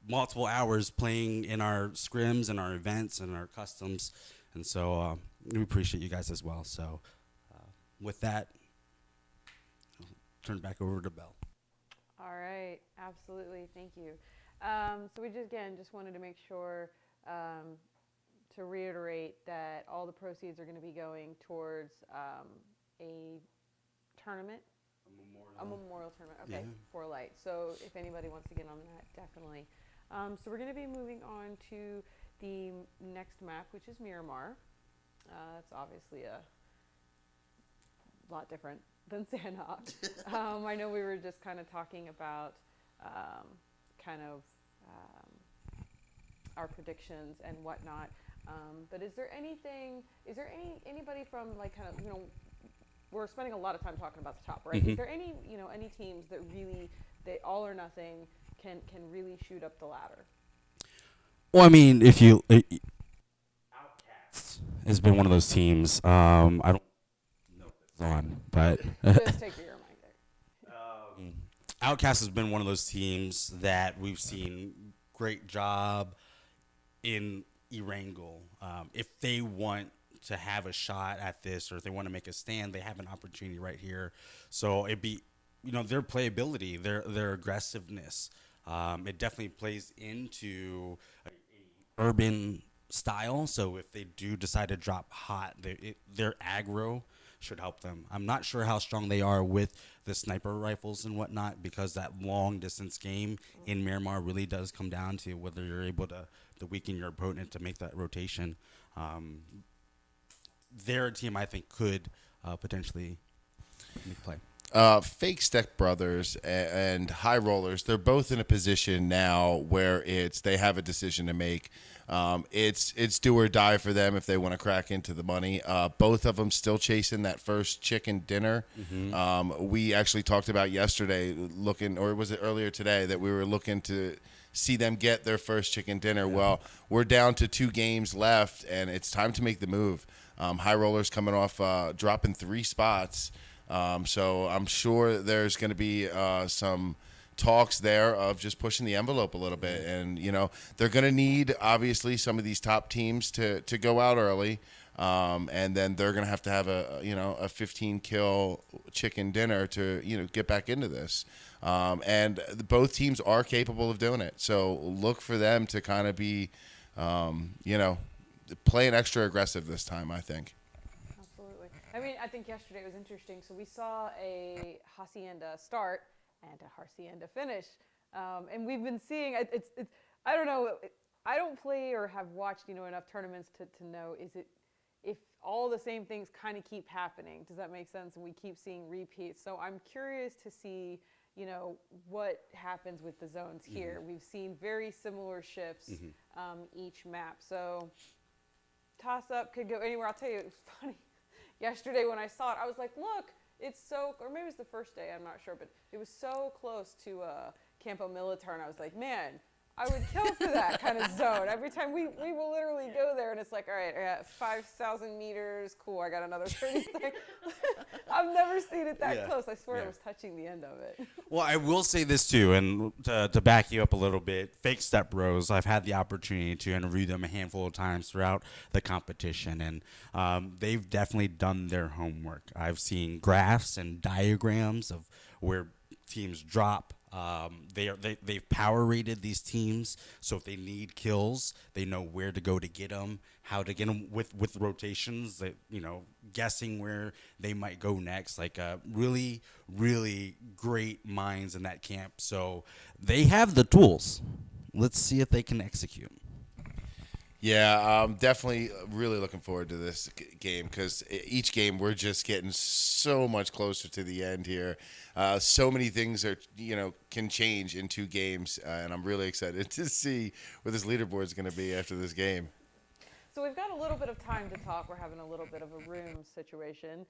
S5: multiple hours playing in our scrims and our events and our customs. And so we appreciate you guys as well. So with that, I'll turn it back over to Belle.
S1: All right, absolutely, thank you. So we just wanted to make sure to reiterate that all the proceeds are going to be going towards a tournament. A memorial tournament, okay, yeah. For Light. So if anybody wants to get on that, definitely. So we're going to be moving on to the next map, which is Miramar. It's obviously a lot different than Sandhawk. I know we were just kind of talking about our predictions and whatnot. But is there anybody from we're spending a lot of time talking about the top, right? Mm-hmm. Is there any teams that really, all or nothing can really shoot up the ladder?
S5: Well, I mean, if you Outcast has been one of those teams. I don't know if it's on, but
S1: just take your mic there.
S5: Outcast has been one of those teams that we've seen great job in Erangel. If they want to have a shot at this, or if they want to make a stand, they have an opportunity right here. So it'd be their playability, their aggressiveness. It definitely plays into urban style. So if they do decide to drop hot, their aggro should help them. I'm not sure how strong they are with the sniper rifles and whatnot, because that long distance game in Miramar really does come down to whether you're able to weaken your opponent to make that rotation. Their team, I think, could potentially make play.
S6: Fake Steck Brothers and High Rollers, they're both in a position now where they have a decision to make. It's do or die for them if they want to crack into the money. Both of them still chasing that first chicken dinner. We actually talked about yesterday or was it earlier today, that we were looking to see them get their first chicken dinner. Yeah. Well, we're down to 2 games left, and it's time to make the move. High Rollers coming off dropping 3 spots. So I'm sure there's going to be some talks there of just pushing the envelope a little bit. And, they're going to need, obviously, some of these top teams to go out early. And then they're going to have a 15-kill chicken dinner to, get back into this. And both teams are capable of doing it. So look for them to kind of be, playing extra aggressive this time, I think.
S1: I mean, I think yesterday was interesting. So we saw a Hacienda start and a Hacienda finish. And we've been seeing, I don't know, I don't play or have watched, enough tournaments to know, if all the same things kind of keep happening. Does that make sense? And we keep seeing repeats. So I'm curious to see, what happens with the zones here. We've seen very similar shifts each map. So toss-up could go anywhere. I'll tell you, it was funny. Yesterday when I saw it, I was like, look, it's so, or maybe it was the first day, I'm not sure, but it was so close to Campo Militar, and I was like, man, I would kill for that kind of zone. Every time we will literally go there, and it's like, all right, I got 5,000 meters, cool, I got another 30 seconds. I've never seen it that close. I swear it was touching the end of it.
S5: Well, I will say this too, and to back you up a little bit, Fake Step Bros, I've had the opportunity to interview them a handful of times throughout the competition, and they've definitely done their homework. I've seen graphs and diagrams of where teams drop. They've power rated these teams, so if they need kills, they know where to go to get them, how to get them with rotations. That guessing where they might go next. Like really, really great minds in that camp. So they have the tools. Let's see if they can execute.
S6: Yeah, I'm definitely really looking forward to this game, because each game we're just getting so much closer to the end here. So many things can change in 2 games, and I'm really excited to see what this leaderboard is going to be after this game.
S1: So we've got a little bit of time to talk. We're having a little bit of a room situation.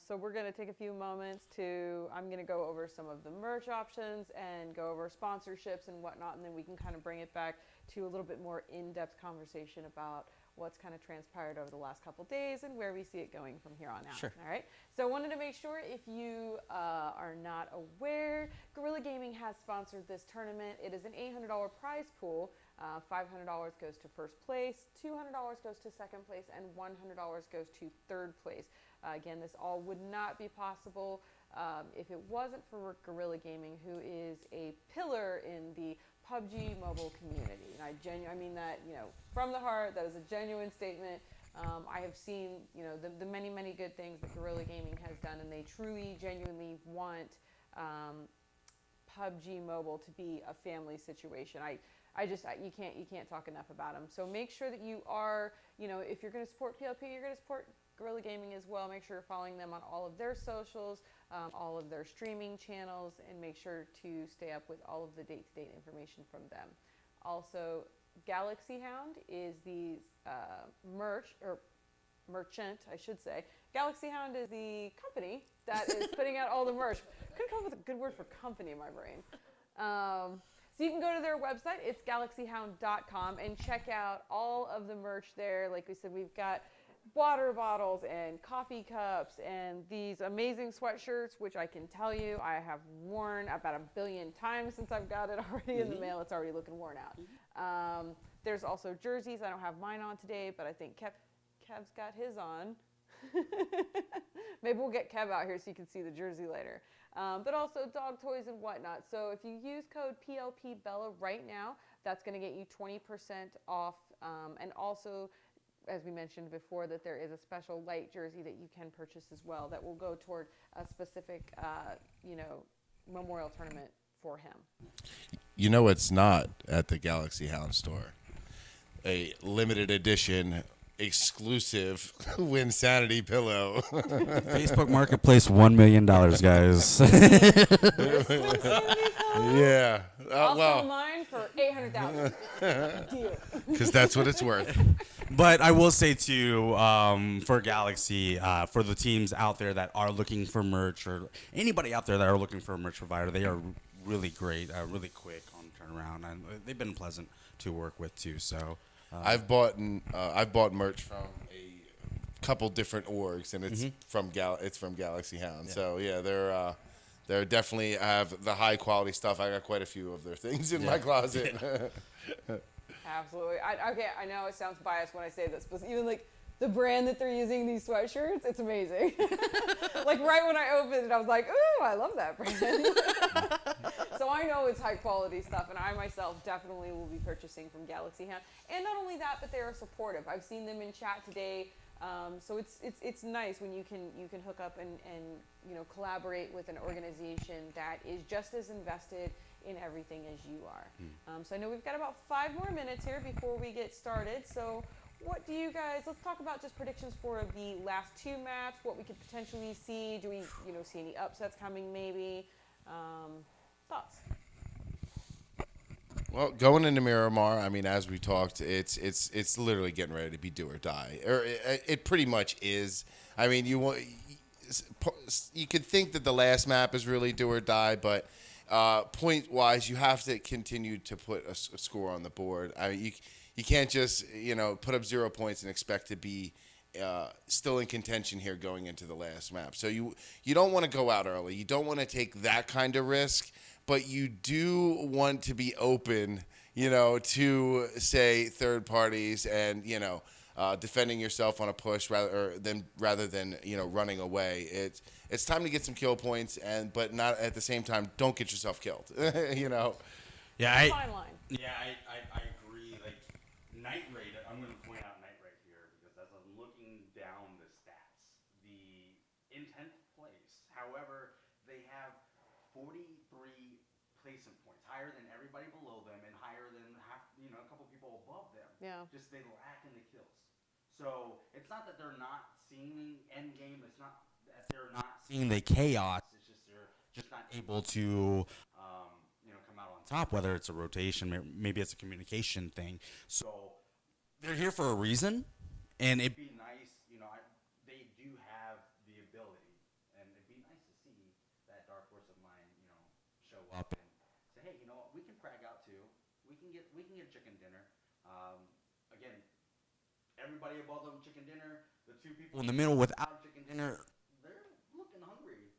S1: So we're going to take a few moments I'm going to go over some of the merch options and go over sponsorships and whatnot, and then we can kind of bring it back to a little bit more in-depth conversation about what's kind of transpired over the last couple days and where we see it going from here on out.
S5: Sure.
S1: All right. So I wanted to make sure, if you are not aware, Guerrilla Gaming has sponsored this tournament. It is an $800 prize pool. $500 goes to first place, $200 goes to second place, and $100 goes to third place. Again, this all would not be possible if it wasn't for Guerrilla Gaming, who is a pillar in the PUBG mobile community. And I mean that, from the heart. That is a genuine statement. I have seen, the many, many good things that Guerrilla Gaming has done, and they truly, genuinely want PUBG Mobile to be a family situation. You can't talk enough about them. So make sure that you are, if you're going to support PLP, you're going to support Guerrilla Gaming as well. Make sure you're following them on all of their socials, all of their streaming channels, and make sure to stay up with all of the date-to-date information from them. Also, Galaxy Hound is the merchant, I should say. Galaxy Hound is the company that is putting out all the merch. Couldn't come up with a good word for company in my brain. So you can go to their website, it's galaxyhound.com, and check out all of the merch there. Like we said, we've got water bottles and coffee cups and these amazing sweatshirts, which I can tell you I have worn about 1 billion times since I've got it already in the mail. It's already looking worn out. There's also jerseys. I don't have mine on today, but I think Kev's got his on. Maybe we'll get Kev out here so you can see the jersey later. but also dog toys and whatnot. So if you use code PLP Bella right now, that's going to get you 20% off. And also, as we mentioned before, that there is a special light jersey that you can purchase as well that will go toward a specific, memorial tournament for him.
S6: You know, it's not at the Galaxy Hound store. A limited edition exclusive Winsanity pillow.
S5: Facebook Marketplace, $1 million, guys.
S6: Yeah.
S1: I'll sell mine for $800,000. Deal.
S6: Because that's what it's worth.
S5: But I will say too, for Galaxy, for the teams out there that are looking for merch, or anybody out there that are looking for a merch provider, they are really great, really quick on turnaround, and they've been pleasant to work with too. So
S6: I've bought merch from a couple different orgs, and it's from Galaxy Hound. Yeah. So yeah, they're definitely have the high quality stuff. I got quite a few of their things in my closet.
S1: Absolutely. I know it sounds biased when I say this, but even like the brand that they're using these sweatshirts, it's amazing. Like right when I opened it, I was like, ooh, I love that brand. So I know it's high quality stuff, and I myself definitely will be purchasing from Galaxy Hound. And not only that, but they are supportive. I've seen them in chat today. So it's nice when you can hook up and collaborate with an organization that is just as invested in everything as you are. So I know we've got about 5 more minutes here before we get started. So what do you guys, let's talk about just predictions for the last 2 maps, what we could potentially see. Do we see any upsets coming maybe? Thoughts?
S6: Well, going into Miramar, I mean, as we talked, it's literally getting ready to be do or die. Or it pretty much is. I mean, you could think that the last map is really do or die, but point-wise, you have to continue to put a score on the board. I mean, you can't just put up 0 points and expect to be still in contention here going into the last map. So you don't want to go out early. You don't want to take that kind of risk. But you do want to be open, to say third parties and defending yourself on a push rather than running away. It's time to get some kill points, but not at the same time. Don't get yourself killed.
S5: Yeah,
S1: Fine line.
S5: Yeah, I agree. Like Night Raid, I'm going to point out Night Raid here because as I'm looking down the stats, the in 10th place. However, they have 43 placement points, higher than everybody below them and higher than a couple people above them.
S1: Yeah.
S5: Just they lack in the kills. So it's not that they're not seeing end game. It's not that they're not seeing the chaos. It's just they're just not able to come out on top. Whether it's a rotation, maybe it's a communication thing. So they're here for a reason, and it'd be nice. They do have the ability, and it'd be nice to see that dark horse of mine, show up and say, hey, you know what? We can frag out too. We can get chicken dinner. Again, everybody above them chicken dinner. The 2 people in the middle without chicken dinner, they're looking hungry.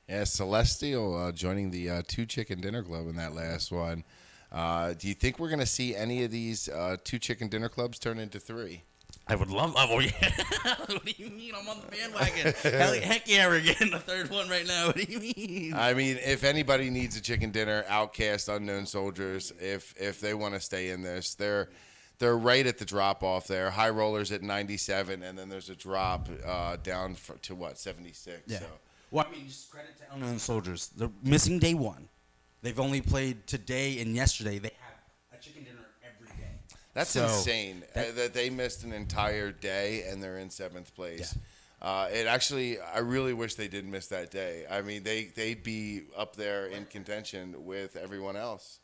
S6: Yeah, Celestial joining the 2 chicken dinner club in that last one. Do you think we're gonna see any of these 2 chicken dinner clubs turn into 3?
S5: I would love. Oh yeah. What do you mean? I'm on the bandwagon. Heck yeah, we're getting the 3rd one right now. What do you mean?
S6: I mean, if anybody needs a chicken dinner, Outcast, Unknown Soldiers, if they want to stay in this, they're right at the drop off there. High Rollers at 97, and then there's a drop down to what 76.
S5: Yeah.
S6: So.
S5: Well, I mean, just credit to Unknown Soldiers. They're missing day 1. They've only played today and yesterday. They have a chicken dinner every day.
S6: That's insane that they missed an entire day and they're in 7th place. Yeah. I really wish they did miss that day. I mean, they'd be up there in contention with everyone else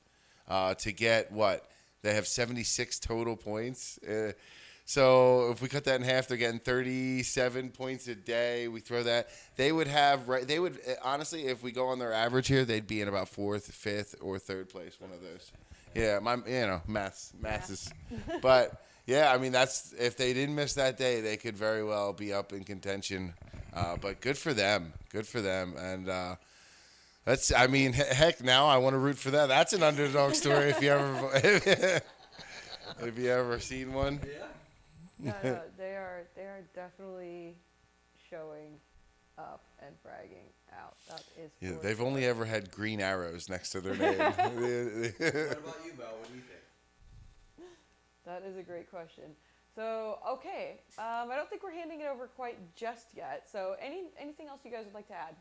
S6: to get what? They have 76 total points. So if we cut that in half, they're getting 37 points a day. We throw that. They would honestly, if we go on their average here, they'd be in about 4th, 5th, or 3rd place, one of those. Yeah, maths is. But yeah, I mean if they didn't miss that day, they could very well be up in contention. But good for them, and heck, now I want to root for them. That's an underdog story if you ever seen one.
S1: Yeah. They are definitely showing up and bragging out. That is.
S6: Yeah,
S1: for
S6: they've
S1: sure.
S6: only ever had green arrows next to their name.
S5: What about you, Belle? What do you think?
S1: That is a great question. So, okay, I don't think we're handing it over quite just yet. So, anything else you guys would like to add?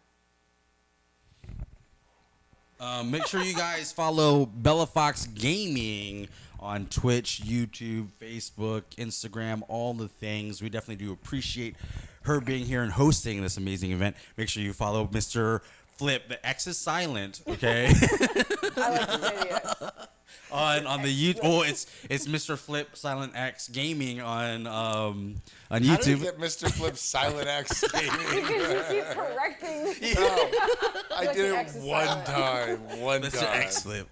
S5: Make sure you guys follow Bella Fox Gaming on Twitch, YouTube, Facebook, Instagram, all the things. We definitely do appreciate her being here and hosting this amazing event. Make sure you follow Mr. Flip. The X is silent, okay?
S1: I like to say the X.
S5: on the YouTube. Oh, it's Mr. Flip Silent X Gaming on YouTube.
S6: How did you get Mr. Flip Silent X Gaming?
S1: Because you keep correcting.
S6: No, I
S1: Like
S6: did
S1: the
S6: it
S1: X is
S6: one
S1: silent.
S6: time.
S5: Mr. X Flip.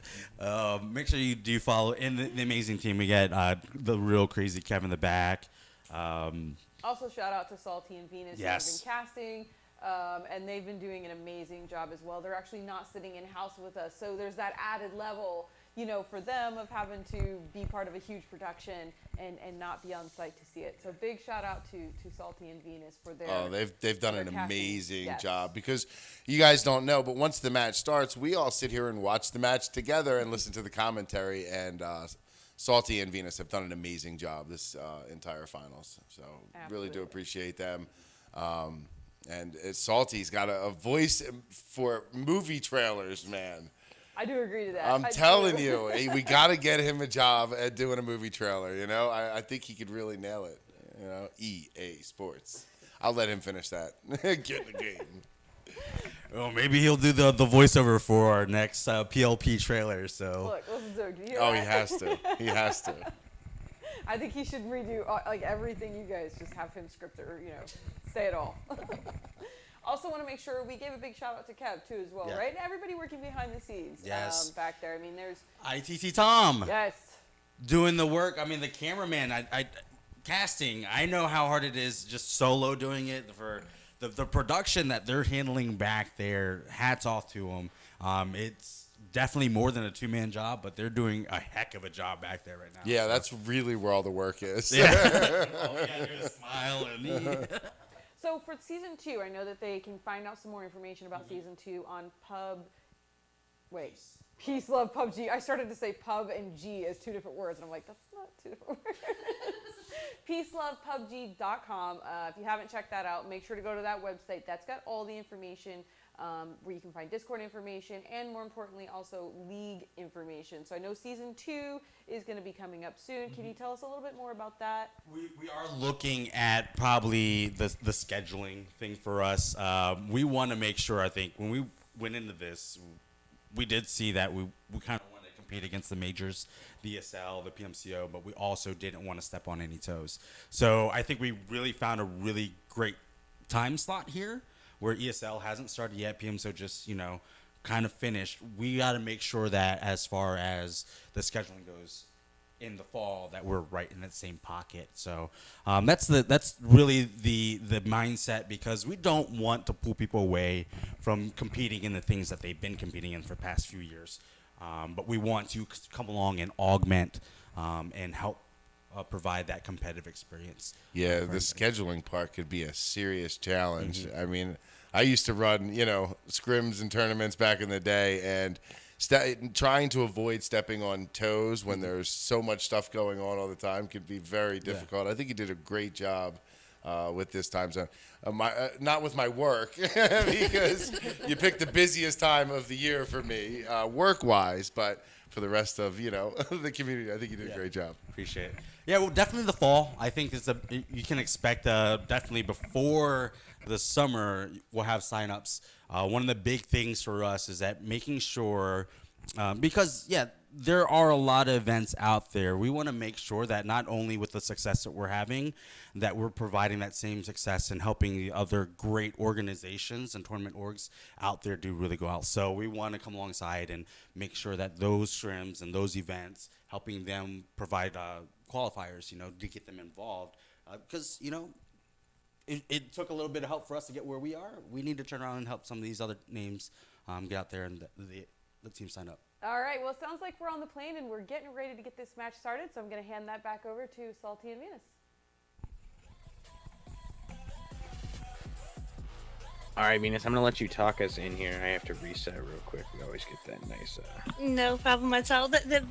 S5: Make sure you do follow in the amazing team. We got the real crazy Kevin in the back.
S1: Also, shout out to Salty and Venus who
S5: Yes.
S1: have been casting, and they've been doing an amazing job as well. They're actually not sitting in house with us, so there's that added level, for them of having to be part of a huge production and not be on site to see it. So big shout out to Salty and Venus for their.
S6: Oh, they've done an
S1: their casting.
S6: amazing
S1: Yes.
S6: job, because you guys don't know, but once the match starts, we all sit here and watch the match together and listen to the commentary. And Salty and Venus have done an amazing job this entire finals. So really do
S1: Absolutely.
S6: appreciate them. And Salty's got a voice for movie trailers, man.
S1: I do agree to that.
S6: I'm
S1: I
S6: telling
S1: do.
S6: you, we got to get him a job at doing a movie trailer. I think he could really nail it. EA Sports. I'll let him finish that. Get in the game.
S5: Well, maybe he'll do the voiceover for our next PLP trailer. So
S1: Look, listen to him. Do you hear
S6: Oh, he
S1: that?
S6: has to. He has to.
S1: I think he should redo everything. You guys just have him script it, or say it all. Also, want to make sure we gave a big shout out to Kev too, as well,
S5: Yeah.
S1: right? And everybody working behind the scenes,
S5: Yes.
S1: back there. I mean, there's
S5: ITT Tom
S1: yes,
S5: doing the work. I mean, the cameraman. I casting. I know how hard it is just solo doing it for the production that they're handling back there. Hats off to them. It's definitely more than a two-man job, but they're doing a heck of a job back there right now.
S6: Yeah,
S5: So-
S6: that's really where all the work is.
S5: Yeah. Oh, yeah, there's smile and
S1: So for season 2, I know that they can find out some more information about season 2 on Peace Love PUBG. I started to say pub and G as two different words, and I'm like, that's not two different words. PeaceLovePUBG.com. If you haven't checked that out, make sure to go to that website. That's got all the information where you can find Discord information and, more importantly, also league information. So I know season 2 is going to be coming up soon. Can you tell us a little bit more about that?
S5: We are looking at probably the scheduling thing for us. We want to make sure, I think, when we went into this, we did see that we kind of want to compete against the majors, the ESL, the PMCO, but we also didn't want to step on any toes. So I think we really found a really great time slot here where ESL hasn't started yet, PMCO just, kind of finished. We got to make sure that as far as the scheduling goes in the fall, that we're right in that same pocket. So that's really the mindset, because we don't want to pull people away from competing in the things that they've been competing in for the past few years. But we want to come along and augment and help provide that competitive experience.
S6: Yeah, the scheduling part could be a serious challenge. I mean, I used to run, scrims and tournaments back in the day, and trying to avoid stepping on toes when there's so much stuff going on all the time could be very difficult. I think you did a great job with this time zone. Not with my work, because you picked the busiest time of the year for me, work-wise, but for the rest of, the community, I think you did a great job.
S5: Appreciate it. Yeah, well, definitely the fall. I think you can expect definitely before the summer we'll have signups. One of the big things for us is that making sure, because there are a lot of events out there. We want to make sure that not only with the success that we're having, that we're providing that same success and helping the other great organizations and tournament orgs out there do really go out. So we want to come alongside and make sure that those scrims and those events, helping them provide qualifiers, to get them involved. Because, it took a little bit of help for us to get where we are. We need to turn around and help some of these other names get out there and the team sign up.
S1: All right, well, it sounds like we're on the plane and we're getting ready to get this match started, so I'm going to hand that back over to Salty and Venus.
S7: All right, Venus, I'm gonna let you talk us in here. I have to reset real quick. We always get that nice.
S8: No problem at all. The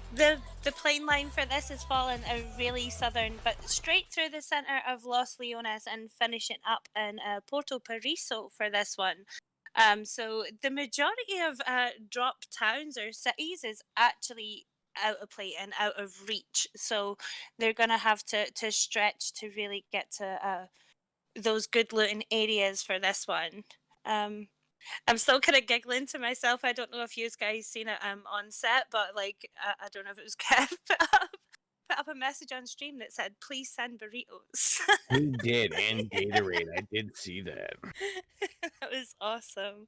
S8: plane line for this has fallen a really southern, but straight through the centre of Los Leones and finishing up in Porto Paraiso for this one. So the majority of drop towns or cities is actually out of play and out of reach. So they're gonna have to stretch to really get to those good looting areas for this one. I'm still kind of giggling to myself. I don't know if you guys seen it on set, but like I don't know if it was Kev put up a message on stream that said, "Please send burritos."
S7: He did, and Gatorade. I did see that.
S8: That was awesome,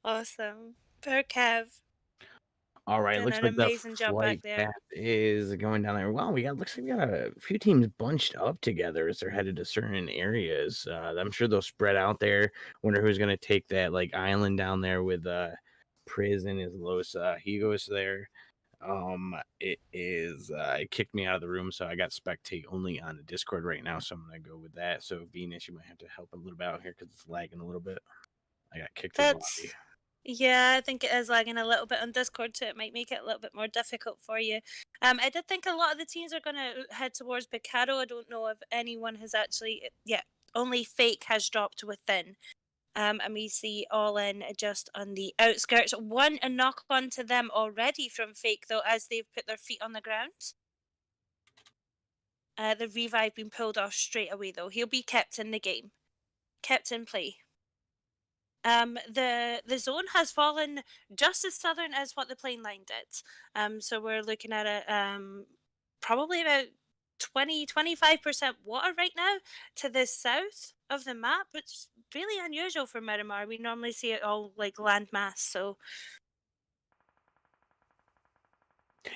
S8: awesome. Poor Kev.
S7: All right,
S8: Doing
S7: looks
S8: an
S7: like the
S8: amazing job
S7: flight
S8: back there.
S7: path is going down there. Wow, looks like we got a few teams bunched up together as they're headed to certain areas. I'm sure they'll spread out there. Wonder who's gonna take that like island down there with Prison is Los Higos there. It kicked me out of the room, so I got spectate only on the Discord right now. So I'm gonna go with that. So Venus, you might have to help a little bit out here because it's lagging a little bit. I got kicked to the lobby.
S8: Yeah, I think it is lagging a little bit on Discord, so it might make it a little bit more difficult for you. I did think a lot of the teams are going to head towards Picado. I don't know if anyone has actually, only Fake has dropped within. And we see All In just on the outskirts. One a knock on to them already from Fake, though, as they've put their feet on the ground. The revive being pulled off straight away, though. He'll be kept in the game, kept in play. The zone has fallen just as southern as what the plane line did. So we're looking at it probably about 20-25% water right now to the south of the map, which is really unusual for Miramar. We normally see it all like landmass. So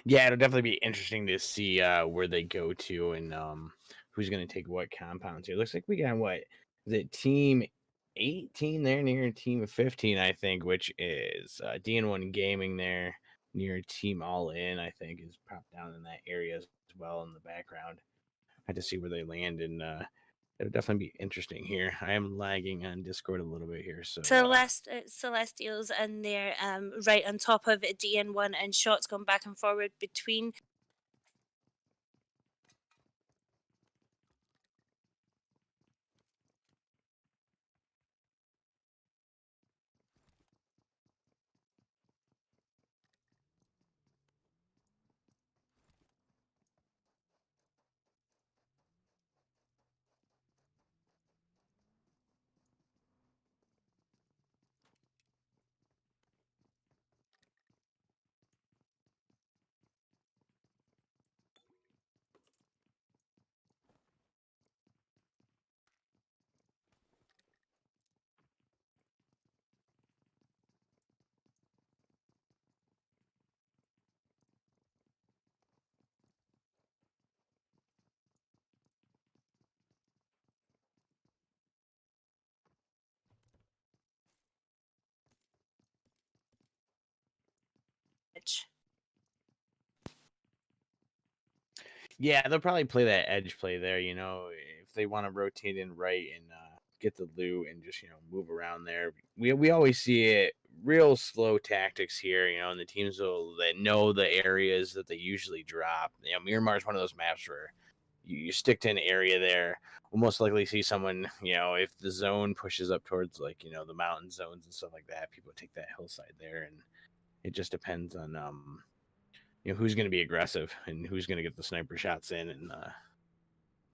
S7: yeah, it'll definitely be interesting to see where they go to and who's going to take what compounds here. Looks like we got what is it, team 18 there near team 15, I think, which is DN1 Gaming there near team All In, I think, is propped down in that area as well in the background. I had to see where they land, and it'll definitely be interesting here. I am lagging on Discord a little bit here, so
S8: Celestials in there, right on top of DN1, and shots going back and forward between.
S7: yeah, they'll probably play that edge play there. If they want to rotate in right and get the loot and just move around there. We always see it real slow tactics here. And the teams that know the areas that they usually drop. Miramar is one of those maps where you stick to an area there. We'll most likely see someone. If the zone pushes up towards the mountain zones and stuff like that, people take that hillside there, and it just depends on who's going to be aggressive and who's going to get the sniper shots in and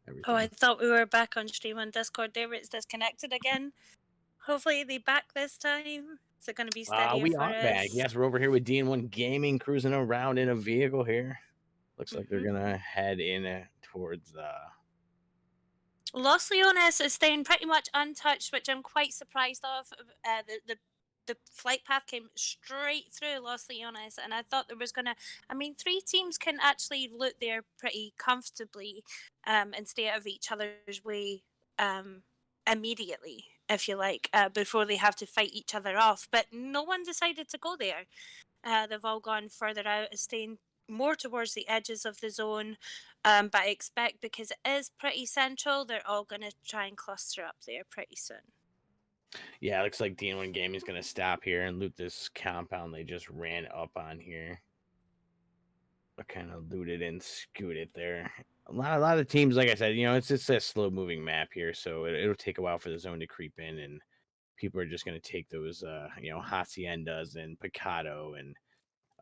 S7: everything.
S8: Oh, I thought we were back on stream on Discord there, but it's disconnected again. Hopefully they back this time. Is it going to be steadier
S7: we
S8: for
S7: are
S8: us?
S7: back. Yes, we're over here with DN1 Gaming cruising around in a vehicle here. Looks like they're going to head in towards...
S8: Los Leones is staying pretty much untouched, which I'm quite surprised of. The flight path came straight through Los Leones, and I thought there was going to... I mean, 3 teams can actually loot there pretty comfortably and stay out of each other's way immediately, if you like, before they have to fight each other off. But no one decided to go there. They've all gone further out, staying more towards the edges of the zone. But I expect because it is pretty central, they're all going to try and cluster up there pretty soon.
S7: Yeah, it looks like D1 Gaming's going to stop here and loot this compound they just ran up on here. I kind of looted and scooted there. A lot of teams, like I said, it's just a slow moving map here, so it'll take a while for the zone to creep in, and people are just going to take those, Haciendas and Picado and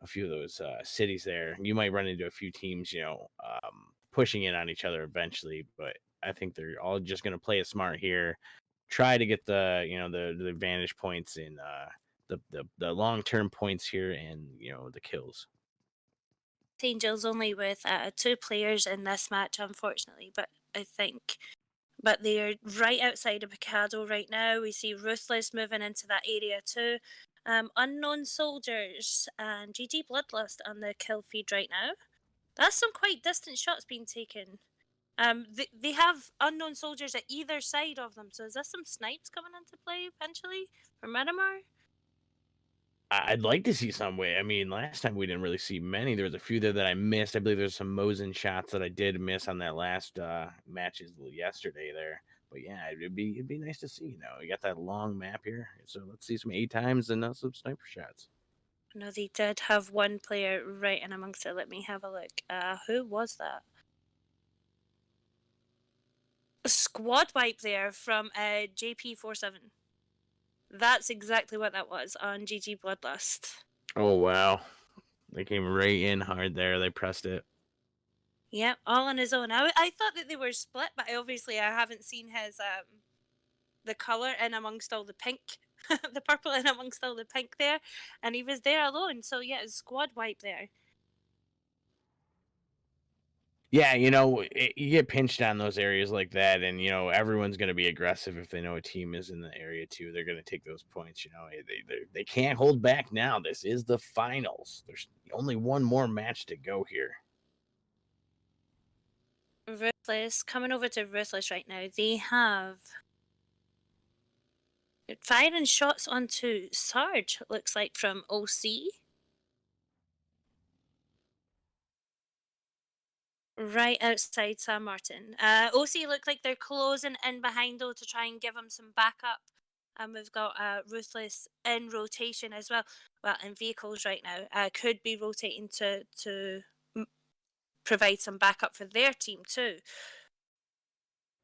S7: a few of those cities there. You might run into a few teams, pushing in on each other eventually, but I think they're all just going to play it smart here, try to get the the advantage points in the long term points here, and the kills.
S8: Angels only with 2 players in this match, unfortunately, but they are right outside of Picado right now. We see Ruthless moving into that area too. Unknown Soldiers and GG Bloodlust on the kill feed right now. That's some quite distant shots being taken. They have Unknown Soldiers at either side of them, so is this some snipes coming into play eventually for Miramar?
S7: I'd like to see some way. I mean, last time we didn't really see many. There was a few there that I missed. I believe there's some Mosin shots that I did miss on that last matches yesterday there. But yeah, it'd be nice to see. You got that long map here, so let's see some 8 times and some sniper shots.
S8: No, they did have one player right in amongst it. Let me have a look. Who was that? A squad wipe there from JP47. That's exactly what that was on GG Bloodlust.
S7: Oh wow, they came right in hard there. They pressed it.
S8: Yep, all on his own. I thought that they were split, but obviously I haven't seen his the color in amongst all the pink, the purple in amongst all the pink there, and he was there alone. So yeah, it's squad wipe there.
S7: Yeah, you get pinched on those areas like that, and everyone's going to be aggressive if they know a team is in the area too. They're going to take those points. They can't hold back now. This is the finals. There's only one more match to go here.
S8: Ruthless coming over to Ruthless right now. They have firing shots onto Sarge. Looks like from OC. Right outside San Martin. OC look like they're closing in behind though to try and give him some backup. And we've got Ruthless in rotation as well. Well, in vehicles right now. Could be rotating to provide some backup for their team too.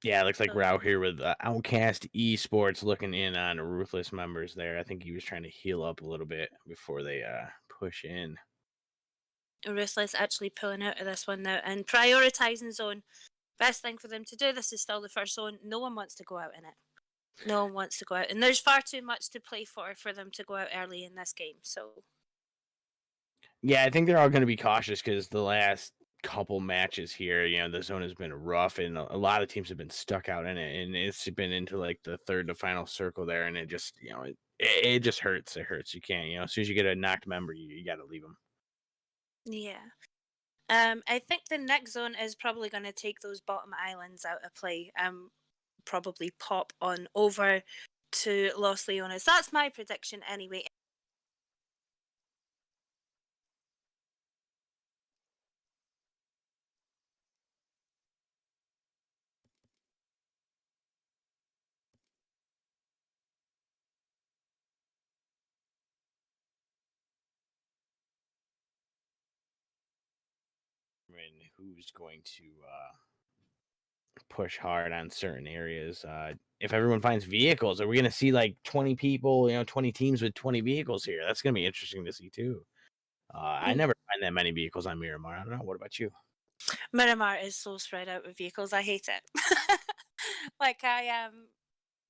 S7: Yeah, it looks like we're out here with Outcast Esports looking in on Ruthless members there. I think he was trying to heal up a little bit before they push in.
S8: Ruthless actually pulling out of this one now and prioritizing zone. Best thing for them to do. This is still the first zone. No one wants to go out in it. No one wants to go out. And there's far too much to play for them to go out early in this game. So
S7: yeah, I think they're all going to be cautious because the last couple matches here, the zone has been rough and a lot of teams have been stuck out in it, and it's been into like the third to final circle there, and it just it just hurts. It hurts. You can't, as soon as you get a knocked member, you got to leave them.
S8: yeah. I think the next zone is probably going to take those bottom islands out of play. Probably pop on over to Los Leones. That's my prediction anyway.
S7: And who's going to push hard on certain areas? If everyone finds vehicles, are we going to see like 20 people, 20 teams with 20 vehicles here? That's going to be interesting to see too. I never find that many vehicles on Miramar. I don't know. What about you?
S8: Miramar is so spread out with vehicles. I hate it.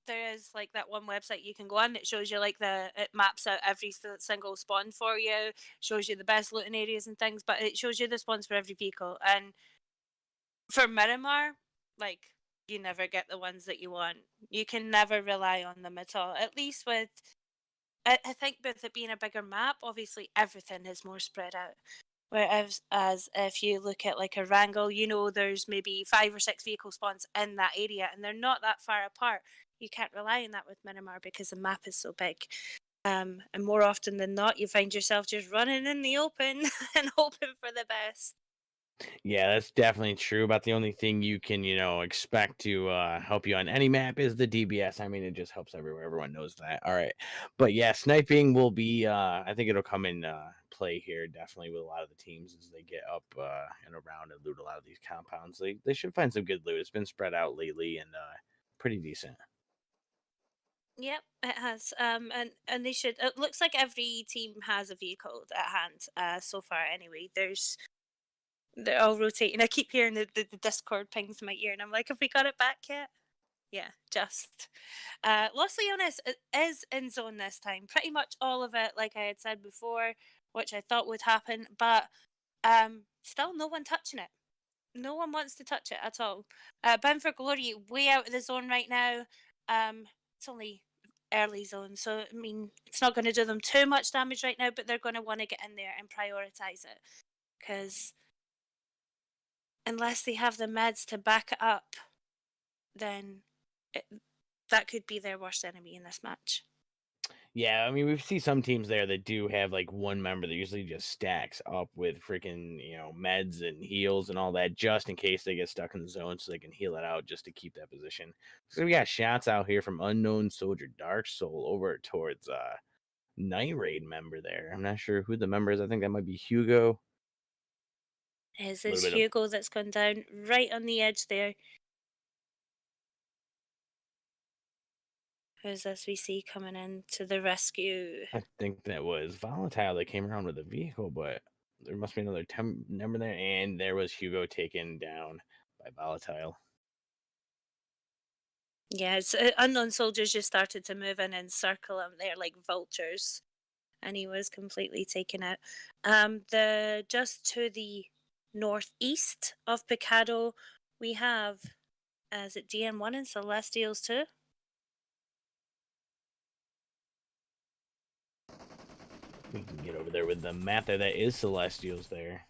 S8: There is like that one website you can go on that shows you like it maps out every single spawn for you, shows you the best looting areas and things, but it shows you the spawns for every vehicle. And for Miramar, like, you never get the ones that you want. You can never rely on them at all. At least with, I think with it being a bigger map, obviously everything is more spread out. Whereas if you look at like a Wrangle, there's maybe 5 or 6 vehicle spawns in that area and they're not that far apart. You can't rely on that with Miramar because the map is so big. And more often than not, you find yourself just running in the open and hoping for the best.
S7: Yeah, that's definitely true. About the only thing you can, expect to help you on any map is the DBS. I mean, it just helps everywhere. Everyone knows that. All right. But yeah, sniping will be, I think it'll come in play here definitely with a lot of the teams as they get up and around and loot a lot of these compounds. They should find some good loot. It's been spread out lately and pretty decent.
S8: Yep, it has. And they should. It looks like every team has a vehicle at hand. So far, anyway. They're all rotating. I keep hearing the Discord pings in my ear, and I'm like, have we got it back yet? Yeah, just. Los Leones is in zone this time. Pretty much all of it, like I had said before, which I thought would happen, but still no one touching it. No one wants to touch it at all. Bound for Glory, way out of the zone right now. It's only early zone, so I mean, it's not going to do them too much damage right now, but they're going to want to get in there and prioritize it. Because unless they have the meds to back it up, then that could be their worst enemy in this match.
S7: Yeah, I mean, we see some teams there that do have like one member that usually just stacks up with freaking, meds and heals and all that just in case they get stuck in the zone so they can heal it out just to keep that position. So we got shots out here from Unknown Soldier Dark Soul over towards Night Raid member there. I'm not sure who the member is. I think that might be Hugo.
S8: It's Hugo that's gone down right on the edge there. Who's this we see coming in to the rescue?
S7: I think that was Volatile that came around with a vehicle, but there must be another number there. And there was Hugo taken down by Volatile.
S8: Yeah, it's, Unknown Soldiers just started to move in and circle him there like vultures. And he was completely taken out. Just to the northeast of Picado, we have, is it DN1 and Celestials too?
S7: We can get over there with the map there. That is Celestials there.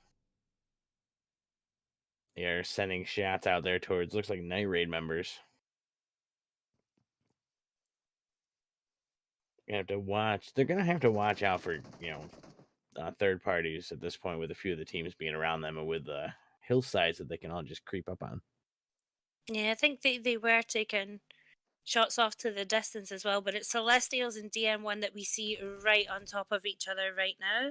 S7: They are sending shots out there towards, looks like Night Raid members. You have to watch. They're gonna have to watch out for third parties at this point, with a few of the teams being around them and with the hillsides that they can all just creep up on.
S8: Yeah, I think they were taking shots off to the distance as well, but it's Celestials and DN1 that we see right on top of each other right now.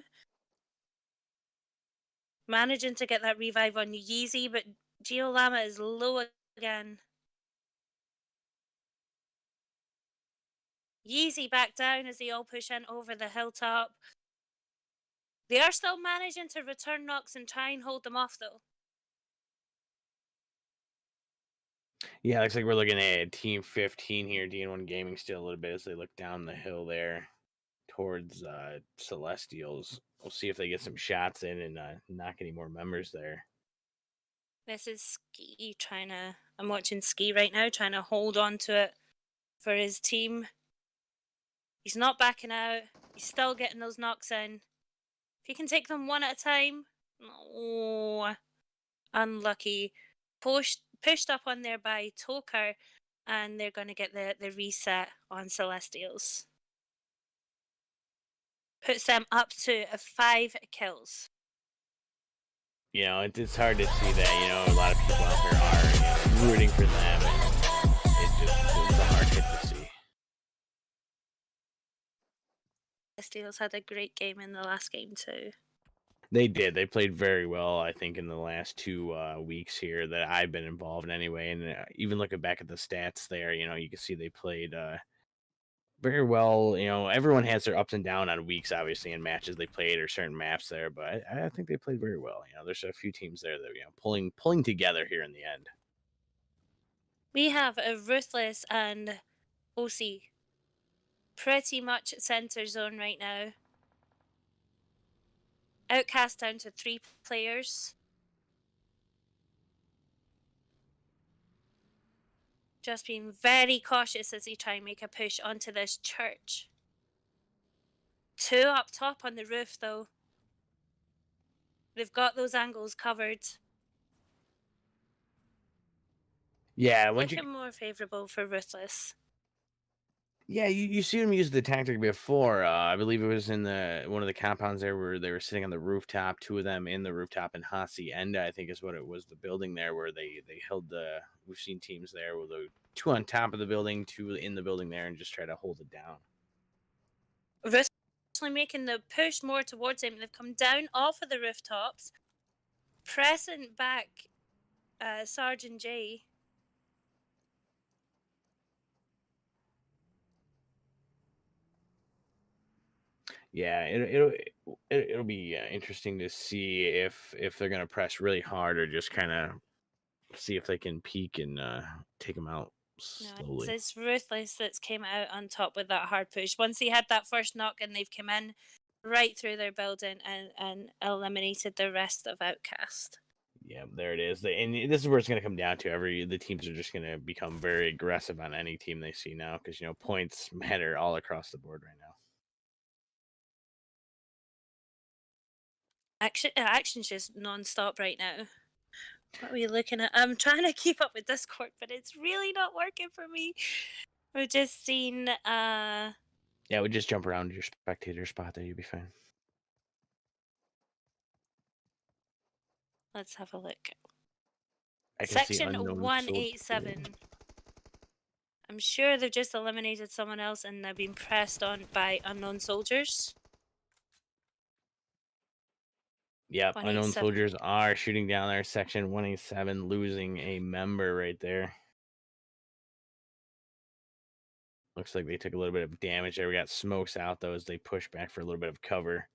S8: Managing to get that revive on Yeezy, but Geolama is low again. Yeezy back down as they all push in over the hilltop. They are still managing to return knocks and try and hold them off, though.
S7: Yeah, looks like we're looking at Team 15 here. DN1 Gaming still a little bit as they look down the hill there towards Celestials. We'll see if they get some shots in and knock any more members there.
S8: This is Ski trying to... I'm watching Ski right now, trying to hold on to it for his team. He's not backing out. He's still getting those knocks in. If he can take them one at a time... Oh, unlucky. Pushed up on there by Toker, and they're going to get the reset on Celestials. Puts them up to 5 kills.
S7: It's hard to see that. A lot of people out there are rooting for them, and it's a hard hit to see.
S8: Celestials had a great game in the last game too.
S7: They did. They played very well, I think, in the last 2 weeks here that I've been involved in anyway. And even looking back at the stats there, you can see they played very well. Everyone has their ups and downs on weeks, obviously, in matches they played or certain maps there. But I think they played very well. There's a few teams there that, pulling together here in the end.
S8: We have a Ruthless and OC pretty much center zone right now. Outcast down to 3 players. Just being very cautious as they try and make a push onto this church. 2 up top on the roof, though. They've got those angles covered.
S7: Yeah,
S8: looking more favourable for Ruthless.
S7: Yeah, you see them use the tactic before. I believe it was in one of the compounds there where they were sitting on the rooftop. Two of them in the rooftop, and Hacienda, I think, is what it was. The building there where they held the. We've seen teams there where the two on top of the building, two in the building there, and just try to hold it down.
S8: Actually making the push more towards him. They've come down off of the rooftops, pressing back Sergeant J.
S7: Yeah, it'll be interesting to see if they're gonna press really hard or just kind of see if they can peek and take them out slowly.
S8: No, it's Ruthless that's came out on top with that hard push. Once he had that first knock and they've come in right through their building and eliminated the rest of Outcast.
S7: Yeah, there it is. And this is where it's going to come down to. The teams are just going to become very aggressive on any team they see now because, points matter all across the board right now.
S8: Action's just non-stop right now. What are we looking at? I'm trying to keep up with Discord, but it's really not working for me. We've just seen
S7: Yeah, we just jump around your spectator spot there, you'll be fine.
S8: Let's have a look.
S7: I can
S8: Section
S7: see
S8: 187. I'm sure they've just eliminated someone else and they're being pressed on by unknown soldiers.
S7: Yep, unknown soldiers are shooting down there. Section 187, losing a member right there. Looks like they took a little bit of damage there. We got smokes out, though, as they push back for a little bit of cover.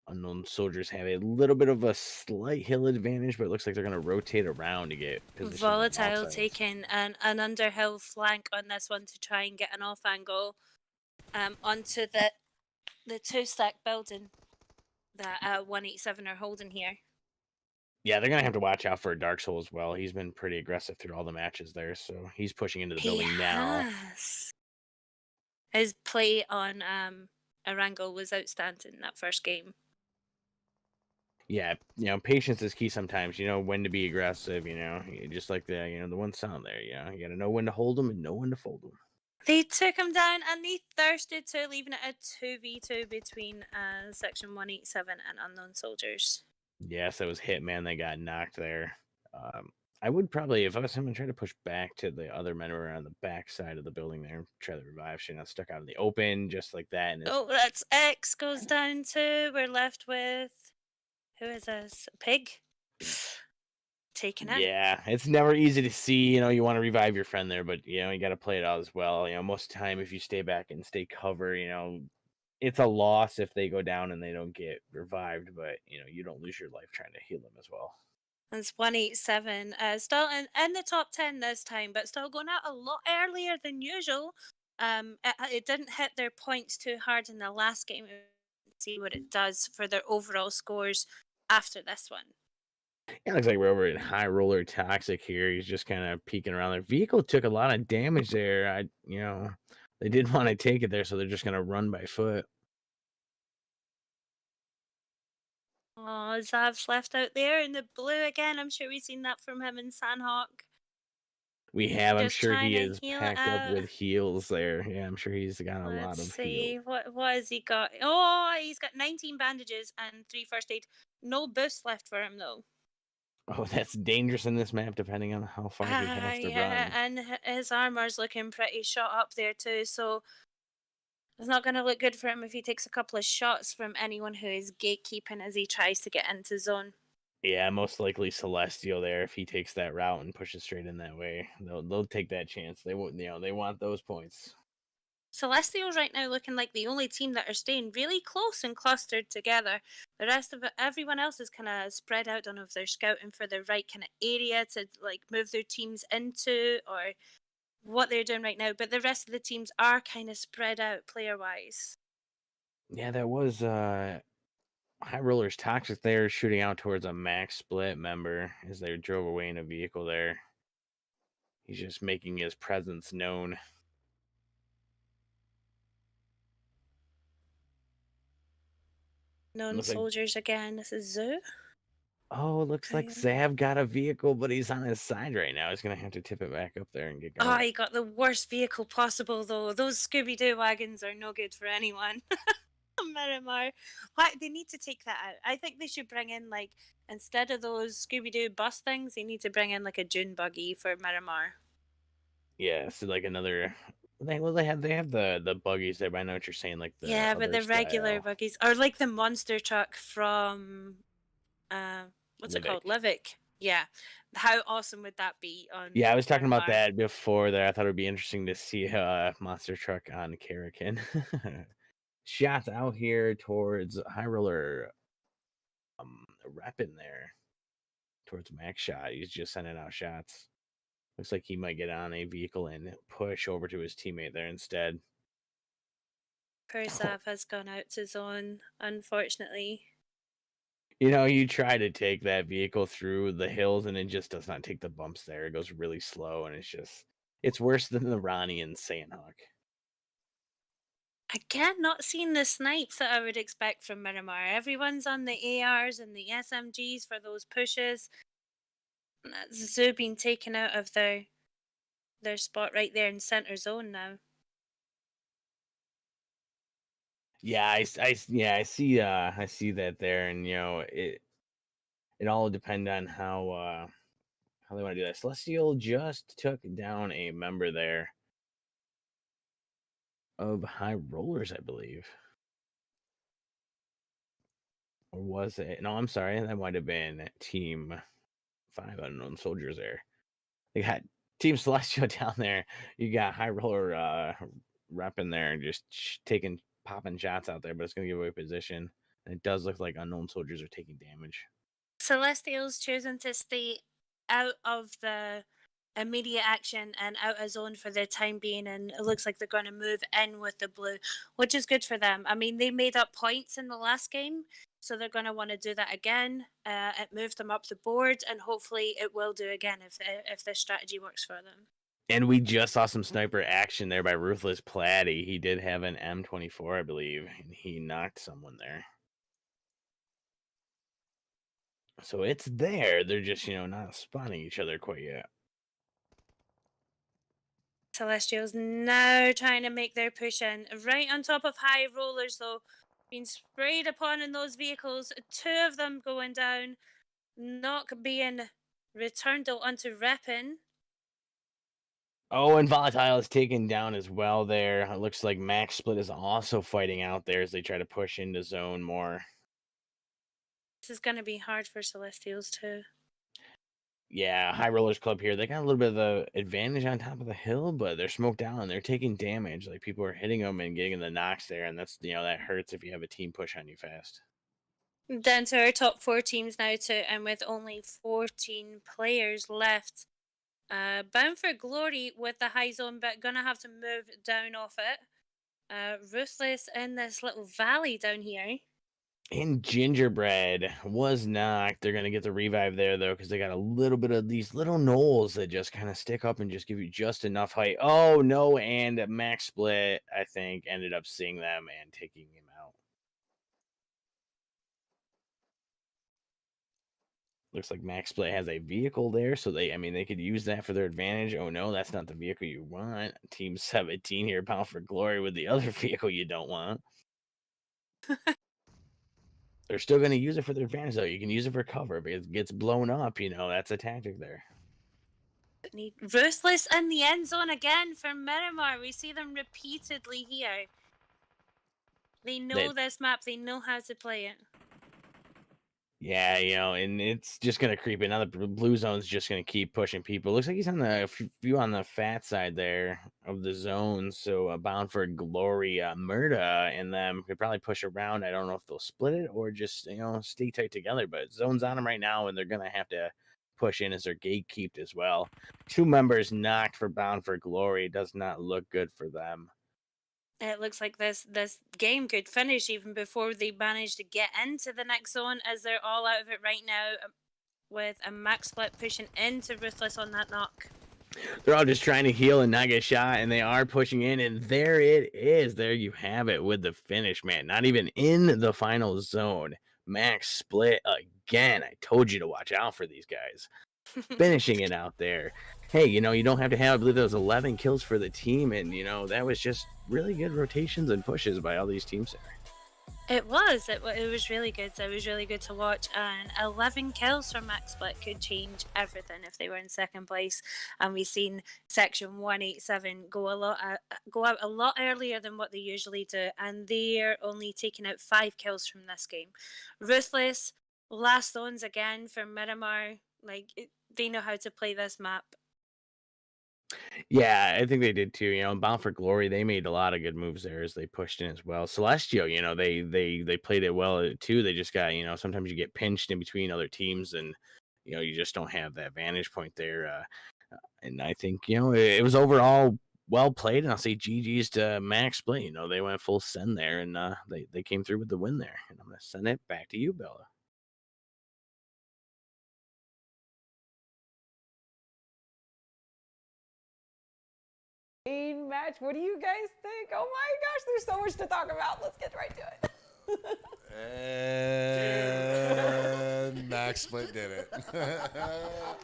S7: Unknown soldiers have a little bit of a slight hill advantage, but it looks like they're going to rotate around to get positioned.
S8: Volatile taking an underhill flank on this one to try and get an off angle onto the two-stack building that 187 are holding here.
S7: Yeah, they're going to have to watch out for Dark Soul as well. He's been pretty aggressive through all the matches there, so he's pushing into the building now.
S8: His play on Arango was outstanding in that first game.
S7: Yeah, patience is key sometimes. When to be aggressive, just like the one sound there, you got to know when to hold them and know when to fold them.
S8: They took him down and they thirsted to, leaving it a 2v2 between Section 187 and Unknown Soldiers.
S7: Yes, that was Hitman that got knocked there. I would probably, if I was him, try to push back to the other men who are on the back side of the building there. Try to revive. She's not stuck out in the open, just like that. And
S8: that's X goes down too. We're left with, who is this? A pig? Taken out.
S7: Yeah, it's never easy to see. You want to revive your friend there, but you got to play it out as well. Most of the time, if you stay back and stay cover, it's a loss if they go down and they don't get revived, but you don't lose your life trying to heal them as well.
S8: It's 187, still in the top 10 this time, but still going out a lot earlier than usual. It didn't hit their points too hard in the last game. We'll see what it does for their overall scores after this one.
S7: Yeah, looks like we're over at High Roller Toxic here. He's just kind of peeking around. Their vehicle took a lot of damage there. They didn't want to take it there, so they're just going to run by foot.
S8: Oh, Zav's left out there in the blue again. I'm sure we've seen that from him in Sandhawk.
S7: We have. I'm sure he is packed up with heals there. Yeah, I'm sure he's got a lot of
S8: Let's see.
S7: heals.
S8: What has he got? Oh, he's got 19 bandages and 3 first aid. No boost left for him, though.
S7: Oh, that's dangerous in this map, depending on how far he has to run.
S8: And his armor's looking pretty shot up there, too, so it's not going to look good for him if he takes a couple of shots from anyone who is gatekeeping as he tries to get into zone.
S7: Yeah, most likely Celestial there. If he takes that route and pushes straight in that way, they'll take that chance. They won't, they want those points.
S8: Celestial's right now looking like the only team that are staying really close and clustered together. The rest of everyone else is kind of spread out. I don't know if they're scouting for the right kind of area to move their teams into or what they're doing right now. But the rest of the teams are kind of spread out player-wise.
S7: Yeah, that was High Rollers Toxic there shooting out towards a Max Split member as they drove away in a vehicle there. He's just making his presence known.
S8: Known soldiers again. This is Zoo.
S7: Oh, it looks like Zav got a vehicle, but he's on his side right now. He's gonna have to tip it back up there and get
S8: Oh,
S7: going.
S8: he got the worst vehicle possible, though. Those Scooby-Doo wagons are no good for anyone. Miramar. Why they need to take that out? I think they should bring in, like, instead of those Scooby-Doo bus things, they need to bring in like a dune buggy for Miramar.
S7: Yeah, so like another. They have the buggies there, but I know what you're saying, like the
S8: Yeah, but
S7: other
S8: the regular
S7: style.
S8: buggies, or like the monster truck from, what's it called? Livic. Yeah, how awesome would that be on?
S7: Yeah, I was talking about
S8: Miramar?
S7: that before there. I thought it would be interesting to see a monster truck on Karakin. Shots out here towards High Roller. Repping there towards Max Shot. He's just sending out shots. Looks like he might get on a vehicle and push over to his teammate there instead.
S8: Persav has gone out to zone, unfortunately.
S7: You know, you try to take that vehicle through the hills and it just does not take the bumps there. It goes really slow and it's worse than the Ronnie and Sandhawk.
S8: Again, not seeing the snipes that I would expect from Miramar. Everyone's on the ARs and the SMGs for those pushes. That's Zoo being taken out of their spot right there in center zone now.
S7: Yeah, I see that there, and you know it all depends on how they want to do that. Celestial just took down a member there of High Rollers, I believe. Or was it? No, I'm sorry. That might have been Team 5 Unknown Soldiers there. They got Team Celestial down there. You got High Roller repping there and just popping shots out there, but it's going to give away position. And it does look like Unknown Soldiers are taking damage.
S8: Celestial's chosen to stay out of the immediate action and out of zone for the time being, and it looks like they're going to move in with the blue, which is good for them. I mean, they made up points in the last game, so they're going to want to do that again. It moved them up the board, and hopefully it will do again if this strategy works for them.
S7: And we just saw some sniper action there by Ruthless Platty. He did have an M24, I believe, and he knocked someone there. So it's there. They're just, not spawning each other quite yet.
S8: Celestials now trying to make their push in. Right on top of High Rollers, though. Being sprayed upon in those vehicles. 2 of them going down. Knock being returned out onto Reppin.
S7: Oh, and Volatile is taken down as well there. It looks like Max Split is also fighting out there as they try to push into zone more.
S8: This is going to be hard for Celestials, too.
S7: Yeah, High Rollers Club here. They got a little bit of the advantage on top of the hill, but they're smoked down and they're taking damage. Like, people are hitting them and getting the knocks there, and that's, that hurts if you have a team push on you fast.
S8: Down to our top 4 teams now, too, and with only 14 players left. Bound for Glory with the high zone, but gonna have to move down off it. Ruthless in this little valley down here.
S7: And Gingerbread was knocked. They're going to get the revive there, though, because they got a little bit of these little knolls that just kind of stick up and just give you just enough height. Oh, no, and Max Split, I think, ended up seeing them and taking him out. Looks like Max Split has a vehicle there, so they could use that for their advantage. Oh, no, that's not the vehicle you want. Team 17 here, Bound for Glory with the other vehicle you don't want. They're still going to use it for their advantage, though. You can use it for cover. If it gets blown up, that's a tactic there.
S8: Ruthless in the end zone again for Miramar. We see them repeatedly here. They know this map. They know how to play it.
S7: Yeah, and it's just going to creep in. Now the blue zone's just going to keep pushing people. Looks like he's on the few on the fat side there of the zone. So Bound for Glory, Murda, and them could probably push around. I don't know if they'll split it or just, stay tight together. But zone's on them right now, and they're going to have to push in as they're gatekeeped as well. 2 members knocked for Bound for Glory. Does not look good for them.
S8: It looks like this game could finish even before they manage to get into the next zone, as they're all out of it right now with a Max Split pushing into Ruthless on that knock.
S7: They're all just trying to heal and not get shot, and they are pushing in, and there it is. There you have it with the finish, man. Not even in the final zone. Max Split again, I told you to watch out for these guys. Finishing it out there. Hey, you don't have to have, I believe, those 11 kills for the team. And, that was just really good rotations and pushes by all these teams there.
S8: It was. It was really good. It was really good to watch. And 11 kills from Max Split could change everything if they were in second place. And we've seen Section 187 go out a lot earlier than what they usually do. And they're only taking out 5 kills from this game. Ruthless, last zones again for Miramar. They know how to play this map.
S7: Yeah, I think they did too. Bound for Glory, they made a lot of good moves there as they pushed in as well. Celestial, they played it well too. They just got, sometimes you get pinched in between other teams, and you just don't have that vantage point there. And I think it was overall well played. And I'll say GG's to Max Split. They went full send there, and they came through with the win there. And I'm gonna send it back to you, Bella.
S1: Match. What do you guys think? Oh my gosh, there's so much to talk about. Let's get right to
S6: it. And Max Split did it.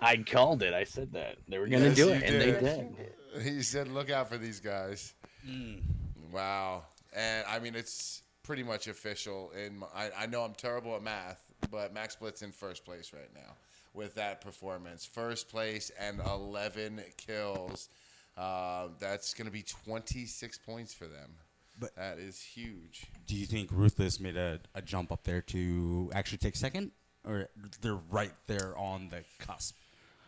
S7: I called it. I said that they were going to do it, and they did.
S6: He said, "Look out for these guys." Wow, and I mean it's pretty much official. I know I'm terrible at math, but Max Split's in first place right now with that performance. First place and 11 kills. That's going to be 26 points for them. But that is huge.
S5: Do you think Ruthless made a jump up there to actually take second? Or they're right there on the cusp?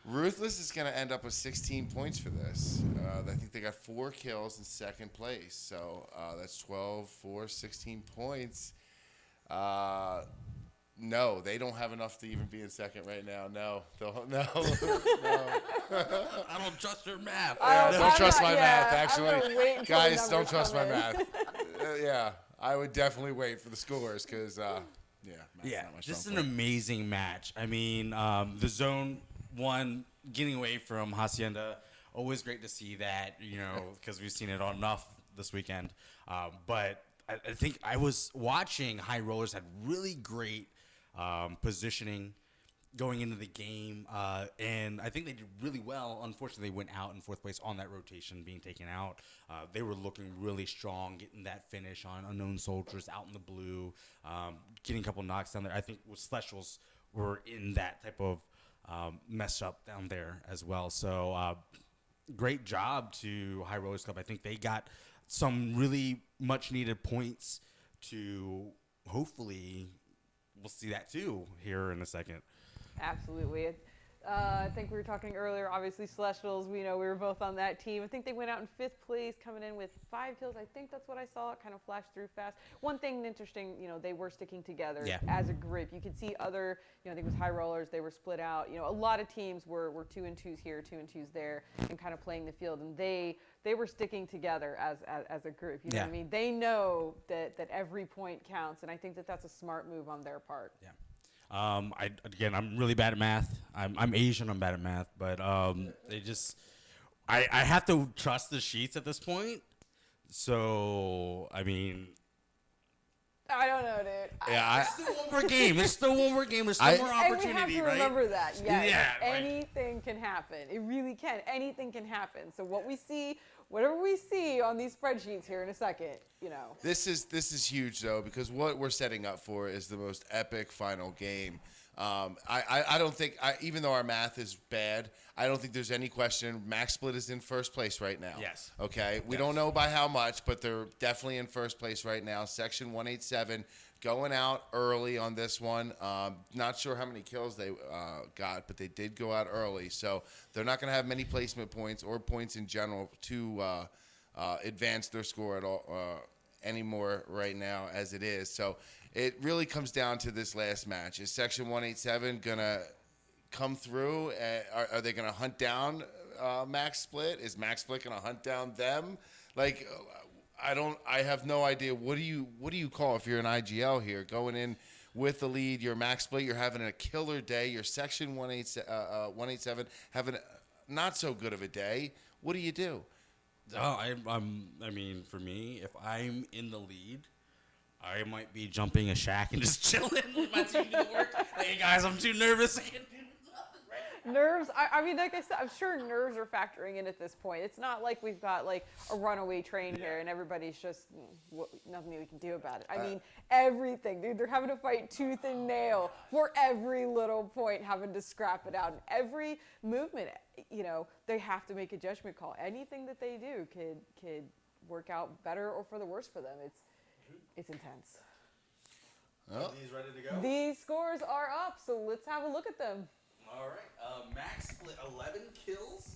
S6: Ruthless is going to end up with 16 points for this. I think they got 4 kills in second place. So that's 12, 4, 16 points. No, they don't have enough to even be in second right now. No. I
S5: don't trust your math.
S6: Don't trust my math, actually. Guys, don't trust my math. Yeah, I would definitely wait for the scores because,
S5: Just an amazing match. I mean, the zone one getting away from Hacienda, always great to see that, because we've seen it on enough this weekend. But I think I was watching High Rollers had really great positioning going into the game, and I think they did really well. Unfortunately, they went out in fourth place on that rotation being taken out. They were looking really strong, getting that finish on Unknown Soldiers out in the blue, getting a couple knocks down there. I think Celestials were in that type of mess up down there as well. So great job to High Rollers Club. I think they got some really much needed points to hopefully we'll see that too here in a second.
S1: Absolutely. I think we were talking earlier, obviously Celestials, we were both on that team. I think they went out in 5th place, coming in with 5 kills. I think that's what I saw. It kind of flashed through fast. One thing interesting, they were sticking together as a group. You could see other, I think it was High Rollers, they were split out. A lot of teams were 2 and 2s here, 2 and 2s there, and kind of playing the field. And they were sticking together as a group. You know what I mean? They know that every point counts, and I think that that's a smart move on their part.
S5: Yeah. I'm really bad at math. I'm Asian. I'm bad at math, but I have to trust the sheets at this point. So I mean,
S1: I don't know, dude.
S5: It's still one more game. There's still one more game. There's still more opportunity,
S1: and we have to
S5: right?
S1: remember that. Yes.
S5: Yeah.
S1: Anything can happen. It really can. Anything can happen. So whatever we see on these spreadsheets here in a second,
S6: This is huge though, because what we're setting up for is the most epic final game. I don't think, even though our math is bad, I don't think there's any question. Max Split is in first place right now.
S5: Yes.
S6: Okay. We don't know by how much, but they're definitely in first place right now. Section 187 going out early on this one. Not sure how many kills they got, but they did go out early. So they're not going to have many placement points or points in general to advance their score at all anymore right now as it is. So it really comes down to this last match. Is Section 187 going to come through? Are they going to hunt down Max Split? Is Max Split going to hunt down them? I have no idea. What do you call if you're an IGL here going in with the lead? You're Max Split. You're having a killer day. You're Section 187 having not so good of a day. What do you do?
S5: I mean, for me, if I'm in the lead, I might be jumping a shack and just chilling with my team to work. Like, hey guys, I'm too nervous.
S1: Nerves. I mean, like I said, I'm sure nerves are factoring in at this point. It's not like we've got like a runaway train here and everybody's just nothing we can do about it. I mean, everything, dude. They're having to fight tooth and nail for every little point, having to scrap it out. And every movement, you know, they have to make a judgment call. Anything that they do could work out better or for the worse for them. It's intense.
S5: Are these ready to go?
S1: These scores are up, so let's have a look at them.
S5: All right. Max split 11 kills,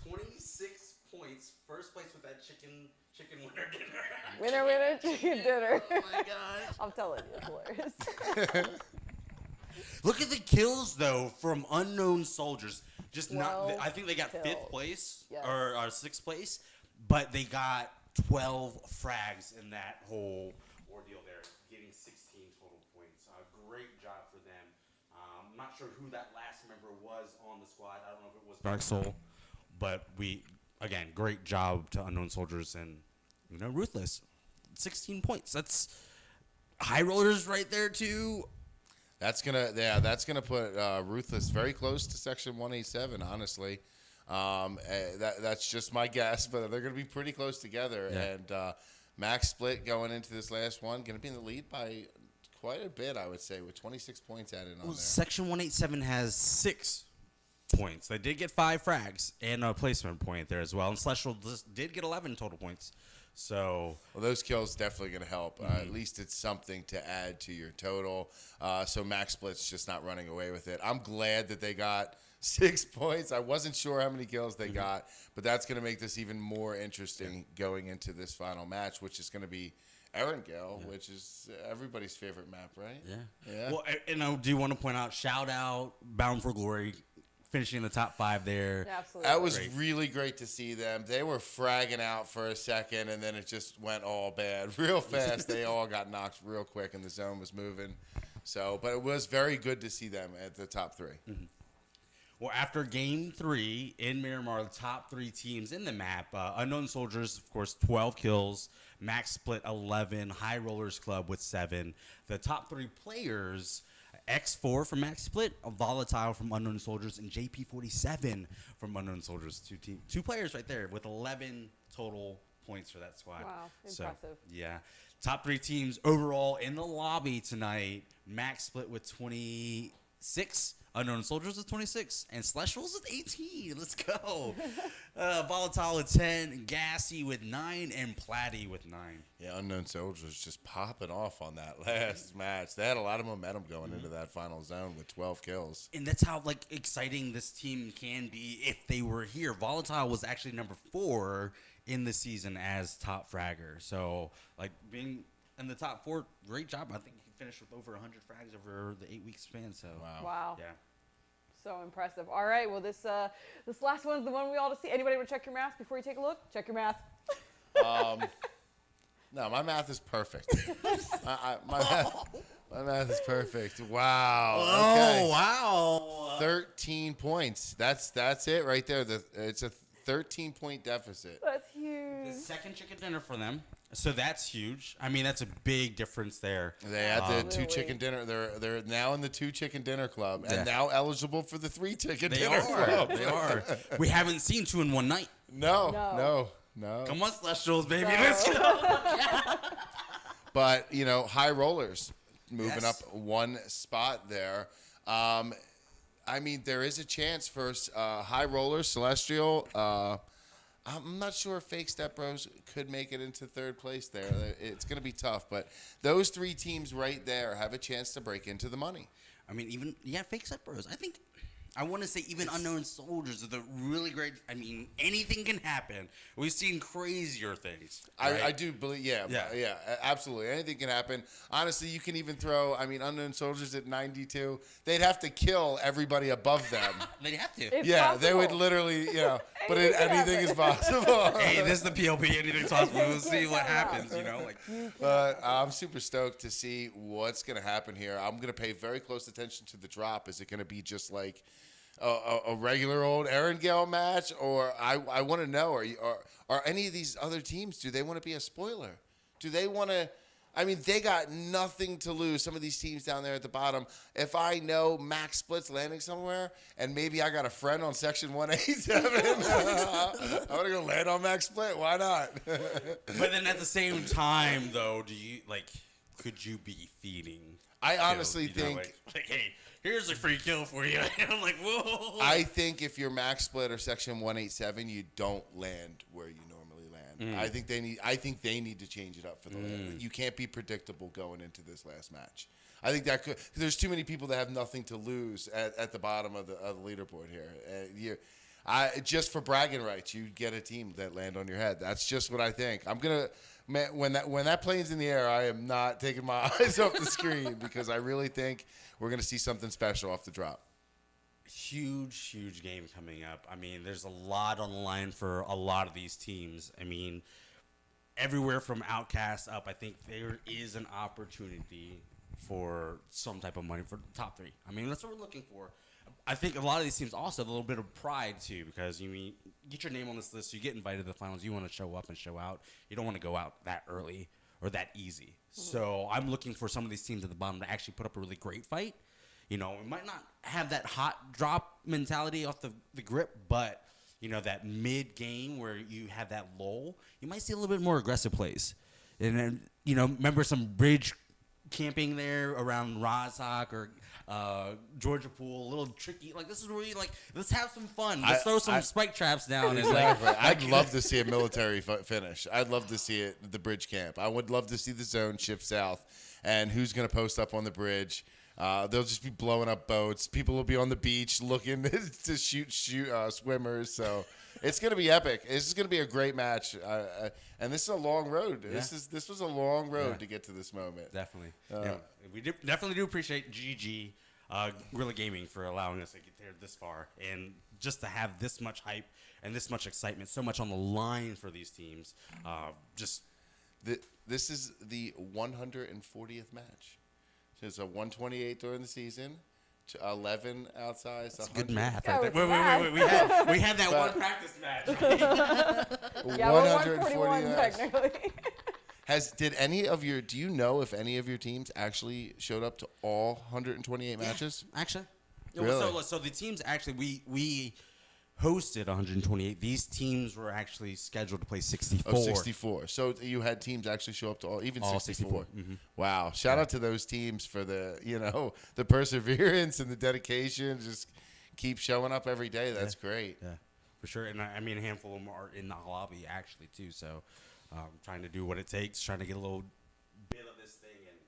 S5: 26 points. First place with that chicken winner dinner.
S1: Winner, chicken dinner.
S5: Oh my gosh.
S1: I'm telling you, it's hilarious.
S5: Look at the kills though from unknown soldiers. Just not.
S1: 12
S5: I think they got
S1: kills.
S5: 5th place
S1: Yes.
S5: or 6th place, but they got 12 frags in that whole ordeal there, getting 16 total points. Great job for them. I'm not sure who that last member was on the squad. I don't know if it was Dark Soul, but again, great job to Unknown Soldiers and, Ruthless. 16 points. That's high rollers right there too.
S6: That's gonna put Ruthless very close to Section 187. Honestly, that's just my guess, but they're gonna be pretty close together.
S5: Yeah.
S6: And Max Split going into this last one, gonna be in the lead by quite a bit, I would say, with 26 points added on there.
S5: Section 187 has 6 points. They did get 5 frags and a placement point there as well. And Celestial did get 11 total points. So,
S6: well, those kills definitely going to help. At least it's something to add to your total. So Max Split's just not running away with it. I'm glad that they got 6 points. I wasn't sure how many kills they got, but that's going to make this even more interesting going into this final match, which is going to be Erangel, which is everybody's favorite map, right?
S5: Yeah. Well, and I do want to point out, shout out Bound for Glory, finishing in the top 5 there.
S1: Absolutely.
S6: That was really great to see them. They were fragging out for a second, and then it just went all bad real fast. They all got knocked real quick, and the zone was moving. So, but it was very good to see them at the top 3.
S5: Mm-hmm. Well, after Game 3 in Miramar, the top 3 teams in the map, Unknown Soldiers, of course, 12 kills, Max Split 11, High Rollers Club with 7. The top 3 players, X4 from Max Split, Volatile from Unknown Soldiers, and JP47 from Unknown Soldiers. 2 players right there with 11 total points for that squad.
S1: Wow, impressive.
S5: So, yeah. Top 3 teams overall in the lobby tonight, Max Split with 26. Unknown Soldiers with 26, and Celestials with 18. Let's go. Volatile with 10, Gassy with 9, and Platty with 9.
S6: Yeah, Unknown Soldiers just popping off on that last match. They had a lot of momentum going into that final zone with 12 kills.
S5: And that's how exciting this team can be if they were here. Volatile was actually number 4 in the season as top fragger. So, being in the top 4, great job. I think he finished with over 100 frags over the 8-week span. So,
S1: wow.
S5: Yeah.
S1: So impressive. All right, well, this last one's the one we all to see. Anybody want to check your math before you take a look? Check your math.
S6: No, my math is perfect. My math is perfect. Wow. Okay.
S5: Oh, wow.
S6: 13 points. That's it right there. It's a 13-point deficit.
S1: That's huge.
S5: The second chicken dinner for them. So that's huge. I mean, that's a big difference there.
S6: They had the 2 chicken dinner. They're now in the 2 chicken dinner club and now eligible for the 3 chicken dinner club.
S5: They are. We haven't seen 2 in one night.
S6: No.
S5: Come on, Celestials, baby. Let's go.
S6: But, high rollers moving up 1 spot there. I mean, there is a chance for high rollers, Celestial. I'm not sure if Fake Step Bros could make it into 3rd place there. It's going to be tough, but those 3 teams right there have a chance to break into the money.
S5: I mean, Fake Step Bros. I want to say even Unknown Soldiers are the really great. I mean, anything can happen. We've seen crazier things. Right?
S6: I do believe, yeah, absolutely. Anything can happen. Honestly, you can even throw, Unknown Soldiers at 92. They'd have to kill everybody above them.
S5: They'd have to.
S1: It's
S6: yeah,
S1: possible.
S6: they would literally, but anything is possible.
S5: Hey, this is the PLP. Anything's possible. We'll see what happens,
S6: But I'm super stoked to see what's going to happen here. I'm going to pay very close attention to the drop. Is it going to be just like a regular old Erangel match, or I want to know, are any of these other teams, do they want to be a spoiler? Do they want to I mean, they got nothing to lose. Some of these teams down there at the bottom. If I know Max Split's landing somewhere, and maybe I got a friend on Section 187, I'm going to go land on Max Split. Why not?
S5: But then at the same time, though, could you be feeding?
S6: I honestly think...
S5: like, hey, here's a free kill for you. I'm like, whoa.
S6: I think if you're Max Split or Section 187, you don't land where you normally land. I think they need to change it up for the land. You can't be predictable going into this last match. I think that there's too many people that have nothing to lose at the bottom of the leaderboard here. Just for bragging rights, you get a team that land on your head. That's just what I think. When that plane's in the air, I am not taking my eyes off the screen because I really think we're gonna see something special off the drop.
S5: Huge game coming up. I mean, there's a lot on the line for a lot of these teams. I mean, everywhere from Outcast up, I think there is an opportunity for some type of money for the top 3. I mean, that's what we're looking for. I think a lot of these teams also have a little bit of pride too, because you get your name on this list, you get invited to the finals, you want to show up and show out. You don't want to go out that early or that easy. So I'm looking for some of these teams at the bottom to actually put up a really great fight. You know, it might not have that hot drop mentality off the grip, but, you know, that mid-game where you have that lull, you might see a little bit more aggressive plays. And then, you know, remember some bridge camping there around Rozhok or Georgia Pool, a little tricky. Like, this is really, like, let's have some fun. Let's throw some spike traps down.
S6: Exactly. I'd love to see a military finish. I'd love to see it, the bridge camp. I would love to see the zone shift south, and who's going to post up on the bridge. They'll just be blowing up boats. People will be on the beach looking to shoot swimmers. So it's going to be epic. This is going to be a great match. And this is a long road. Yeah. This was a long road to get to this moment.
S5: Definitely. We definitely do appreciate GG Guerrilla Gaming for allowing us to get there this far. And just to have this much hype and this much excitement, so much on the line for these teams.
S6: This is the 140th match. It's a 128 during the season, 11 outside.
S5: That's good math.
S1: Yeah,
S5: right there. We had that one practice match.
S1: Yeah, 141 technically.
S6: Do you know if any of your teams actually showed up to all 128 matches?
S5: Actually.
S6: Really?
S5: So the teams actually, we hosted 128. These teams were actually scheduled to play 64.
S6: Oh, 64. So you had teams actually show up to all 64.
S5: Mm-hmm.
S6: Wow. Shout out to those teams for the perseverance and the dedication. Just keep showing up every day. That's great.
S5: Yeah, for sure. And I mean, a handful of them are in the lobby actually too. So trying to do what it takes, trying to get a little bit of this thing. And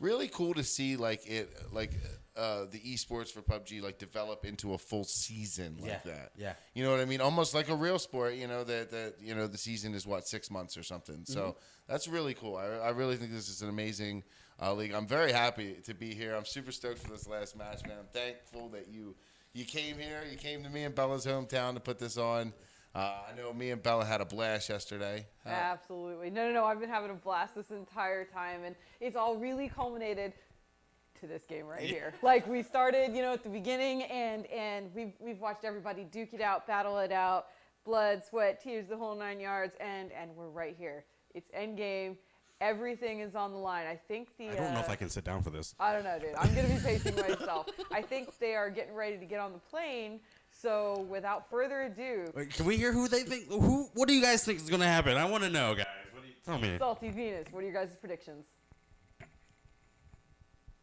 S6: really cool to see the esports for PUBG develop into a full season like that.
S5: Yeah.
S6: You know what I mean? Almost like a real sport. You know that the season is 6 months or something. So that's really cool. I really think this is an amazing league. I'm very happy to be here. I'm super stoked for this last match, man. I'm thankful that you came here. You came to me in Bella's hometown to put this on. I know me and Bella had a blast yesterday.
S1: Absolutely. No. I've been having a blast this entire time, and it's all really culminated to this game right here. Like, we started, at the beginning, and we've watched everybody duke it out, battle it out, blood, sweat, tears, the whole 9 yards, and we're right here. It's end game. Everything is on the line. I think
S5: I don't know if I can sit down for this.
S1: I don't know, dude. I'm going to be pacing myself. I think they are getting ready to get on the plane. So without further ado,
S5: wait, can we hear who they think? What do you guys think is going to happen? I want to know, guys. Tell me.
S1: Salty Venus, what are your guys' predictions?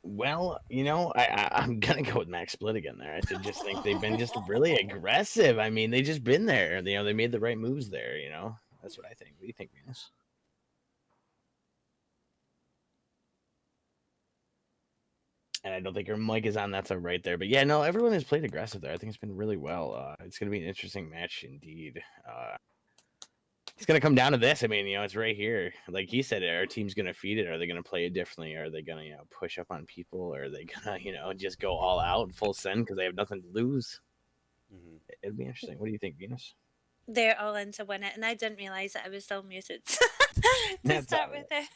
S7: Well, I'm going to go with Max Split again there. I just think they've been just really aggressive. I mean, they just been there. They made the right moves there, That's what I think. What do you think, Venus? And I don't think your mic is on. That's right there. But yeah, no, everyone has played aggressive there. I think it's been really well. It's going to be an interesting match indeed. It's going to come down to this. I mean, it's right here. Like he said, our team's going to feed it. Are they going to play it differently? Are they going to, push up on people? Or are they going to, just go all out full send because they have nothing to lose? Mm-hmm. It'll be interesting. What do you think, Venus?
S8: They're all in to win it, and I didn't realize that I was still muted to start with it.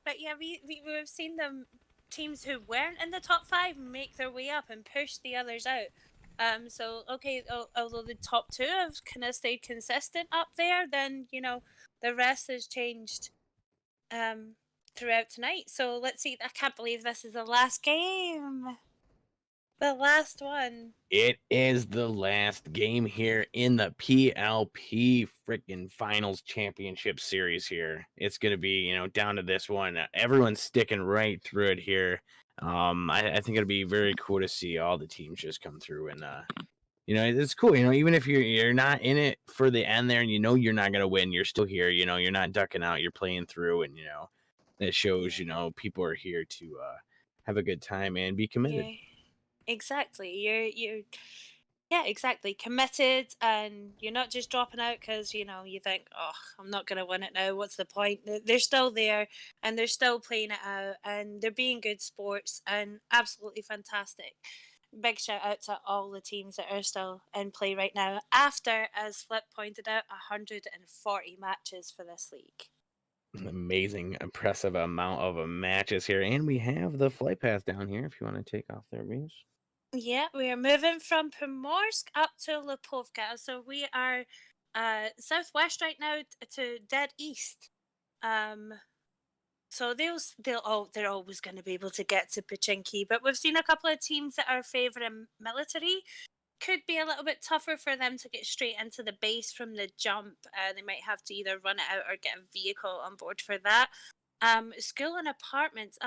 S8: But yeah, we've seen them. Teams who weren't in the top 5 make their way up and push the others out. So although the top 2 have kind of stayed consistent up there, then the rest has changed. throughout tonight. So let's see. I can't believe this is the last game. The last one.
S7: It is the last game here in the PLP freaking Finals Championship Series here. It's going to be, down to this one. Everyone's sticking right through it here. I think it'll be very cool to see all the teams just come through and, it's cool. Even if you're not in it for the end there and you're not going to win, you're still here. You're not ducking out. You're playing through and, that shows, people are here to have a good time and be committed.
S8: Yeah. Exactly. Yeah, exactly. Committed, and you're not just dropping out because you think, oh, I'm not going to win it now. What's the point? They're still there, and they're still playing it out, and they're being good sports and absolutely fantastic. Big shout out to all the teams that are still in play right now. After, as Flip pointed out, 140 matches for this league.
S7: An amazing, impressive amount of matches here, and we have the flight path down here. If you want to take off their views.
S8: Yeah, we are moving from Primorsk up to Lipovka. So we are southwest right now to dead east. So they're always going to be able to get to Pachinki, but we've seen a couple of teams that are favouring military. Could be a little bit tougher for them to get straight into the base from the jump. They might have to either run it out or get a vehicle on board for that. School and apartments.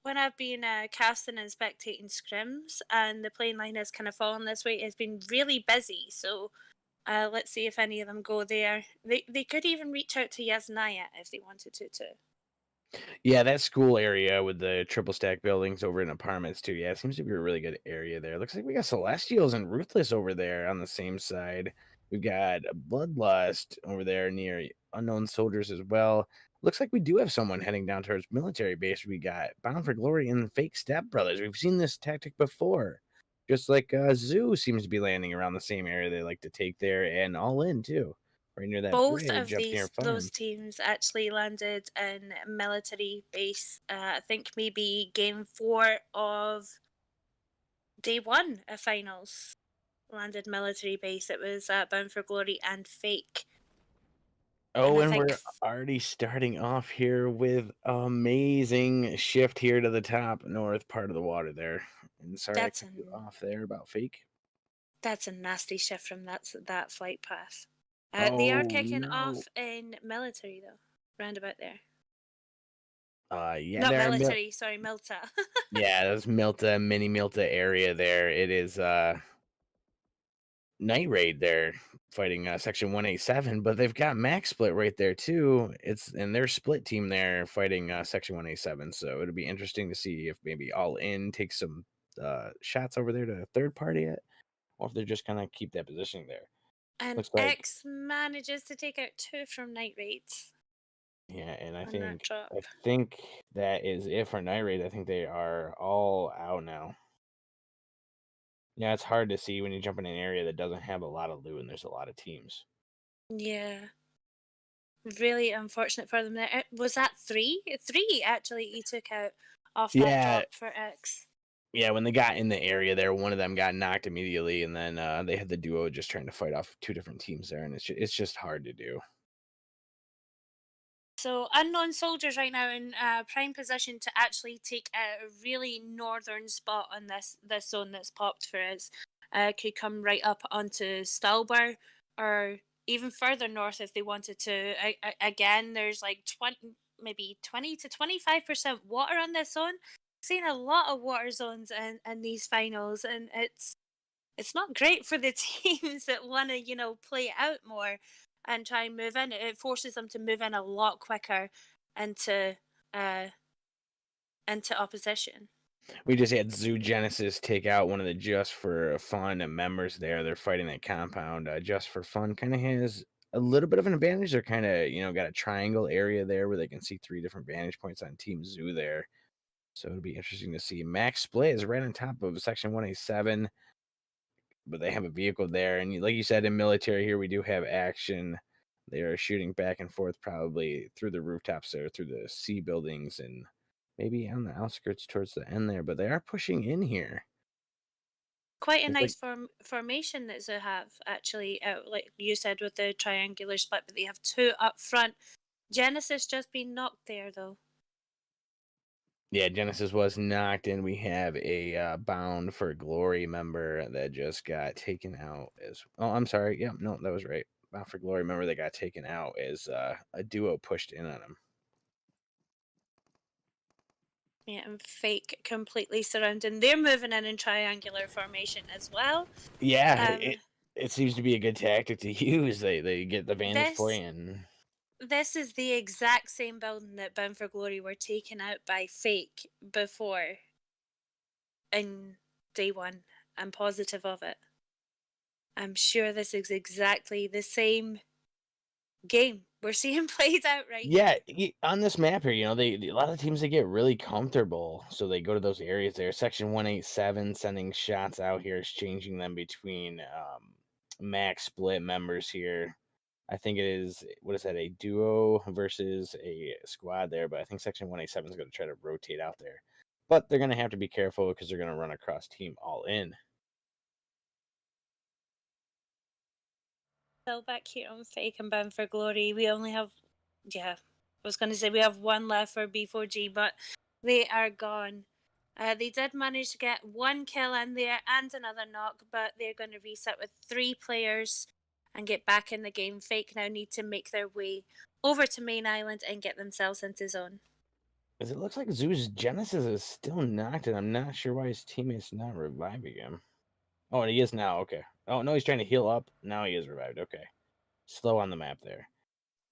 S8: When I've been casting and spectating scrims and the playing line has kind of fallen this way, it's been really busy. So let's see if any of them go there. They could even reach out to Yasnaya if they wanted to too.
S7: Yeah, that school area with the triple stack buildings over in apartments too. Yeah, it seems to be a really good area there. Looks like we got Celestials and Ruthless over there on the same side. We've got Bloodlust over there near Unknown Soldiers as well. Looks like we do have someone heading down towards military base. We got Bound for Glory and Fake Step Brothers. We've seen this tactic before. Just like Zoo seems to be landing around the same area they like to take there, and All In too. Right near that
S8: Both
S7: bridge
S8: of
S7: up near
S8: those
S7: Farms.
S8: teams actually landed in military base. I think maybe game 4 of day 1 of finals landed military base. It was Bound for Glory and Fake.
S7: Oh, and
S8: I
S7: we're
S8: think
S7: already starting off here with amazing shift here to the top north part of the water there. And sorry I
S8: That's
S7: cut you off there about Fake.
S8: that's a nasty shift from that flight path. They are
S7: Oh
S8: kicking
S7: no.
S8: off in military though, round about there.
S7: Yeah,
S8: Not
S7: they're
S8: military, sorry, Milta.
S7: yeah, that's Milta, mini Milta area there. It is Night Raid there fighting section 187, but they've got Max Split right there too. And their split team there fighting section 187. So it'll be interesting to see if maybe All In takes some shots over there to third party it, or if they're just gonna keep that positioning there.
S8: And
S7: Looks like
S8: X manages to take out 2 from Night Raids.
S7: yeah, and I
S8: on that
S7: think
S8: drop.
S7: that is it for Night Raid. I think they are all out now. Yeah, it's hard to see when you jump in an area that doesn't have a lot of loot and there's a lot of teams.
S8: Yeah. Really unfortunate for them there. Was that 3? 3 actually he took out off that
S7: Yeah.
S8: drop for X.
S7: Yeah, when they got in the area there, one of them got knocked immediately, and then they had the duo just trying to fight off 2 different teams there, and it's just hard to do.
S8: So Unknown Soldiers right now in prime position to actually take a really northern spot on this zone that's popped for us. Could come right up onto Stalber or even further north if they wanted to. Again, there's like 20 to 25% water on this zone. Seen a lot of water zones in these finals, and it's not great for the teams that want to play it out more and try and move in. It forces them to move in a lot quicker into opposition.
S7: We just had Zoo Genesis take out one of the Just for Fun members there. They're fighting that compound. Just for Fun kind of has a little bit of an advantage. They're kind of, got a triangle area there where they can see 3 different vantage points on Team Zoo there. So it'll be interesting to see. Max Split is right on top of Section 187, but they have a vehicle there. And like you said, in military here, we do have action. They are shooting back and forth probably through the rooftops there, through the C buildings, and maybe on the outskirts towards the end there. But they are pushing in here.
S8: Quite a nice formation that they have, actually, like you said, with the triangular split, but they have 2 up front. Genesis just been knocked there, though.
S7: Yeah, Genesis was knocked, and we have a Bound for Glory member that just got taken out as. Oh, I'm sorry. Yeah, no, that was right. Bound for Glory member that got taken out as a duo pushed in on him.
S8: Yeah, and Fake completely surrounding. They're moving in triangular formation as well.
S7: Yeah, it seems to be a good tactic to use. They get the vantage
S8: This
S7: point and.
S8: this is the exact same building that Bound for Glory were taken out by Fake before in day one. I'm positive of it. I'm sure this is exactly the same game we're seeing played out right
S7: Yeah,
S8: here.
S7: on this map here, a lot of teams they get really comfortable, so they go to those areas there. Section 187 sending shots out here, exchanging them between max split members here. I think it is, what is that, a duo versus a squad there, but I think Section 187 is going to try to rotate out there. But they're going to have to be careful because they're going to run across team all in.
S8: Still back here on Fake and Bound for Glory. We only have, I was going to say we have one left for B4G, but they are gone. They did manage to get one kill in there and another knock, but they're going to reset with 3 players and get back in the game. Fake now need to make their way over to main island and get themselves into zone.
S7: As it looks like Zoo's Genesis is still knocked, and I'm not sure why his teammate's not reviving him. Oh, and he is now. Okay. Oh, no, he's trying to heal up. Now he is revived. Okay. Slow on the map there.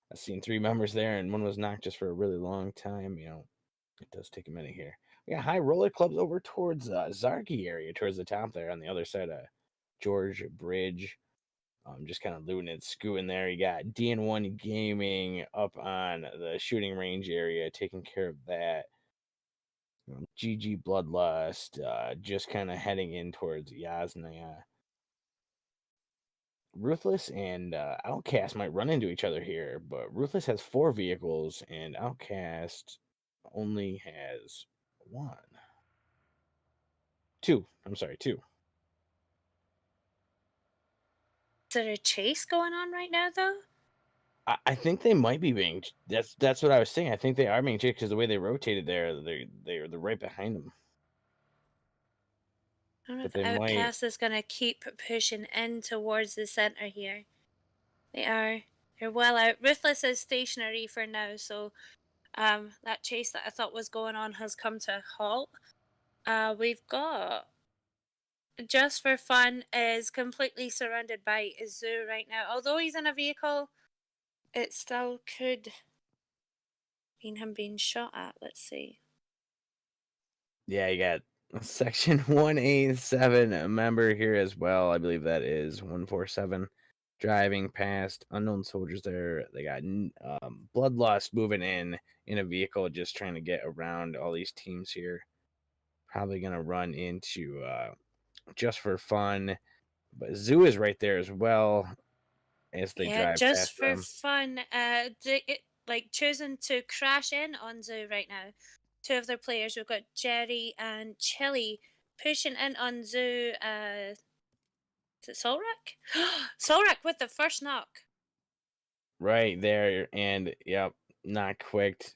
S7: I've seen 3 members there, and one was knocked just for a really long time. It does take a minute here. We got high roller clubs over towards Zarky area, towards the top there on the other side of George Bridge. Just kind of looting and scooting there. You got DN1 Gaming up on the shooting range area, taking care of that. GG Bloodlust, just kind of heading in towards Yasnaya. Ruthless and Outcast might run into each other here, but Ruthless has 4 vehicles and Outcast only has 1. 2. I'm sorry, 2.
S8: Is there a chase going on right now, though?
S7: I think they might be being. That's what I was saying. I think they are being chased because the way they rotated there, they're right behind them.
S8: I don't know if Outcast is going to keep pushing in towards the center here. They're well out. Ruthless is stationary for now, so that chase that I thought was going on has come to a halt. We've got Just for Fun is completely surrounded by Zoo right now. Although he's in a vehicle, it still could mean him being shot at. Let's see.
S7: Yeah, you got Section 187 a member here as well. I believe that is 147. Driving past unknown soldiers there. They got Bloodlust moving in a vehicle, just trying to get around all these teams here. Probably going to run into Just for Fun. But Zoo is right there as well as they drive
S8: Just
S7: past
S8: for
S7: them.
S8: fun, choosing to crash in on Zoo right now. 2 of their players, we've got Jerry and Chili pushing in on Zoo. Is it Solrak? Solrak with the first knock.
S7: Right there, and yep, not quick.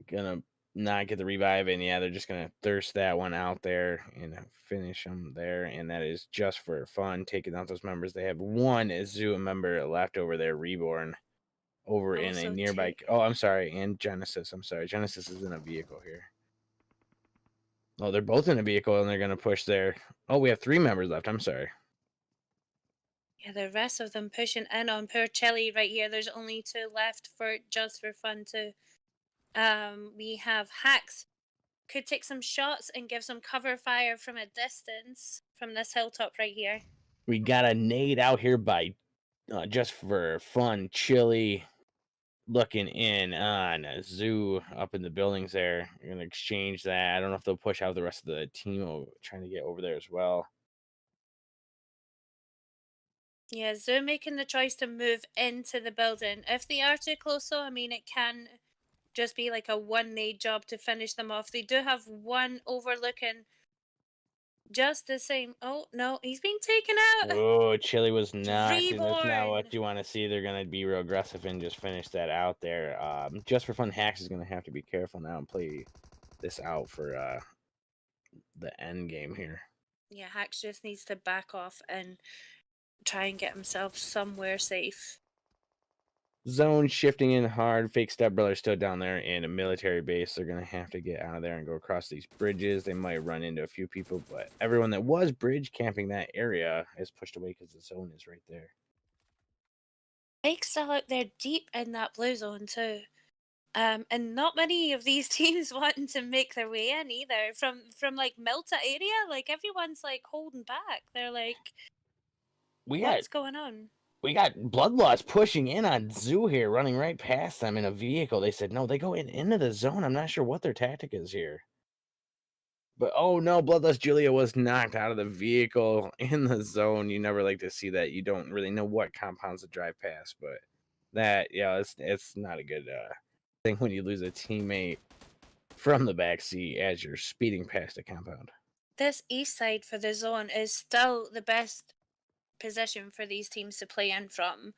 S7: Gonna not get the revive, and yeah, they're just gonna thirst that one out there and finish them there. And that is Just for Fun, taking out those members. They have 1 Zoo member left over there, Reborn, over in a nearby. Oh, I'm sorry, and Genesis. I'm sorry, Genesis is in a vehicle here. Oh, they're both in a vehicle, and they're gonna push there. Oh, we have 3 members left. I'm sorry.
S8: Yeah, the rest of them pushing in on poor Chili right here. There's only 2 left for Just for Fun too. We have Hacks. Could take some shots and give some cover fire from a distance from this hilltop right here.
S7: We got a nade out here by Just for Fun, Chili, looking in on Zoo up in the buildings there. You're going to exchange that. I don't know if they'll push out the rest of the team trying to get over there as well.
S8: Yeah, Zoo making the choice to move into the building. If they are too close, though, I mean, it can just be like a 1 nade job to finish them off. They do have 1 overlooking Just the same. Oh, no, he's being taken out.
S7: Oh, Chili was knocked, and that's not
S8: Reborn.
S7: what you want to see. They're going to be real aggressive and just finish that out there. Just for fun, Hacks is going to have to be careful now and play this out for the end game here.
S8: Yeah, Hax just needs to back off and try and get himself somewhere safe.
S7: Zone shifting in hard. Fake Stepbrother still down there in a military base. They're going to have to get out of there and go across these bridges. They might run into a few people, but everyone that was bridge camping that area is pushed away because the zone is right there.
S8: Fake's still out there deep in that blue zone too. And not many of these teams wanting to make their way in either. From like Milta area, like everyone's like holding back. They're like, what's going on?
S7: We got Bloodlust pushing in on Zoo here, running right past them in a vehicle. They said, no, they go into the zone. I'm not sure what their tactic is here. But, oh, no, Bloodlust Julia was knocked out of the vehicle in the zone. You never like to see that. You don't really know what compounds to drive past. But that, yeah, it's not a good thing when you lose a teammate from the backseat as you're speeding past a compound.
S8: This east side for the zone is still the best position for these teams to play in from.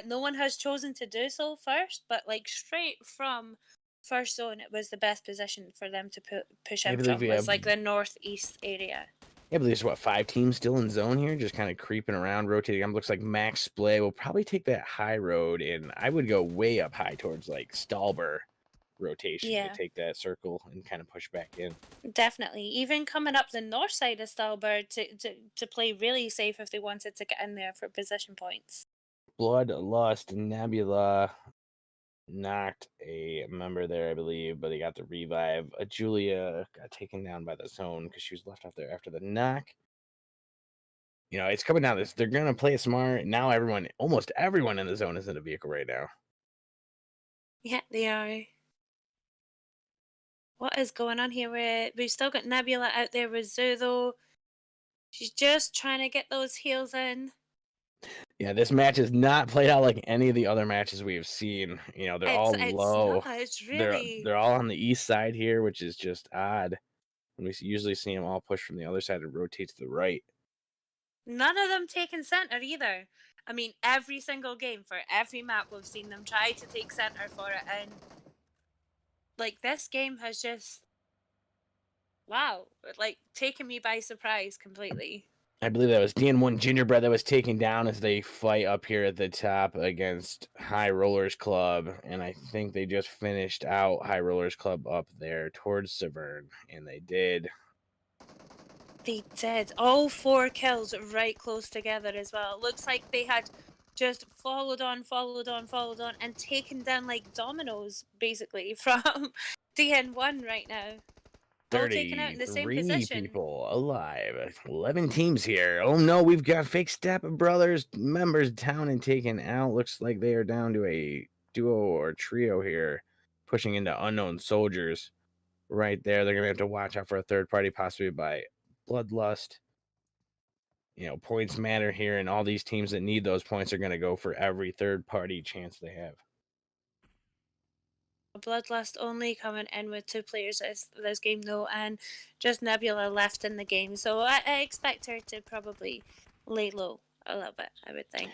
S8: No one has chosen to do so first, but like straight from first zone, it was the best position for them to push in from. Was like the northeast area.
S7: I believe there's 5 teams still in zone here, just kind of creeping around, rotating. Looks like Max Splay will probably take that high road, and I would go way up high towards like Stalber rotation to take that circle and kind of push back in.
S8: Definitely. Even coming up the north side of Stalber to play really safe if they wanted to get in there for position points.
S7: Bloodlust Nebula knocked a member there, I believe, but they got the revive. Julia got taken down by the zone because she was left out there after the knock. You know, it's coming down this. They're going to play smart. Now almost everyone in the zone is in a vehicle right now.
S8: Yeah, they are. What is going on here? We've still got Nebula out there with Zoo, though. She's just trying to get those heals in.
S7: Yeah, this match is not played out like any of the other matches we've seen. You know, they're all low.
S8: It's really...
S7: They're all on the east side here, which is just odd. We usually see them all push from the other side and rotate to the right.
S8: None of them taking center either. I mean, every single game for every map we've seen them try to take center for it, and like this game has just, wow, like taken me by surprise completely.
S7: I believe that was DN1 Gingerbread that was taken down as they fight up here at the top against High Rollers Club. And I think they just finished out High Rollers Club up there towards Severn. And they did.
S8: They did. All 4 kills right close together as well. It looks like they had just followed on, and taken down like dominoes, basically, from DN1 right now.
S7: 33 people alive. 11 teams here. Oh no, we've got Fake Step Brothers members down and taken out. Looks like they are down to a duo or trio here, pushing into Unknown Soldiers. Right there, they're gonna have to watch out for a third party, possibly by Bloodlust. You know, points matter here, and all these teams that need those points are gonna go for every third party chance they have.
S8: Bloodlust only coming in with 2 players this game though, and just Nebula left in the game, so I expect her to probably lay low a little bit, I would think.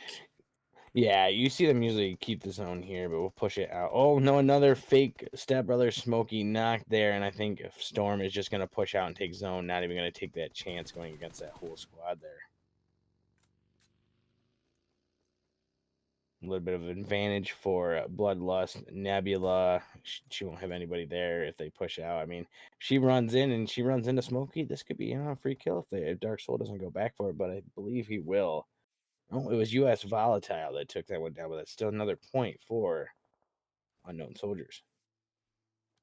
S7: Yeah, you see them usually keep the zone here, but we'll push it out. Oh no, another Fake Stepbrother Smokey knocked there, and I think Storm is just going to push out and take zone, not even going to take that chance going against that whole squad there. A little bit of an advantage for Bloodlust. Nebula, she won't have anybody there if they push out. I mean, she runs in and she runs into Smokey. This could be a free kill if Dark Soul doesn't go back for it, but I believe he will. Oh, it was US Volatile that took that one down, but that's still another point for Unknown Soldiers.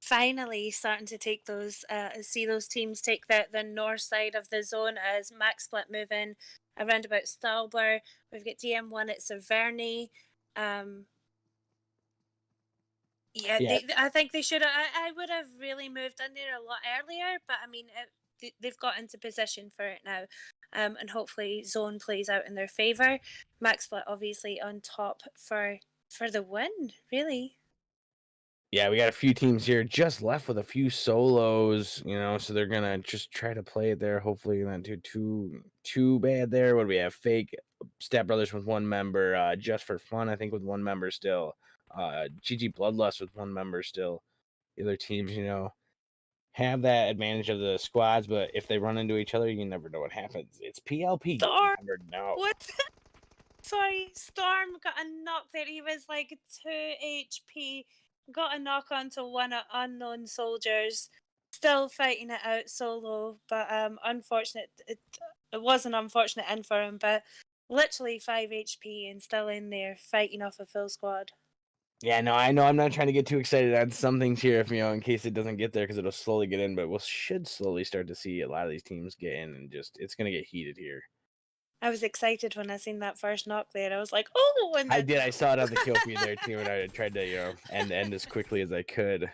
S8: Finally starting to take those, see those teams take the north side of the zone as Max Split move in around about Stalber. We've got DM1 at Severny. I think they should have. I would have really moved in there a lot earlier, but I mean, they've got into position for it now, and hopefully zone plays out in their favor. Max Split obviously on top for the win, really.
S7: Yeah, we got a few teams here just left with a few solos, so they're gonna just try to play it there. Hopefully not too bad there. What do we have? Fake Step Brothers with one member, Just for Fun, I think, with one member still. GG Bloodlust with one member still. The other teams, have that advantage of the squads, but if they run into each other, you never know what happens. It's PLP. You
S8: Storm.
S7: never know.
S8: What? Sorry, Storm got a knock there. He was like 2 HP. Got a knock onto one of unknown soldiers. Still fighting it out solo, but unfortunate. It was an unfortunate end for him, but literally 5 HP and still in there fighting off a full squad.
S7: Yeah, no, I know I'm not trying to get too excited on some things here, if in case it doesn't get there, because it'll slowly get in, but we should slowly start to see a lot of these teams get in, and it's gonna get heated here.
S8: I was excited when I seen that first knock there. I was like, oh! And
S7: I
S8: then...
S7: did. I saw it on the kill feed there too, and I tried to end as quickly as I could.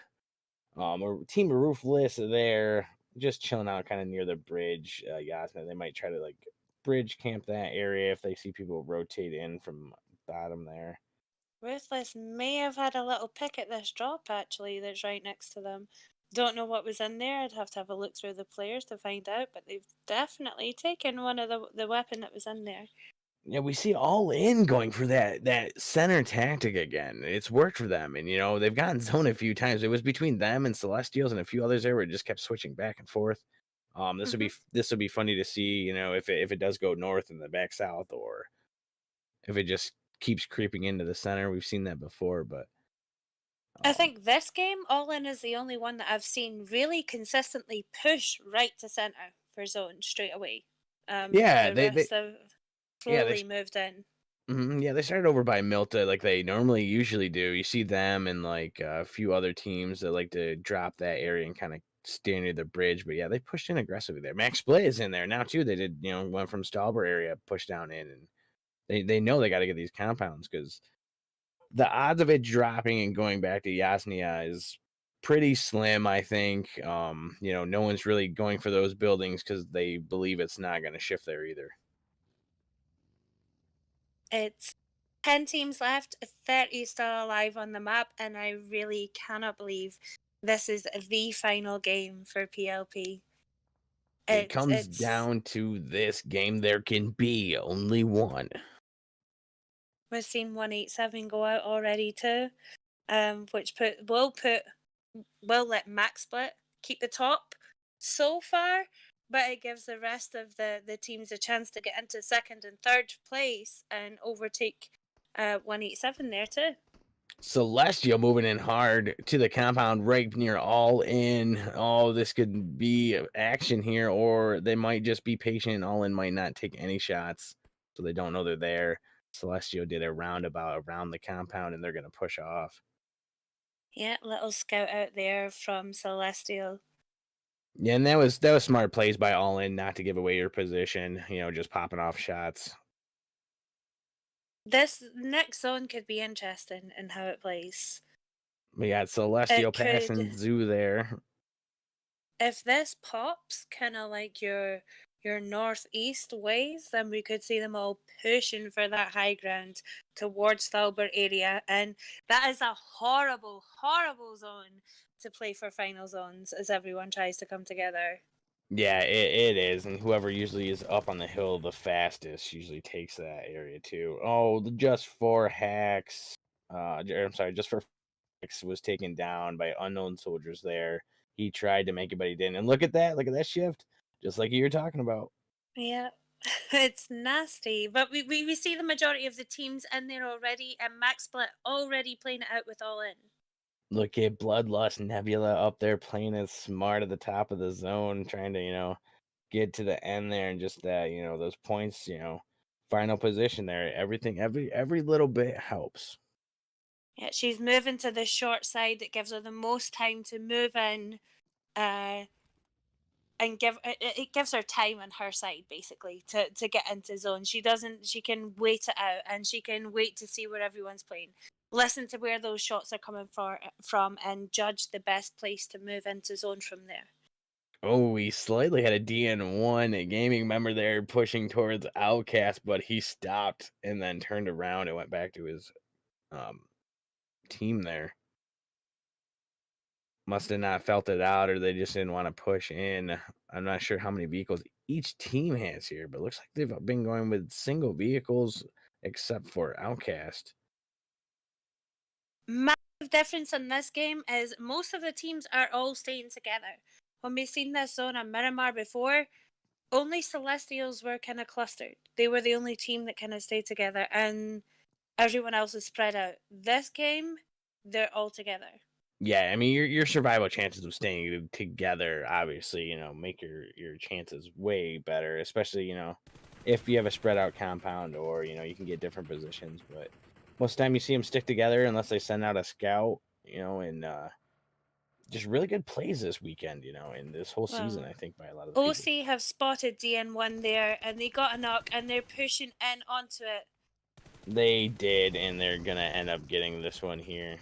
S7: Team Roofless there, just chilling out kind of near the bridge. Yasna, they might try to bridge camp that area if they see people rotate in from bottom there.
S8: Ruthless may have had a little pick at this drop, actually, that's right next to them. Don't know what was in there. I'd have to have a look through the players to find out, but they've definitely taken one of the weapon that was in there.
S7: Yeah, we see All In going for that center tactic again. It's worked for them, and they've gotten zone a few times. It was between them and Celestials and a few others there where it just kept switching back and forth. This would be funny to see, if it does go north and then back south, or if it just keeps creeping into the center. We've seen that before, but
S8: I think this game, All In is the only one that I've seen really consistently push right to center for zone straight away.
S7: Yeah,
S8: the
S7: they
S8: rest have slowly moved in.
S7: Yeah, they started over by Milta like they usually do. You see them and a few other teams that like to drop that area and kind of stay near the bridge. But yeah, they pushed in aggressively there. Max Split is in there now too. They did, went from Stalber area, pushed down in, and they know they got to get these compounds because the odds of it dropping and going back to Yasnia is pretty slim, I think. No one's really going for those buildings because they believe it's not going to shift there either.
S8: It's 10 teams left, 30 still alive on the map, and I really cannot believe this is the final game for PLP.
S7: It comes down to this game. There can be only one.
S8: We've seen 187 go out already too, which will let Max Split keep the top so far, but it gives the rest of the teams a chance to get into second and third place and overtake 187 there too.
S7: Celestial moving in hard to the compound right near All In. Oh, this could be action here, or they might just be patient. All In might not take any shots, so they don't know they're there. Celestial did a roundabout around the compound, and they're going to push off.
S8: Yeah, little scout out there from Celestial.
S7: Yeah, and that was smart plays by All In not to give away your position, just popping off shots.
S8: This next zone could be interesting in how it plays.
S7: We got Celestial passing Zoo there.
S8: If this pops kind of like your northeast ways, then we could see them all pushing for that high ground towards Stalber area, and that is a horrible, horrible zone to play for final zones as everyone tries to come together.
S7: Yeah, it is, and whoever usually is up on the hill the fastest usually takes that area too. Oh, just for hacks. Just for hacks was taken down by unknown soldiers there. He tried to make it, but he didn't. And look at that shift, just like you were talking about.
S8: Yeah, it's nasty, but we see the majority of the teams in there already, and Max Split already playing it out with All In.
S7: Look at Bloodlust Nebula up there playing it smart at the top of the zone, trying to, get to the end there and just that, those points, final position there. Everything, every little bit helps.
S8: Yeah, she's moving to the short side. It gives her the most time to move in, and it gives her time on her side basically to get into zone. She can wait it out, and she can wait to see where everyone's playing. Listen to where those shots are coming from and judge the best place to move into zone from there.
S7: Oh, we slightly had a DN1 gaming member there pushing towards Outcast, but he stopped and then turned around and went back to his team there. must have not felt it out, or they just didn't want to push in. I'm not sure how many vehicles each team has here, but it looks like they've been going with single vehicles, except for Outcast.
S8: Massive difference in this game is most of the teams are all staying together. When we've seen this zone on Miramar before, only Celestials were kind of clustered. They were the only team that kind of stayed together, and everyone else is spread out. This game, they're all together.
S7: Yeah, I mean your survival chances of staying together, obviously, make your chances way better, especially, if you have a spread out compound, or you can get different positions. But most of the time you see them stick together unless they send out a scout, and just really good plays this weekend, and this whole season, I think, by a lot of the people.
S8: OC have spotted DN1 there, and they got a knock, and they're pushing in onto it.
S7: They did, and they're gonna end up getting this one here.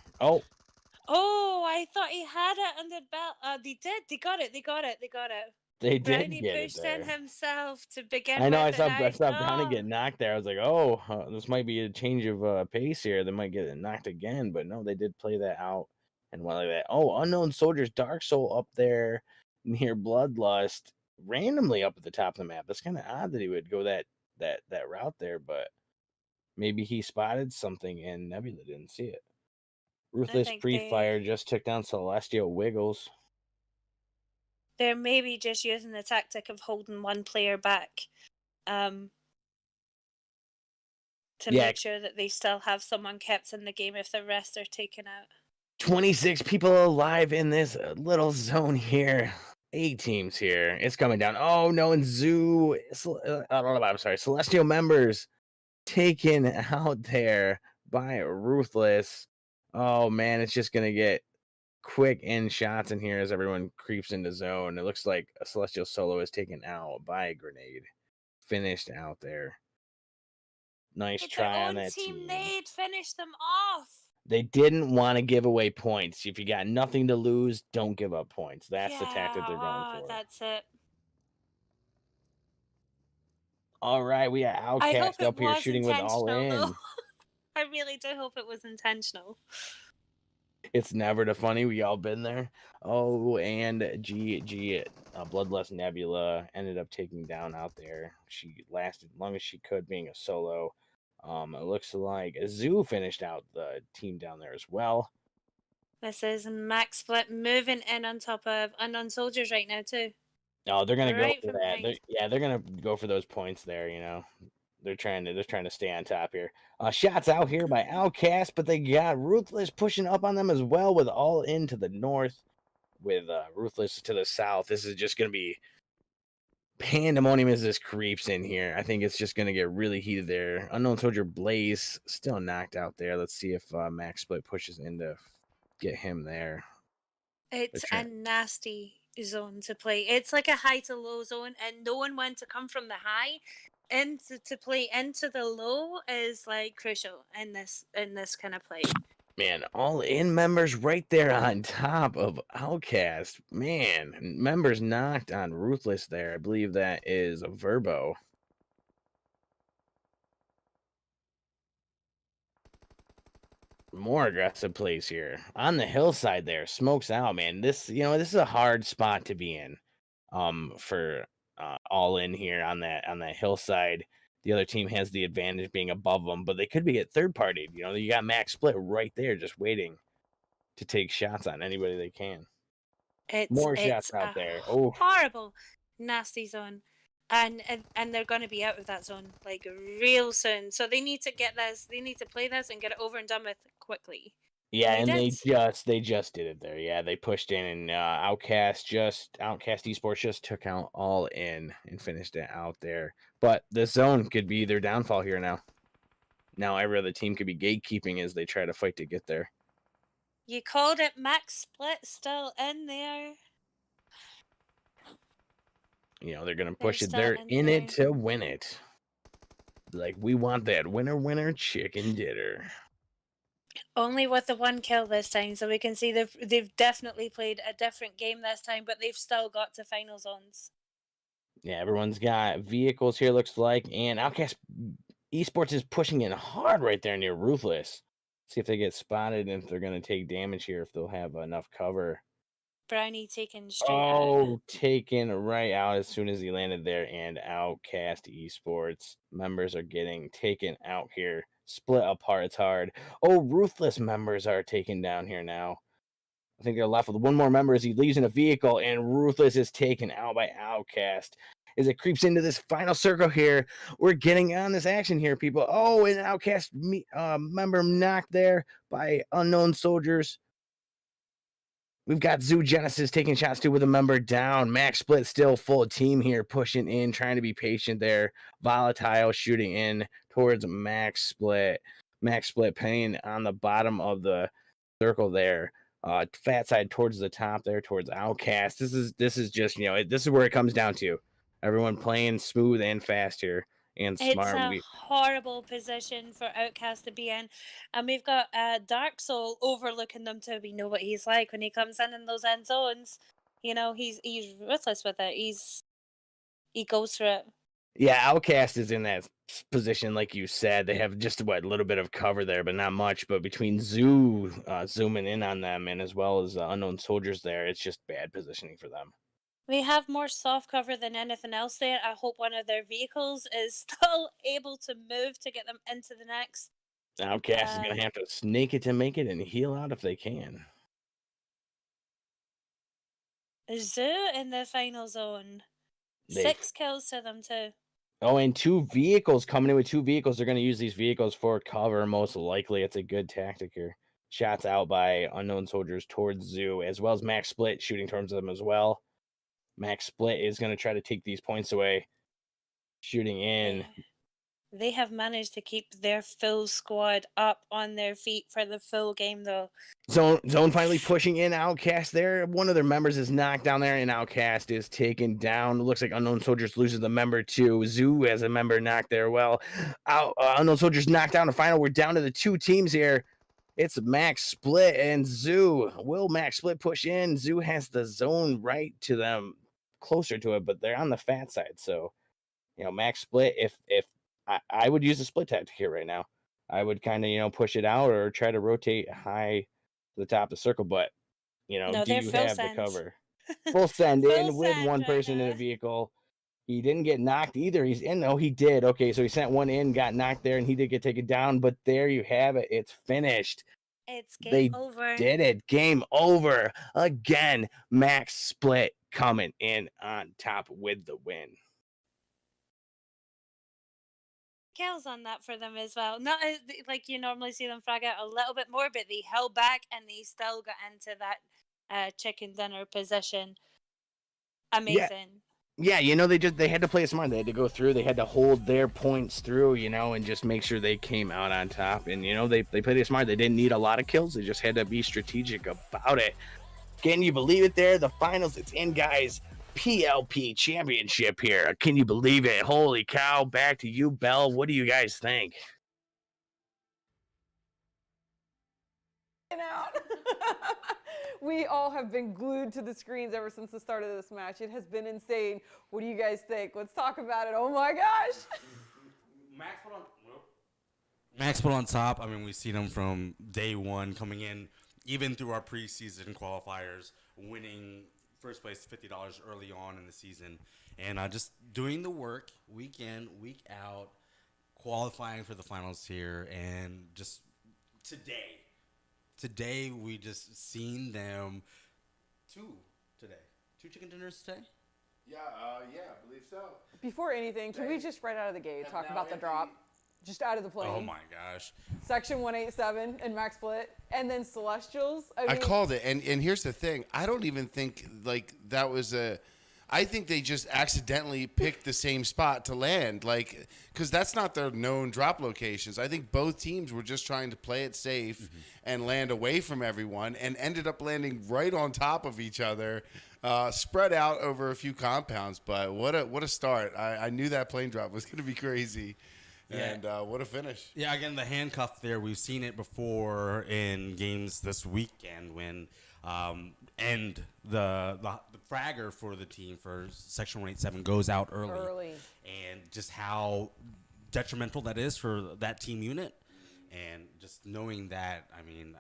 S8: Oh, I thought he had it under belt. They did. They got it.
S7: They did
S8: Brownie
S7: get it
S8: pushed
S7: there.
S8: in himself to begin
S7: I know.
S8: with.
S7: I saw Brownie get knocked there. I was like, oh, this might be a change of pace here. They might get knocked again, but no, they did play that out and went like that. Oh, Unknown Soldier's Dark Soul up there near Bloodlust, randomly up at the top of the map. That's kind of odd that he would go that route there, but maybe he spotted something and Nebula didn't see it. Ruthless Pre-Fire just took down Celestial Wiggles.
S8: They're maybe just using the tactic of holding one player back to make sure that they still have someone kept in the game if the rest are taken out.
S7: 26 people alive in this little zone here. 8 teams here. It's coming down. Oh, no, and Zoo. I'm sorry. Celestial members taken out there by Ruthless. Oh, man, it's just going to get quick end shots in here as everyone creeps into zone. It looks like a Celestial Solo is taken out by a grenade. Finished out there. Nice try on that team.
S8: They'd finish them off.
S7: They didn't want to give away points. If you got nothing to lose, don't give up points. That's the tactic they're going for.
S8: That's it.
S7: All right, we got Outcast up here shooting with all in.
S8: I really do hope it was intentional.
S7: It's never the funny. We all been there. Oh, and Bloodlust Nebula ended up taking down out there. She lasted as long as she could, being a solo. It looks like Zoo finished out the team down there as well.
S8: This is Max Split moving in on top of Unknown Soldiers right now too.
S7: Oh, they're gonna go for that. They're gonna go for those points there. They're trying to stay on top here. Shots out here by Outcast, but they got Ruthless pushing up on them as well, with all in to the north, with Ruthless to the south. This is just gonna be pandemonium as this creeps in here. I think it's just gonna get really heated there. Unknown Soldier Blaze still knocked out there. Let's see if Max Split pushes in to get him there.
S8: It's a nasty zone to play. It's like a high to low zone, and knowing when to come from the high and to play into the low is like crucial in this kind of play.
S7: Man, all in members right there on top of Outcast. Man, members knocked on Ruthless there. I believe that is a Verbo. More aggressive plays here on the hillside there. Smokes out, man. This is a hard spot to be in. For all in here on that hillside. The other team has the advantage being above them, but they could be at third party. You got Max Split right there, just waiting to take shots on anybody they can. More shots out there. Oh,
S8: horrible, nasty zone. And they're going to be out of that zone like real soon. So they need to get this. They need to play this and get it over and done with quickly.
S7: Yeah, and they just did it there. Yeah, they pushed in, and Outcast Esports just took out all in and finished it out there. But the zone could be their downfall here now. Now every other team could be gatekeeping as they try to fight to get there.
S8: You called it. Max Split still in there.
S7: They're going to push it. They're in it to win it. Like, we want that winner chicken dinner.
S8: Only with the one kill this time, so we can see they've definitely played a different game this time, but they've still got to final zones.
S7: Yeah, everyone's got vehicles here, looks like, and Outcast Esports is pushing in hard right there near Ruthless. See if they get spotted and if they're going to take damage here, if they'll have enough cover
S8: Brownie taken straight out.
S7: Oh, taken right out as soon as he landed there, and Outcast Esports members are getting taken out here. Split apart, it's hard. Oh, Ruthless members are taken down here now. I think they're left with one more member as he leaves in a vehicle, and Ruthless is taken out by Outcast. As it creeps into this final circle here, we're getting on this action here, people. Oh, an Outcast member knocked there by Unknown Soldiers. We've got Zoo Genesis taking shots too with a member down. Max Split still full team here, pushing in, trying to be patient there. Volatile shooting in towards Max Split. Max Split playing on the bottom of the circle there. Fat side towards the top there, towards Outcast. This is just, this is where it comes down to. Everyone playing smooth and fast here and smart.
S8: It's a horrible position for Outcast to be in. And we've got Dark Soul overlooking them too. We know what he's like when he comes in those end zones. He's ruthless with it. He goes for it.
S7: Yeah, Outcast is in that position, like you said. They have just a little bit of cover there, but not much. But between Zoo zooming in on them and as well as Unknown Soldiers there, it's just bad positioning for them.
S8: We have more soft cover than anything else there. I hope one of their vehicles is still able to move to get them into the next.
S7: Outcast is going to have to snake it to make it and heal out if they can.
S8: Zoo in the final zone. 6 kills to them too.
S7: Oh, and 2 vehicles coming in with 2 vehicles. They're going to use these vehicles for cover, most likely. It's a good tactic here. Shots out by Unknown Soldiers towards Zoo, as well as Max Split shooting towards them as well. Max Split is going to try to take these points away. Shooting in.
S8: They have managed to keep their full squad up on their feet for the full game, though.
S7: Zone finally pushing in Outcast there. One of their members is knocked down there, and Outcast is taken down. It looks like Unknown Soldiers loses the member too. Zoo has a member knocked there. Well, Unknown Soldiers knocked down the final. We're down to the 2 teams here. It's Max Split and Zoo. Will Max Split push in? Zoo has the zone right to them, closer to it, but they're on the fat side. So, Max Split, if I would use a split tactic here right now. I would kind of, push it out or try to rotate high to the top of the circle, but, do you have the cover? Full send in with one person in a vehicle. He didn't get knocked either. He's in. Oh, he did. Okay, so he sent one in, got knocked there, and he did get taken down. But there you have it. It's finished.
S8: It's game over.
S7: They did it. Game over. Again, Max Split coming in on top with the win.
S8: Kills on that for them as well. Not like you normally see them frag out a little bit more, but they held back and they still got into that chicken dinner position. Amazing.
S7: Yeah, they had to play it smart. They had to go through. They had to hold their points through, and just make sure they came out on top. And, they played it smart. They didn't need a lot of kills. They just had to be strategic about it. Can you believe it there? The finals, it's in, guys. PLP championship here. Can you believe it? Holy cow. Back to you, Bell. What do you guys think?
S1: We all have been glued to the screens ever since the start of this match. It has been insane. What do you guys think? Let's talk about it. Oh my gosh.
S5: Max put on top. I mean, we've seen him from day one coming in, even through our preseason qualifiers, winning first place $50 early on in the season, and just doing the work week in, week out, qualifying for the finals here, and just today we just seen them two chicken dinners today.
S6: Yeah, I believe so.
S1: Before anything, can we just right out of the gate talk about the drop? Just out of the plane.
S5: Oh my gosh.
S1: Section 187 and Max Split, and then Celestials.
S6: I called it, and here's the thing. I don't even think that was I think they just accidentally picked the same spot to land, because that's not their known drop locations. I think both teams were just trying to play it safe and land away from everyone, and ended up landing right on top of each other, spread out over a few compounds. But what a start! I knew that plane drop was going to be crazy. Yeah. And what a finish.
S5: Yeah, again, the handcuff there, we've seen it before in games this weekend when and the fragger for the team for Section 187 goes out early. And just how detrimental that is for that team unit. And just knowing that, I mean,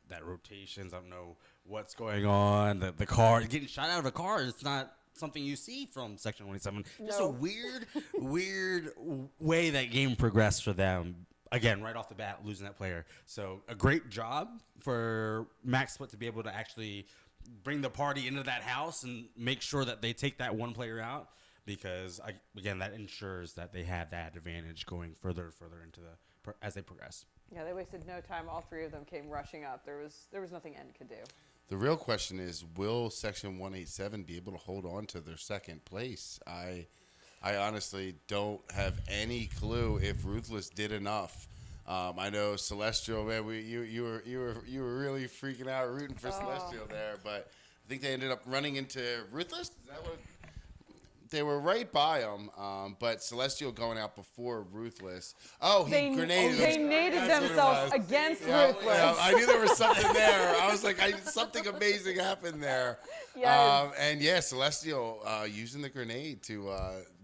S5: that rotations, I don't know what's going on. The car, getting shot out of a car, it's not something you see from Section 187. Just a weird way that game progressed for them. Again, right off the bat, losing that player. So a great job for Max Split to be able to actually bring the party into that house and make sure that they take that one player out, because again, that ensures that they have that advantage going further and further into as they progress.
S1: Yeah, they wasted no time. All three of them came rushing up. There was nothing N could do.
S6: The real question is, will Section 187 be able to hold on to their second place? I honestly don't have any clue if Ruthless did enough. I know Celestial, man, you were really freaking out rooting for Celestial there, but I think they ended up running into Ruthless. Is that what? They were right by him, but Celestial going out before Ruthless. Oh, he grenaded.
S1: They naded themselves against Ruthless.
S6: Yeah, I knew there was something there. I was like, something amazing happened there.
S1: Yes.
S6: And yeah, Celestial using the grenade to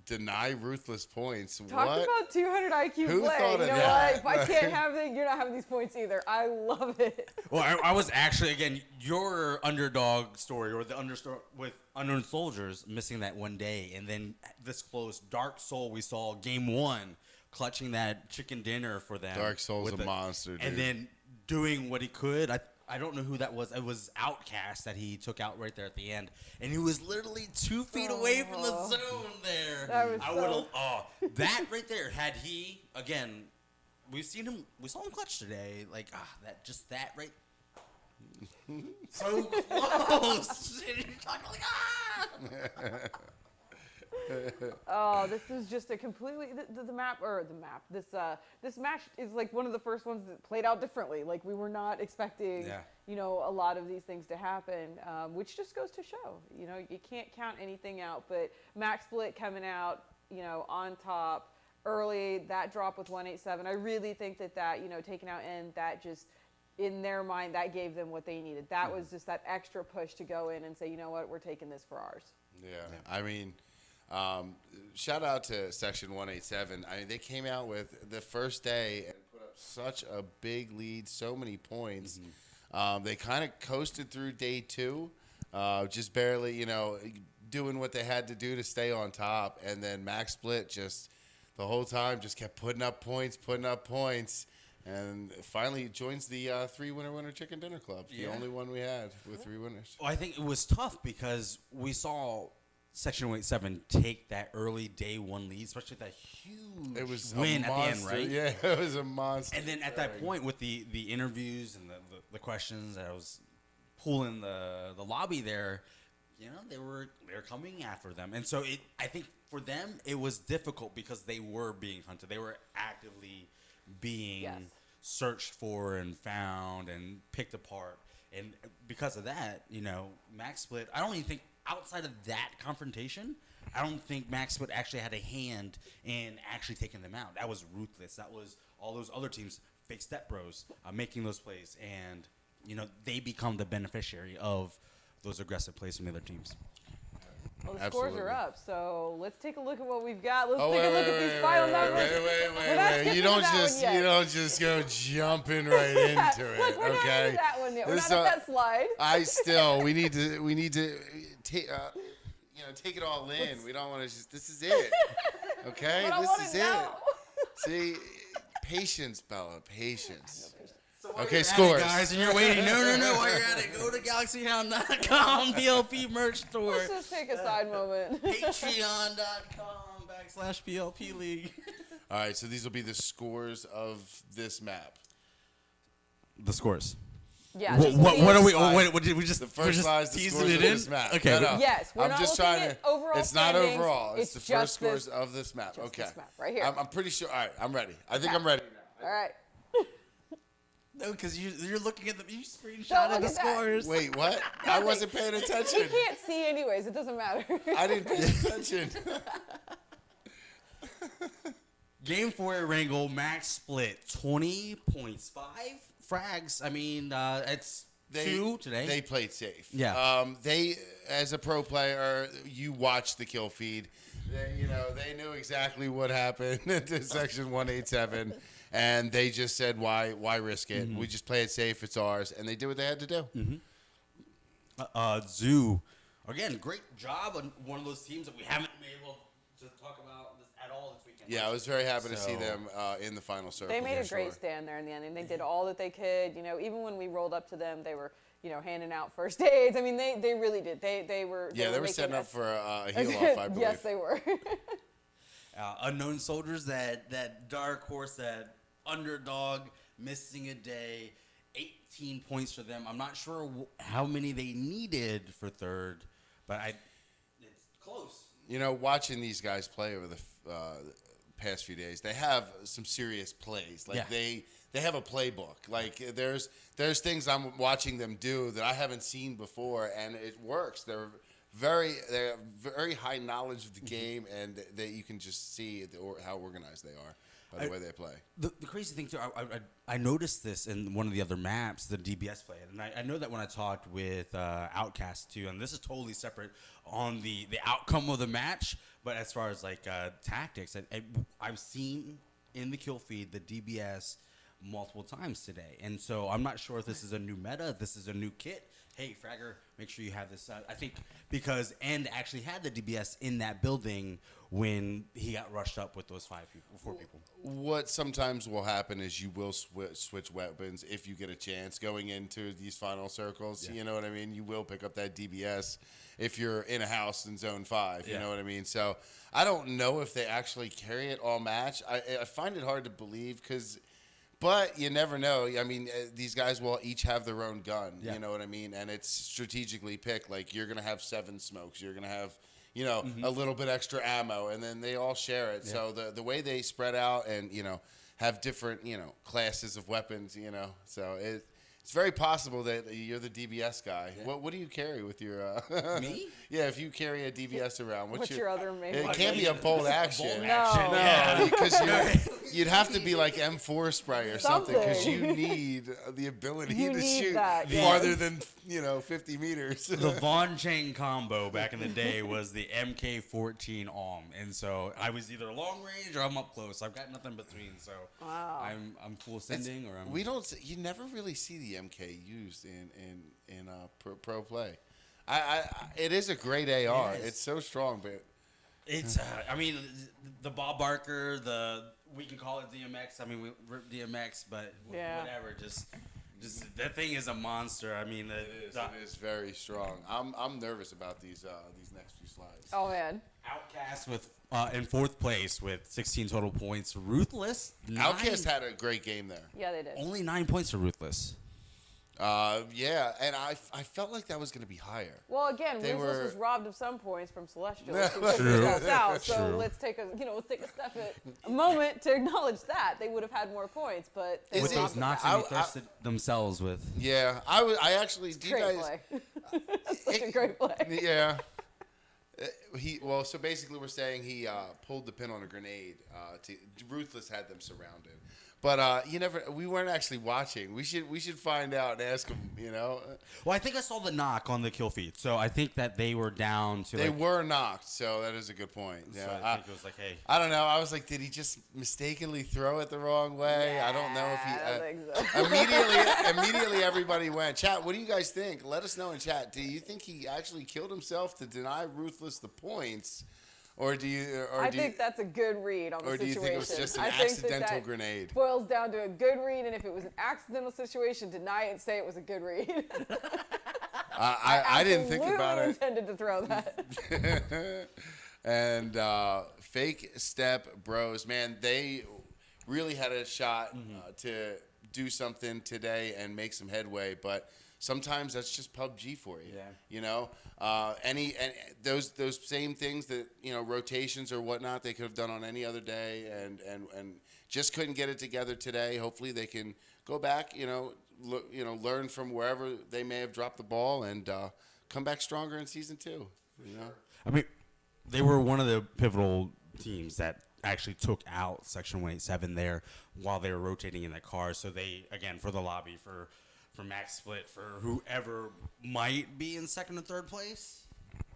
S6: deny Ruthless points.
S1: Talk about 200 IQ
S6: Who
S1: play.
S6: thought
S1: You
S6: of
S1: know
S6: that?
S1: what? If I can't have it, you're not having these points either. I love it.
S5: Well, I was actually, again, your underdog story, or the understory with Unknown Soldiers missing that one day, and then this close Dark Soul, we saw game one clutching that chicken dinner for them.
S6: Dark Soul's a monster, dude.
S5: And then doing what he could. I don't know who that was. It was Outcast that he took out right there at the end, and he was literally 2 feet away from the zone there.
S1: That was
S5: I would have. That right there. Had he, again, we saw him clutch today. Like that right. So close. And you're talking like
S1: Oh, this is just a completely the map. This match is like one of the first ones that played out differently. Like we were not expecting, a lot of these things to happen, which just goes to show, you can't count anything out. But Max Split coming out, on top early, that drop with 187. I really think that taking out N, that just in their mind that gave them what they needed. That was just that extra push to go in and say, you know what, we're taking this for ours.
S6: Yeah. I mean. Shout out to Section 187. I mean, they came out with the first day and put up such a big lead, so many points. They kind of coasted through day two, just barely, doing what they had to do to stay on top. And then Max Split just the whole time just kept putting up points. And finally joins the 3-winner chicken dinner club. The only one we had with 3 winners.
S5: Well, I think it was tough because we saw Section 187 take that early day one lead, especially that huge win at the end, right?
S6: Yeah, it was a monster.
S5: And then at that point with the interviews and the questions that I was pulling the lobby there, they were coming after them. And so I think for them it was difficult because they were being hunted. They were actively being searched for and found and picked apart. And because of that, Max Split, I don't even think outside of that confrontation, I don't think Max Split actually had a hand in actually taking them out. That was Ruthless. That was all those other teams, Fake Step Bros, making those plays. And, they become the beneficiary of those aggressive plays from the other teams.
S1: Well, the scores are up, so let's take a look at what we've got. Let's take a look at these final numbers.
S6: Wait. You don't just go jumping right into it.
S1: Look, we're not into that one yet. We're not at that slide.
S6: We need to take it all in. We don't want to just. This is it. Okay, this is it. See, patience, Bella, patience. Okay, scores.
S5: Guys, and you're waiting. No. While you're at it, go to GalaxyHound.com, PLP merch store.
S1: Let's just take a side moment.
S5: Patreon.com/PLP League.
S6: All right, so these will be the scores of this map.
S5: The scores.
S1: Yeah.
S5: What are we? What did we just?
S6: The first slide is the scores of this map.
S5: Okay.
S6: No.
S1: Yes, we're not looking at overall
S6: It's not
S1: standings.
S6: overall. It's the first scores of this map.
S1: Just
S6: Okay.
S1: this map right here.
S6: I'm pretty sure. All right, I'm ready. I think I'm ready now.
S1: All right.
S5: No, because you're looking at you screenshotted the scores.
S6: Wait, what? I wasn't paying attention.
S1: He can't see anyways. It doesn't matter.
S6: I didn't pay attention.
S5: Game 4 at Wrangle, Max Split, 20 points, 5 frags. I mean, it's 2 today.
S6: They played safe.
S5: Yeah.
S6: They, as a pro player, you watch the kill feed. They knew exactly what happened to Section 187. and they just said, why risk it? We just play it safe. It's ours, and they did what they had to do.
S5: Zoo, again, great job on one of those teams that we haven't been able to talk about at all this weekend.
S6: Yeah, I was very happy to see them in the final circle.
S1: They made a great stand there in the end, and they did all that they could. You know, even when we rolled up to them, they were, you know, handing out first aids. I mean, they really did. They were.
S6: Yeah, they were setting up for a heel-off, I believe.
S1: Yes, they were.
S5: Unknown Soldiers, that dark horse, that underdog, missing a day. 18 points for them. I'm not sure how many they needed for third, but it's close.
S6: You know, watching these guys play over the past few days, they have some serious plays. Like they have a playbook. Like there's things I'm watching them do that I haven't seen before, and it works. They're very high knowledge of the game, and you can just see how organized they are by the way they play.
S5: The crazy thing too, I noticed this in one of the other maps, the DBS play, and I know that when I talked with Outcast too, and this is totally separate on the outcome of the match, but as far as like tactics, I've seen in the kill feed the DBS multiple times today, and so I'm not sure if this is a new meta, if this is a new kit. Hey, Fragger, make sure you have this. I think because End actually had the DBS in that building when he got rushed up with those 4 people.
S6: What sometimes will happen is you will switch weapons if you get a chance going into these final circles. Yeah. You know what I mean? You will pick up that DBS if you're in a house in Zone 5. You know what I mean? So I don't know if they actually carry it all match. I find it hard to believe but you never know. I mean, these guys will each have their own gun. Yeah. You know what I mean? And it's strategically picked. Like, you're going to have 7 smokes. You're going to have, you know, a little bit extra ammo. And then they all share it. Yeah. So the way they spread out and, you know, have different, you know, classes of weapons, you know. So it's very possible that you're the DBS guy. Yeah. What do you carry with your...
S5: Me?
S6: Yeah, if you carry a DBS around.
S1: What's your other main
S6: It can't be a bolt action.
S1: No.
S6: Because you'd have to be like M4 spray or something because you need the ability to shoot farther than, you know, 50 meters.
S5: The Von Chang combo back in the day was the MK14 AUM, and so I was either long range or I'm up close. I've got nothing between, so I'm full sending or I'm...
S6: You never really see the MK used in pro play. It is a great AR. Yes. It's so strong, but
S5: it's I mean, the Bob Barker, we can call it DMX. I mean, we rip DMX, but whatever. Just that thing is a monster. I mean,
S6: it is very strong. I'm nervous about these next few slides.
S1: Oh man.
S5: Outcast with in 4th place with 16 total points. Ruthless.
S6: Outcast had a great game there.
S1: Yeah, they did.
S5: Only 9 points for Ruthless.
S6: Yeah, and I felt like that was going to be higher.
S1: Well, again, Ruthless was robbed of some points from Celestial.
S5: True.
S1: Out, so let's take a moment to acknowledge that they would have had more points, but they
S5: with those knocks they thirsted themselves with.
S6: Yeah, I actually. Do you guys?
S1: Play. That's such a great play.
S6: Yeah. So basically we're saying he pulled the pin on a grenade. Ruthless had them surrounded. But we weren't actually watching. We should find out and ask him, you know.
S5: Well, I think I saw the knock on the kill feed, so I think that they were down to.
S6: They were knocked, so that is a good point.
S5: So
S6: yeah,
S5: I think it was like, hey.
S6: I don't know. I was like, did he just mistakenly throw it the wrong way?
S1: Yeah,
S6: I don't know if he.
S1: I think so.
S6: Immediately, everybody went. Chat, what do you guys think? Let us know in chat. Do you think he actually killed himself to deny Ruthless the points? Or do you?
S1: I think that's a good read on the situation.
S6: Or do you think it was just an accidental grenade?
S1: Boils down to a good read, and if it was an accidental situation, deny it and say it was a good read.
S6: I didn't think about it.
S1: I intended to throw that.
S6: And Fake Step Bros, man, they really had a shot to do something today and make some headway, but sometimes that's just PUBG for you.
S5: Yeah.
S6: You know, those same things that, you know, rotations or whatnot they could have done on any other day and just couldn't get it together today. Hopefully they can go back, learn from wherever they may have dropped the ball and come back stronger in season 2. You know,
S5: I mean, they were one of the pivotal teams that actually took out Section 187 there while they were rotating in that car. So they, again, for the lobby, for Max Split, for whoever might be in 2nd and 3rd place,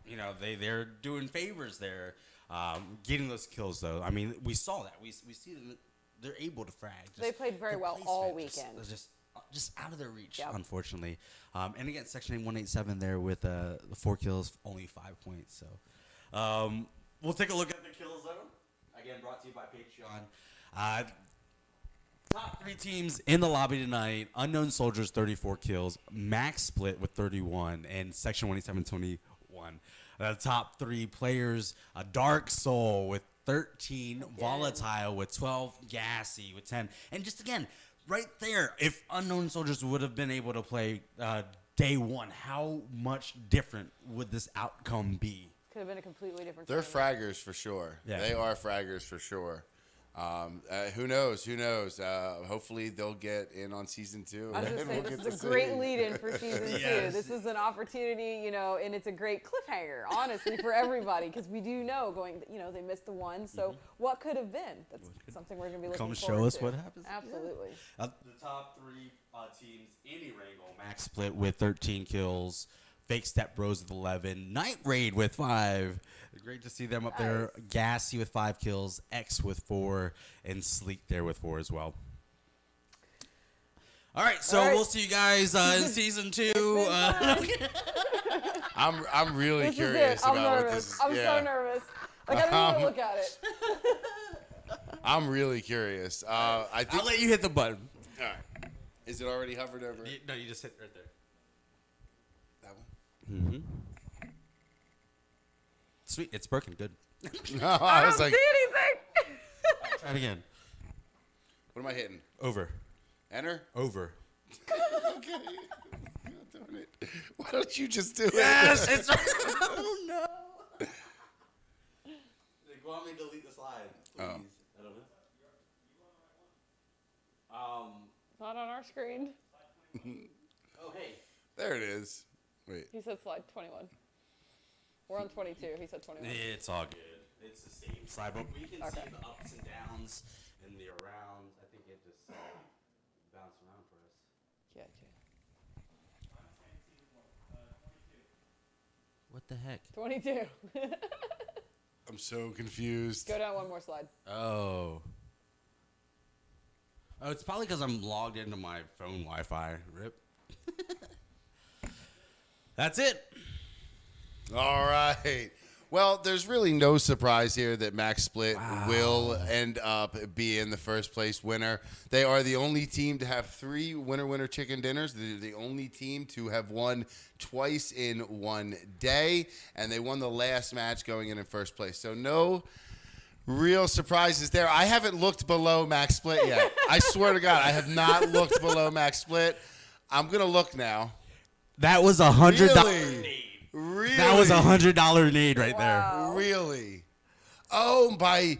S5: you know, they're doing favors there, getting those kills though. I mean, we saw that. We see they're able to frag.
S1: They played very
S5: their
S1: well all
S5: placement
S1: weekend.
S5: Just out of their reach,
S1: Yep.
S5: unfortunately. And again, Section 187 there with the 4 kills, only 5 points. So we'll take a look at the kill zone. Again, brought to you by Patreon. Top 3 teams in the lobby tonight. Unknown Soldiers, 34 kills. Max Split with 31. And Section 187, 21. The top 3 players, Dark Soul with 13. Volatile with 12. Gassy with 10. And just again, right there, if Unknown Soldiers would have been able to play day 1, how much different would this outcome be?
S1: Could have been a completely different.
S6: They're
S1: tournament.
S6: fraggers for sure.
S5: Yeah.
S6: They are fraggers for sure. Who knows? Who knows? Hopefully they'll get in on season 2.
S1: I was
S6: and
S1: going to
S6: we'll
S1: say,
S6: get
S1: this is
S6: to
S1: a great
S6: see.
S1: lead-in for season 2.
S5: Yes.
S1: This is an opportunity, and it's a great cliffhanger, honestly, for everybody, because we do know they missed the one. So what could have been? That's something we're going to be looking
S5: Come
S1: forward
S5: show us
S1: to.
S5: what happens.
S1: Absolutely.
S5: The top 3 teams in Erangel. Max Split with 13 kills. Fake Step Bros with 11. Night Raid with 5. Great to see them up there. Gassy with 5 kills. X with 4. And Sleek there with 4 as well. All right, so we'll see you guys in season 2.
S6: I'm really
S1: This
S6: curious
S1: is it. I'm
S6: about what
S1: nervous.
S6: this is.
S1: I'm
S6: yeah.
S1: so nervous. Like, I don't even look at it.
S6: I'm really curious. I think.
S5: I'll let you hit the button.
S6: All right. Is it already hovered over?
S5: No, you just hit right there.
S6: That one?
S5: Mm-hmm. Sweet, it's working good.
S6: No, I was like,
S1: See anything?
S5: Try it again.
S6: what am I hitting?
S5: Over.
S6: Enter?
S5: Over.
S6: Okay. I'm not doing it. Why don't you just do
S5: Yes,
S6: it?
S5: it's. Oh no. They want me to delete the slide, please.
S6: Oh.
S5: I don't know.
S1: Not on our screen.
S5: Oh hey.
S6: There it is. Wait.
S1: He said slide 21. We're on 22. He said 21.
S5: It's all good. It's the same slide, but we can
S1: Okay.
S5: see the ups and downs and the arounds. I think it just bounced around for us.
S1: Yeah.
S5: What the heck?
S1: 22.
S6: I'm so confused.
S1: Go down one more slide.
S5: Oh. Oh, it's probably because I'm logged into my phone Wi-Fi. Rip. That's it.
S6: All right. Well, there's really no surprise here that Max Split will end up being the first place winner. They are the only team to have 3 winner chicken dinners. They're the only team to have won twice in one day, and they won the last match going in first place. So no real surprises there. I haven't looked below Max Split yet. I swear to God, I have not looked below Max Split. I'm going to look now.
S5: That was $100
S6: Really?
S5: nade.
S6: Really?
S5: That was $100 nade right there.
S6: Really? By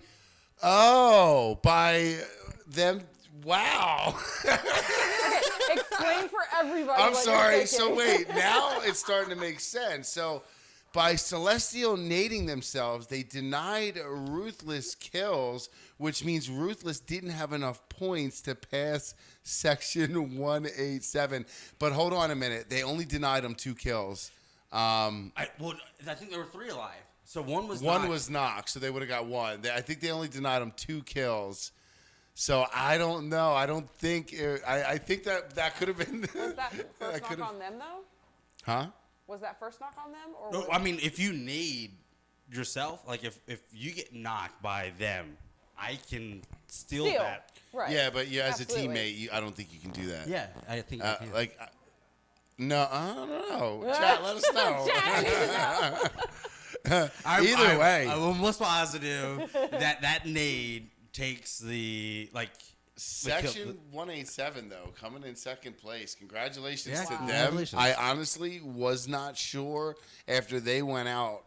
S6: them. Wow.
S1: Explain for everybody.
S6: I'm
S1: what
S6: sorry.
S1: You're
S6: So
S1: thinking.
S6: wait, now it's starting to make sense. So by Celestial nading themselves, they denied Ruthless kills, which means Ruthless didn't have enough points to pass Section 187. But hold on a minute. They only denied him 2 kills.
S5: I think there were 3 alive. So one was
S6: knocked, so they would have got 1. I think they only denied him 2 kills. So I don't know. I don't think. I think that could have been.
S1: Was that first knock on them though?
S6: Huh?
S1: Was that first knock on them or?
S5: No,
S1: was
S5: I mean, if you nade yourself, like if you get knocked by them, I can steal that.
S1: Right.
S6: Yeah, but as
S1: Absolutely.
S6: a teammate, I don't think you can do that.
S5: Yeah, I think I can.
S6: No, I don't know. Chat, let us know. Either way,
S5: I'm most positive that nade takes the
S6: Section 187 though, coming in second place. Congratulations
S5: Yeah,
S6: to them.
S5: congratulations.
S6: I honestly was not sure after they went out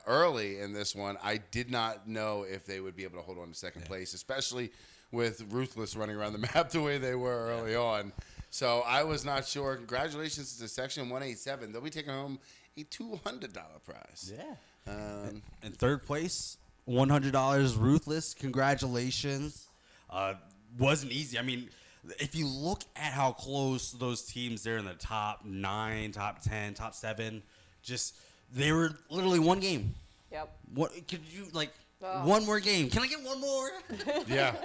S6: early in this one. I did not know if they would be able to hold on to second place, especially with Ruthless running around the map the way they were early on. So I was not sure. Congratulations to Section 187. They'll be taking home a $200 prize.
S5: Yeah. In third place, $100. Ruthless. Congratulations. Wasn't easy. I mean, if you look at how close those teams there in the top 9, top 10, top 7, just they were literally one game.
S1: Yep.
S5: What could you One more game. Can I get one more?
S6: Yeah.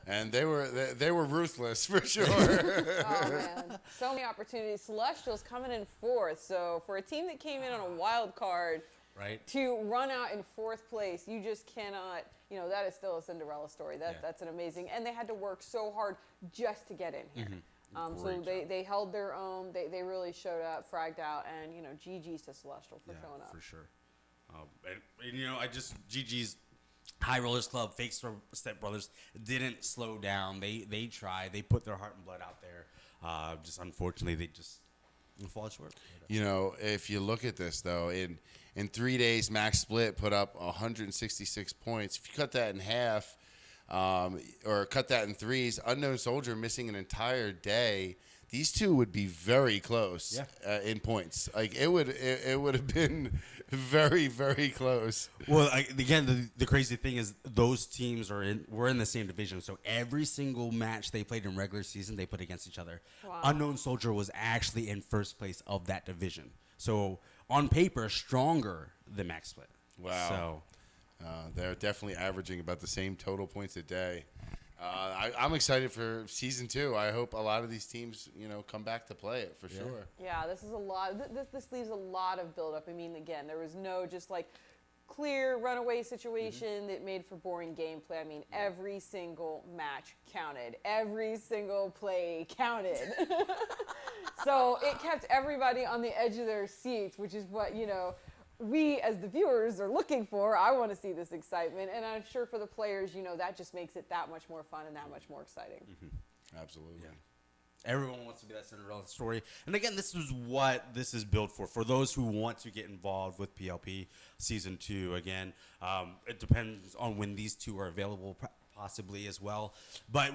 S6: And they were ruthless for sure.
S1: Oh man, so many opportunities. Celestials coming in 4th. So for a team that came in on a wild card,
S5: right,
S1: to run out in 4th place, you just cannot. You know, that is still a Cinderella story. That's an amazing. And they had to work so hard just to get in here. So they held their own. They really showed up, fragged out, and you know, GG's to Celestial for showing up.
S5: For sure. And you know, GG's High Rollers Club, Fake Step Brothers didn't slow down. They tried. They put their heart and blood out there. Just unfortunately, they just fall short.
S6: You know, if you look at this though, in 3 days, Max Split put up 166 points. If you cut that in half, or cut that in threes, Unknown Soldier missing an entire day. These two would be very close in points. Like it would have been very, very close.
S5: Well, again, the crazy thing is those teams were in the same division. So every single match they played in regular season, they put against each other. Wow. Unknown Soldier was actually in first place of that division. So on paper, stronger than Max Split.
S6: Wow.
S5: So
S6: they're definitely averaging about the same total points a day. I'm excited for season 2. I hope a lot of these teams, you know, come back to play it for sure.
S1: Yeah, this is a lot. This leaves a lot of buildup. I mean, again, there was no just like clear runaway situation that made for boring gameplay. I mean, every single match counted. Every single play counted. So it kept everybody on the edge of their seats, which is what, you know, we as the viewers are looking for. I want to see this excitement, and I'm sure for the players, you know, that just makes it that much more fun and that much more exciting.
S6: Absolutely.
S5: Yeah. Everyone wants to be that Cinderella story. And again, this is what this is built for. For those who want to get involved with PLP Season 2, again, it depends on when these two are available, possibly as well. But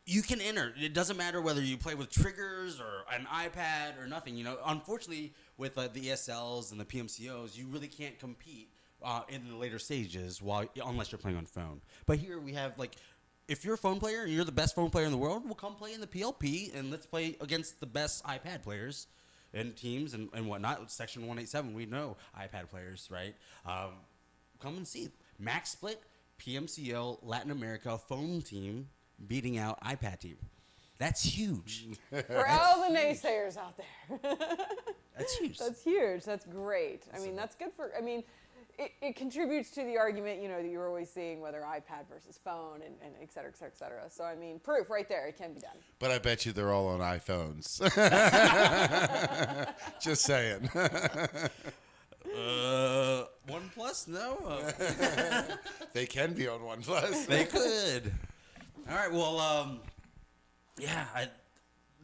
S5: you can enter. It doesn't matter whether you play with triggers or an iPad or nothing. You know, unfortunately, with the ESLs and the PMCOs, you really can't compete in the later stages unless you're playing on phone. But here we have, like, if you're a phone player and you're the best phone player in the world, we'll come play in the PLP and let's play against the best iPad players and teams and whatnot. Section 187, we know iPad players, right? Come and see. Max Split, PMCO, Latin America, phone team beating out iPad team. That's huge.
S1: For all the naysayers out there.
S5: That's huge.
S1: That's huge. That's great. I mean, that's good for, I mean, it contributes to the argument, you know, that you're always seeing whether iPad versus phone and et cetera, et cetera, et cetera. So, I mean, proof right there. It can be done.
S6: But I bet you they're all on iPhones. Just saying.
S5: OnePlus? No.
S6: They can be on OnePlus.
S5: They could. All right. Well,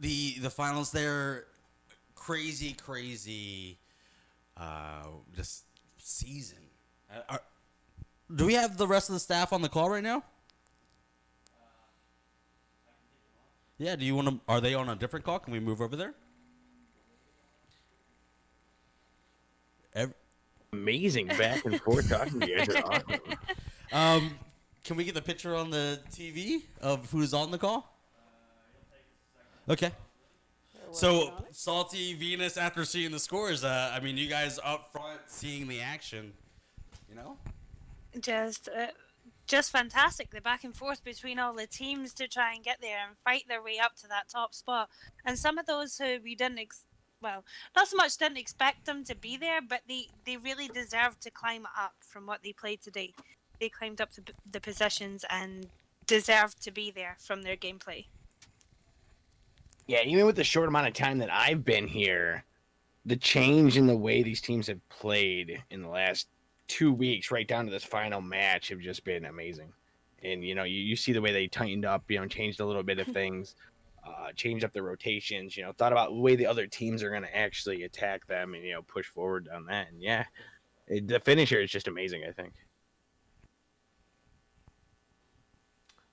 S5: the finals there, crazy, just season. Do we have the rest of the staff on the call right now? Yeah. Do you want to? Are they on a different call? Can we move over there?
S7: Amazing back and forth talking to you guys are awesome.
S5: Can we get the picture on the TV of who's on the call? Okay. So, Salty, Venus, after seeing the scores, I mean, you guys up front seeing the action, you know?
S8: Just fantastic. The back and forth between all the teams to try and get there and fight their way up to that top spot. And some of those who we didn't, not so much didn't expect them to be there, but they really deserved to climb up from what they played today. They climbed up the positions and deserved to be there from their gameplay.
S7: Yeah, even with the short amount of time that I've been here, the change in the way these teams have played in the last 2 weeks, right down to this final match, have just been amazing. And, you know, you see the way they tightened up, you know, changed a little bit of things, changed up the rotations, you know, thought about the way the other teams are going to actually attack them and, you know, push forward on that. And, yeah, the finisher is just amazing, I think.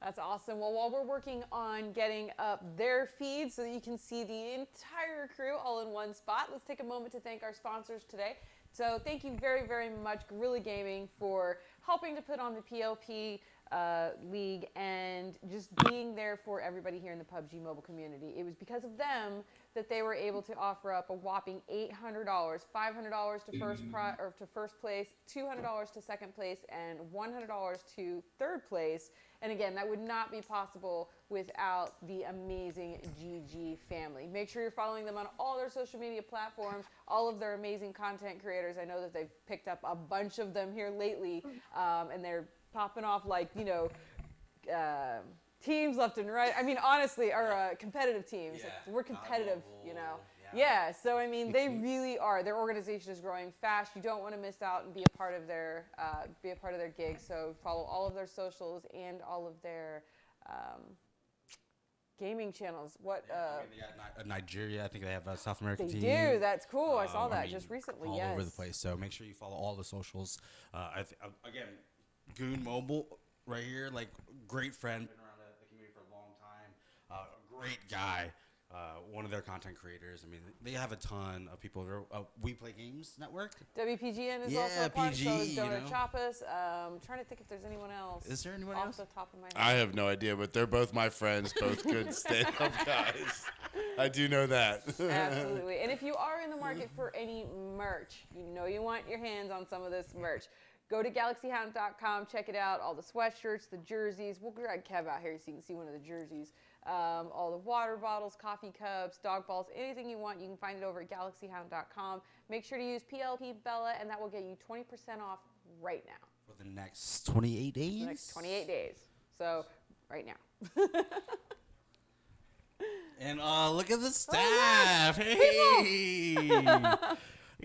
S1: That's awesome. Well, while we're working on getting up their feed so that you can see the entire crew all in one spot, let's take a moment to thank our sponsors today. So thank you very, very much, Guerrilla Gaming, for helping to put on the PLP League, and just being there for everybody here in the PUBG mobile community. It was because of them that they were able to offer up a whopping $800, $500 to first place, $200 to second place, and $100 to third place. And again, that would not be possible without the amazing GG family. Make sure you're following them on all their social media platforms, all of their amazing content creators. I know that they've picked up a bunch of them here lately, and they're popping off like, teams left and right. I mean, honestly, our competitive teams.
S5: Yeah,
S1: like, we're competitive,
S5: yeah.
S1: Yeah, so I mean, they really are. Their organization is growing fast. You don't want to miss out and be a part of their gig. So follow all of their socials and all of their gaming channels. What?
S5: They got Nigeria. I think they have a South American team.
S1: They do. That's cool. I saw that just recently.
S5: All
S1: yes.
S5: over the place. So make sure you follow all the socials. Again, Goon Mobile right here, like great friend, been around the community for a long time. Great guy. One of their content creators. I mean, they have a ton of people. We Play Games Network.
S1: WPGN is also a part.
S5: PG,
S1: So is Donor Chappas. Trying to think if there's anyone else.
S5: Is there anyone
S1: off
S5: else?
S1: the top of my
S6: I
S1: head?
S6: have no idea, but they're both my friends, both good stand-up guys. I do know that.
S1: Absolutely. And if you are in the market for any merch, you want your hands on some of this merch. Go to galaxyhound.com, check it out. All the sweatshirts, the jerseys. We'll drag Kev out here so you can see one of the jerseys. All the water bottles, coffee cups, dog balls, anything you want, you can find it over at galaxyhound.com. Make sure to use PLP Bella, and that will get you 20% off right now.
S5: For the next 28 days?
S1: The next 28 days. So, right now.
S5: And look at the staff. Hey! You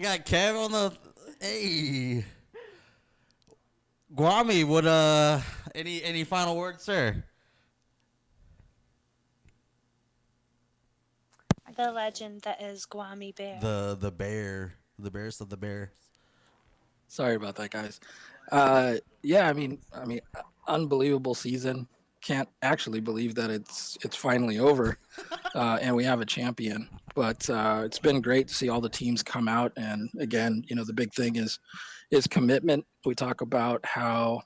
S5: got Kev on the... Hey! Guami, what any final words, sir?
S8: The legend that is Guami Bear.
S5: The bear. The bears of the bear.
S11: Sorry about that, guys. Yeah, I mean, unbelievable season. Can't actually believe that it's finally over, and we have a champion. But it's been great to see all the teams come out, and again, the big thing is commitment. We talk about how,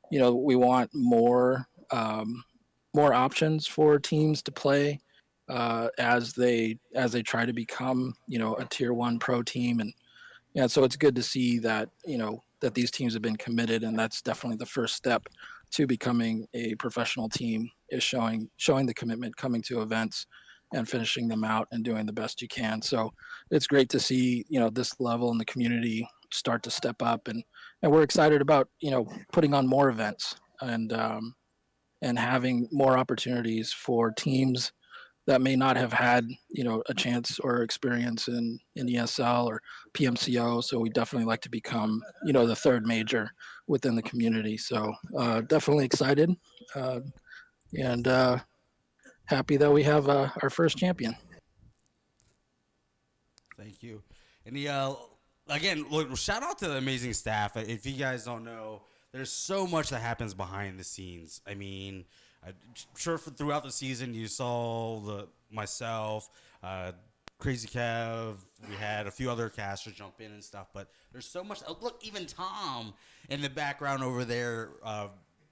S11: we want more options for teams to play as they try to become, a tier 1 pro team, and so it's good to see that that these teams have been committed, and that's definitely the first step to becoming a professional team, is showing the commitment, coming to events and finishing them out and doing the best you can. So it's great to see this level in the community start to step up, and we're excited about putting on more events and having more opportunities for teams that may not have had a chance or experience in ESL or PMCO. So we definitely like to become the third major within the community. So definitely excited and happy that we have our first champion.
S5: Thank you. And again, look, shout out to the amazing staff. If you guys don't know, there's so much that happens behind the scenes. I mean, I'm sure throughout the season you saw myself, Crazy Kev, we had a few other casters jump in and stuff, but there's so much. Look, even Tom in the background over there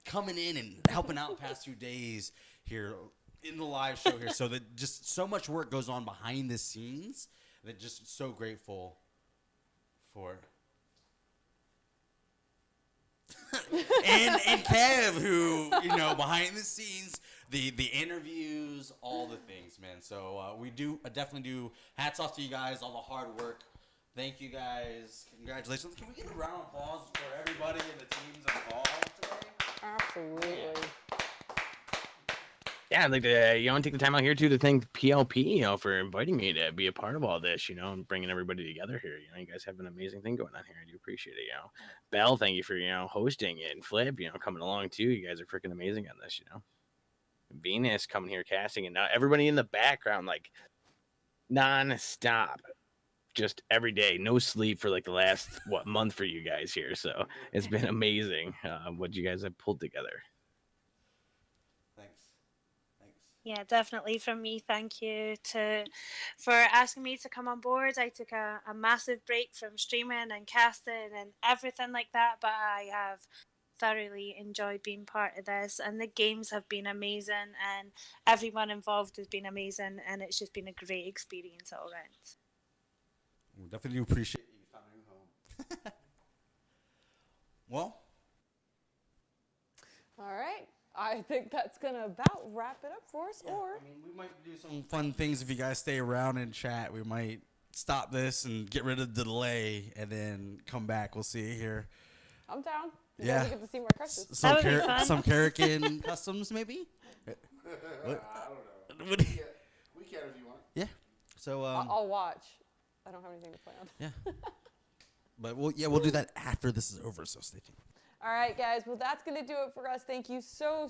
S5: coming in and helping out the past few days here in the live show here. So that just so much work goes on behind the scenes that just so grateful for. and Kev, who behind the scenes, the interviews, all the things, man. So we do definitely do. Hats off to you guys, all the hard work. Thank you guys. Congratulations. Can we get a round of applause for everybody and the teams involved today?
S1: Absolutely.
S7: Yeah, I'd like to take the time out here too to thank PLP, for inviting me to be a part of all this, and bringing everybody together here. You guys have an amazing thing going on here. I do appreciate it. Belle, thank you for hosting it, and Flip, coming along too. You guys are freaking amazing on this. Venus coming here casting, and now everybody in the background like non-stop, just every day, no sleep for like the last month for you guys here. So it's been amazing what you guys have pulled together.
S8: Yeah, definitely from me. Thank you for asking me to come on board. I took a massive break from streaming and casting and everything like that, but I have thoroughly enjoyed being part of this, and the games have been amazing, and everyone involved has been amazing, and it's just been a great experience all around.
S5: We definitely do appreciate you coming home. Well,
S1: All right. I think that's going to about wrap it up for us. Or
S5: I mean, we might do some fun things if you guys stay around and chat. We might stop this and get rid of the delay and then come back. We'll see here.
S1: I'm down. You
S5: Yeah.
S1: guys get to see more crushes.
S5: Some
S8: That would be fun.
S5: some Karakin customs, maybe? What?
S6: I don't know.
S5: What-
S6: We can if you want.
S5: Yeah. So,
S1: I'll watch. I don't have anything to plan on.
S5: yeah. But we'll do that after this is over, so stay tuned.
S1: All right, guys. Well, that's going to do it for us. Thank you so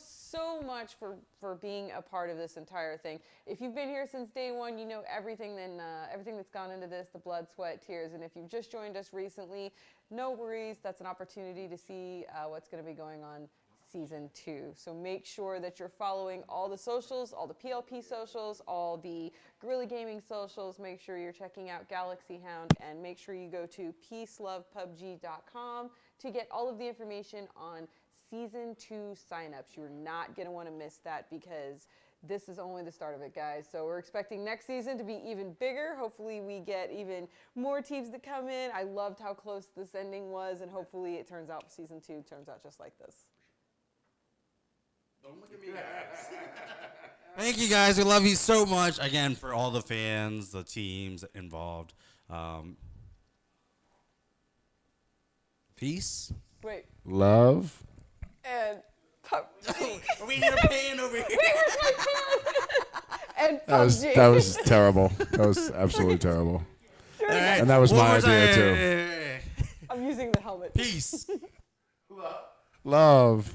S1: much for being a part of this entire thing. If you've been here since day one, you know everything that's gone into this, the blood, sweat, tears. And if you've just joined us recently, no worries. That's an opportunity to see what's going to be going on Season 2. So make sure that you're following all the socials, all the PLP socials, all the Guerrilla Gaming socials. Make sure you're checking out Galaxy Hound, and make sure you go to peacelovepubg.com to get all of the information on Season 2 signups. You're not going to want to miss that, because this is only the start of it, guys. So we're expecting next season to be even bigger. Hopefully we get even more teams to come in. I loved how close this ending was, and hopefully it turns out Season 2 turns out just like this.
S5: Don't look at me, guys. Thank you, guys. We love you so much. Again, for all the fans, the teams involved. Peace.
S1: Wait.
S6: Love.
S1: And PUBG.
S5: We need a pan over here.
S1: And PUBG.
S6: That was terrible. That was absolutely terrible.
S5: All right.
S6: And that was
S5: One
S6: my
S5: more time.
S6: idea too.
S1: I'm using the helmet.
S5: Peace.
S6: Love.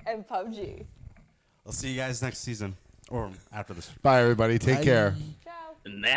S1: And PUBG.
S5: I'll see you guys next season or after this.
S6: Bye, everybody. Take
S5: Bye.
S6: care.
S1: Ciao.
S7: And that